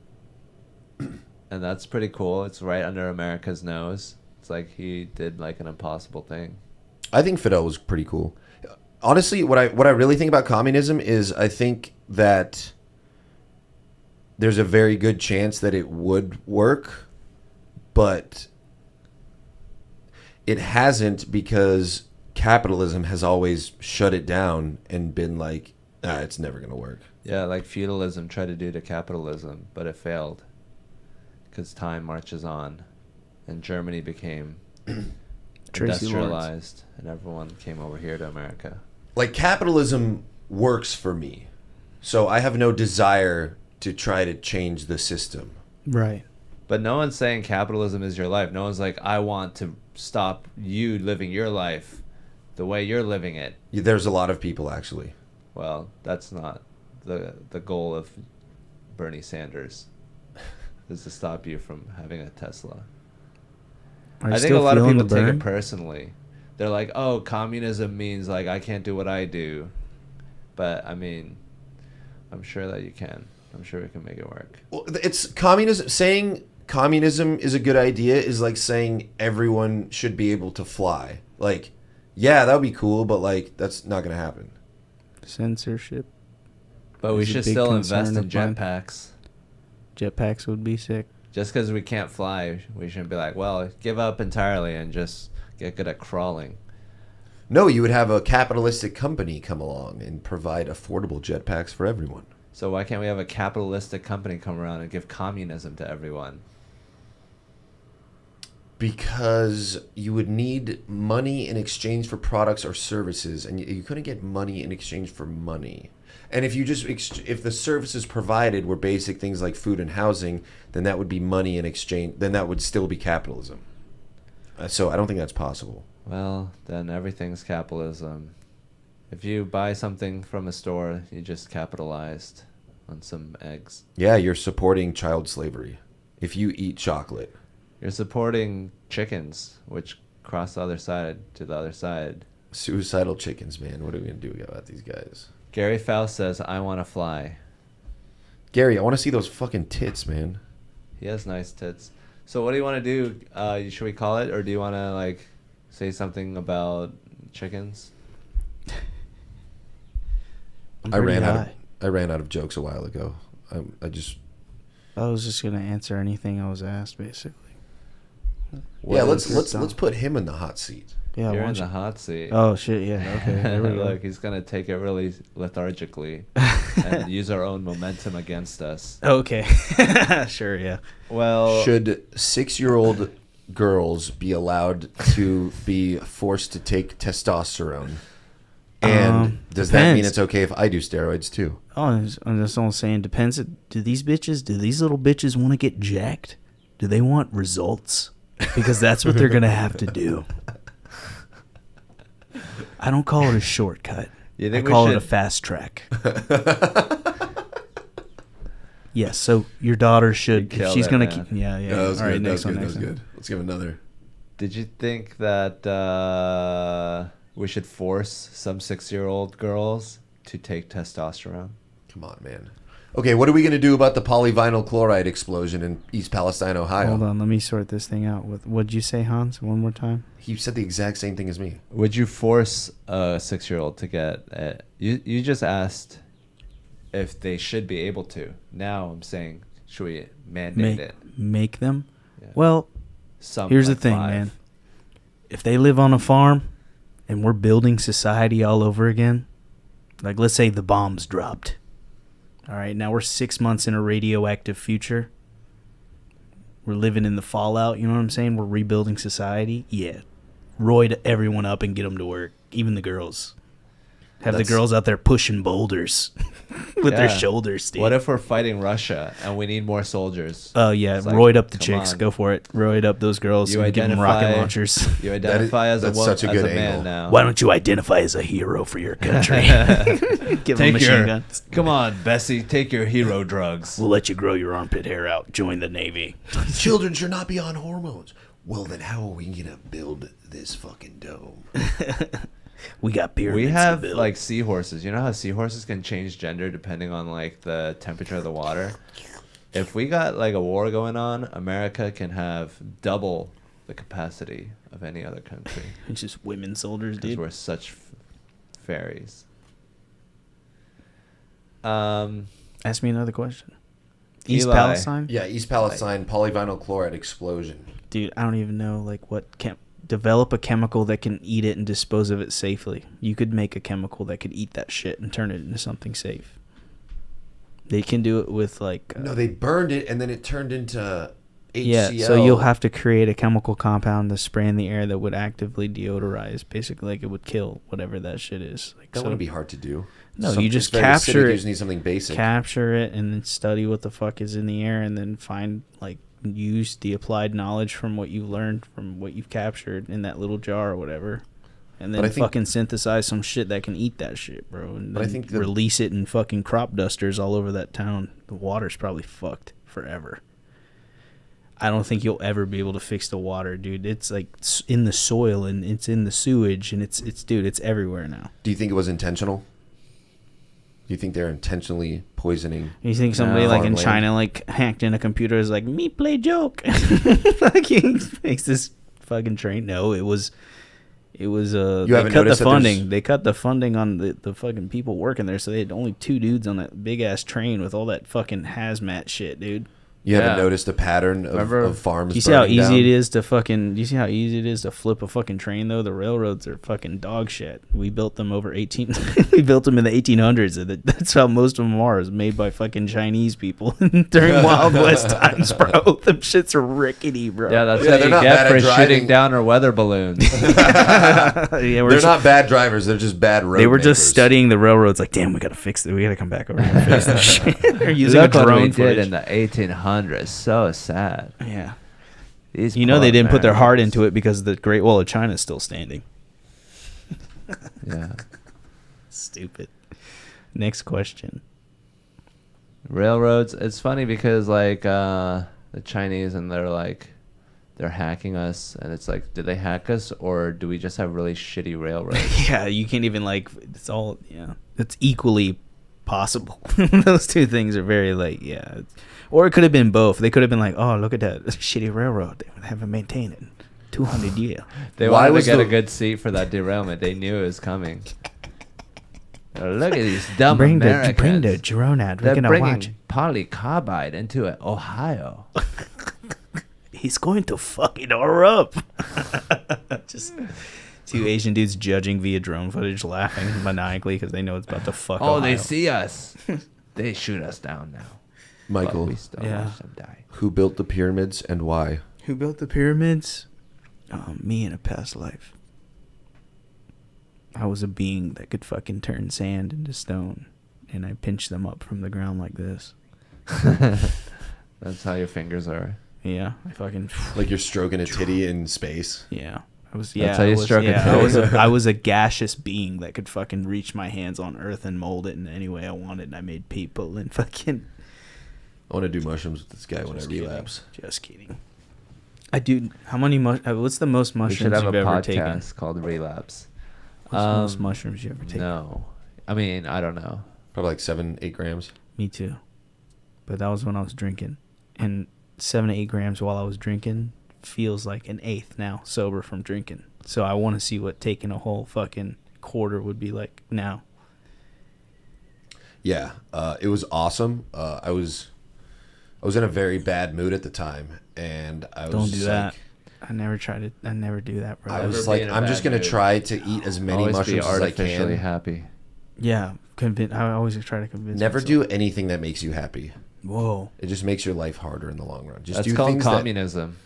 and that's pretty cool. It's right under America's nose. It's like he did like an impossible thing. I think Fidel was pretty cool. Honestly, what I really think about communism is I think that there's a very good chance that it would work, but it hasn't because capitalism has always shut it down and been like, it's never going to work. Yeah, like feudalism tried to do to capitalism, but it failed because time marches on, and Germany became industrialized, and everyone came over here to America. Like, capitalism works for me, so I have no desire to try to change the system. Right. But no one's saying capitalism is your life. No one's like, I want to stop you living your life the way you're living it. There's a lot of people, actually. Well, that's not the goal of Bernie Sanders, is to stop you from having a Tesla. I think a lot of people take it personally. They're like, oh, communism means like I can't do what I do. But I mean, I'm sure that you can. I'm sure we can make it work. Well, it's communism. Saying communism is a good idea is like saying everyone should be able to fly. Like, yeah, that would be cool, but like that's not going to happen. Censorship. But we should still invest in jetpacks. Jetpacks would be sick. Just because we can't fly, we shouldn't be like, well, give up entirely and just get good at crawling. No, you would have a capitalistic company come along and provide affordable jetpacks for everyone. So why can't we have a capitalistic company come around and give communism to everyone? Because you would need money in exchange for products or services, and you couldn't get money in exchange for money. And if you just if the services provided were basic things like food and housing, then that would be money in exchange. Then that would still be capitalism. So I don't think that's possible. Well, then everything's capitalism. If you buy something from a store, you just capitalized on some eggs. Yeah, you're supporting child slavery. If you eat chocolate. You're supporting chickens, which cross the other side to the other side. Suicidal chickens, man. What are we going to do about these guys? Gary Faust says, I want to fly. Gary, I want to see those fucking tits, man. He has nice tits. So what do you want to do? Should we call it? Or do you want to, like, say something about chickens? I ran out of jokes a while ago. I was just going to answer anything I was asked, basically. Yeah, let's put him in the hot seat. Yeah, you're in the hot seat. Oh shit! Yeah, okay. There we go. Look, he's gonna take it really lethargically and use our own momentum against us. Okay, sure, yeah. Well, should 6-year-old girls be allowed to be forced to take testosterone? And does that mean it's okay if I do steroids too? Oh, I'm just all saying depends. Do these little bitches want to get jacked? Do they want results? Because that's what they're gonna have to do. I don't call it a shortcut. You I think call we it a should? fast track. Yes, so your daughter should. You If killed she's it, gonna man. keep. Yeah, yeah. That was All right, good. That was next one. good. That Next was one. good. Let's give another. Did you think that we should force some 6-year-old girls to take testosterone? Come on, man. Okay, what are we going to do about the polyvinyl chloride explosion in East Palestine, Ohio? Hold on, let me sort this thing out. What'd you say, Hans? One more time. He said the exact same thing as me. Would you force a 6-year-old to get it? You just asked if they should be able to. Now I'm saying, should we mandate it? Make them? Yeah. Well, Some, here's like the thing, 5. man. If they live on a farm and we're building society all over again, like let's say the bombs dropped. All right, now we're 6 months in a radioactive future. We're living in the fallout, you know what I'm saying? We're rebuilding society. Yeah. Roid everyone up and get them to work, even the girls. Have the girls out there pushing boulders with their Yeah. shoulders, dude. What if we're fighting Russia and we need more soldiers? Oh, yeah, It's like, roid up the come chicks. on. Go for it. Roid up those girls You and give them rocket identify- launchers. You identify as a that's woman, such a as good a man angle. now. Why don't you identify as a hero for your country? Give them Take machine your, guns. come on, Bessie, take your hero drugs. We'll let you grow your armpit hair out. Join the Navy. Children should not be on hormones. Well, then how are we going to build this fucking dome? We got pyramids We have to build. like seahorses. You know how seahorses can change gender depending on like the temperature of the water? If we got like a war going on, America can have double the capacity of any other country. It's just women soldiers, Because dude. we're such fairies. Ask me another question. East Eli. Palestine? Yeah, East Palestine polyvinyl chloride explosion. Dude, I don't even know like what develop a chemical that can eat it and dispose of it safely. You could make a chemical that could eat that shit and turn it into something safe. They can do it with like No, they burned it and then it turned into HCl. yeah, so you'll have to create a chemical compound to spray in the air that would actively deodorize, basically like it would kill whatever that shit is. Like, That so wouldn't be hard to do. No, Some- you just it's very capture acidic, it. You just need something basic. capture it and then study what the fuck is in the air and then find like use the applied knowledge from what you learned from what you've captured in that little jar or whatever, and But then I think- fucking synthesize some shit that can eat that shit, bro, and But I then think the- release it in fucking crop dusters all over that town. The water's probably fucked forever. I don't think you'll ever be able to fix the water, dude. It's like in the soil and it's in the sewage and it's dude, it's everywhere now. Do you think it was intentional? Do you think they're intentionally poisoning? You think somebody No. like in Farmland. China like hacked in a computer is like me play joke? Fucking makes this fucking train. No, it was they haven't cut the noticed that funding. there's- They cut the funding on the fucking people working there, so they had only 2 dudes on that big ass train with all that fucking hazmat shit, dude. You haven't Yeah. noticed a pattern Remember- of farms. Do you see how burning easy down? it is to fucking? Do you see how easy it is to flip a fucking train though? The railroads are fucking dog shit. We built them over 18. We built them in the 1800s. And that's how most of them are. Is made by fucking Chinese people during Wild West times, bro. Them shits are rickety, bro. Yeah, that's Yeah, what they're you not get bad for at driving. shooting down our weather balloons. Yeah, They're not bad drivers. They're just bad road They were just makers. studying the railroads. Like, damn, we gotta fix it. We gotta come back over here and fix this shit. They're using Look a what drone we footage. did in the 1800s. So sad. Yeah, These you know they poor didn't put their heart Americans. into it because the Great Wall of China is still standing. Yeah. Stupid. Next question. Railroads. It's funny because like the Chinese and they're hacking us, and it's like, did they hack us or do we just have really shitty railroads? Yeah, you can't even like. It's all It's equally possible. Those two things are very like or it could have been both. They could have been like, oh, look at that shitty railroad. They haven't maintained it in 200 years. They Why wanted to was get the- a good seat for that derailment. They knew it was coming. Look at these dumb bring Americans. the drone out. We're They're gonna bringing watch. polycarbide into Ohio. He's going to fuck it all up. Just 2 Asian dudes judging via drone footage, laughing maniacally because they know it's about to fuck. Oh, they Ohio. see us. They shoot us down now. Michael, But we still Yeah. watch them die. who built the pyramids and why? Who built the pyramids? Me in a past life. I was a being that could fucking turn sand into stone, and I pinched them up from the ground like this. That's how your fingers are. Yeah, I fucking Like you're stroking a titty in space. yeah. That's how you struck it. I was a gaseous being that could fucking reach my hands on earth and mold it in any way I wanted. And I made people and fucking. I want to do mushrooms with this guy when I Just kidding. relapse. Just kidding. I do. How many? What's the most We should mushrooms have you've a ever podcast taken? called Relapse. What's the most mushrooms you ever taken? No, I mean I don't know. Probably like 7-8 grams. Me too. But that was when I was drinking, and 7 to 8 grams while I was drinking feels like an eighth now sober from drinking. So I want to see what taking a whole fucking quarter would be like now. Yeah, it was awesome. I was in a very bad mood at the time, and I was Don't do just that. like, I never do that, bro. I Never was be like, in a I'm bad just gonna mood. try to eat as many Always be mushrooms as I artificially can. happy. Yeah, I always try to convince. Never myself. do anything that makes you happy. Whoa, It just makes your life harder in the long run. Just That's do called things communism.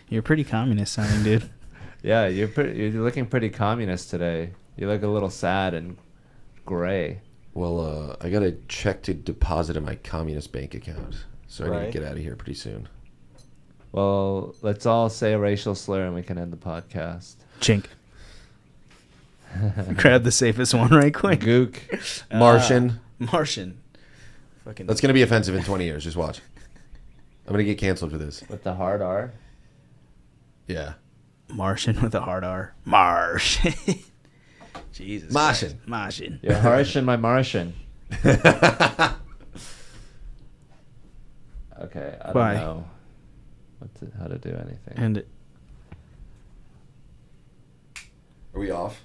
you're pretty communist sounding, dude. Yeah, you're looking pretty communist today. You look a little sad and gray. Well, I got a check to deposit in my communist bank account, so I need Right. to get out of here pretty soon. Well, let's all say a racial slur and we can end the podcast. Chink. Grab the safest one right quick. Gook. Martian. Martian. Fucking. That's gonna be offensive in 20 years. Just watch. I'm gonna get canceled for this. With the hard R. Yeah. Martian with a hard R. Martian. Jesus. Martian. Christ. Martian. You're harshing my Martian. Okay, I don't Bye. know how to do anything. And Are we off?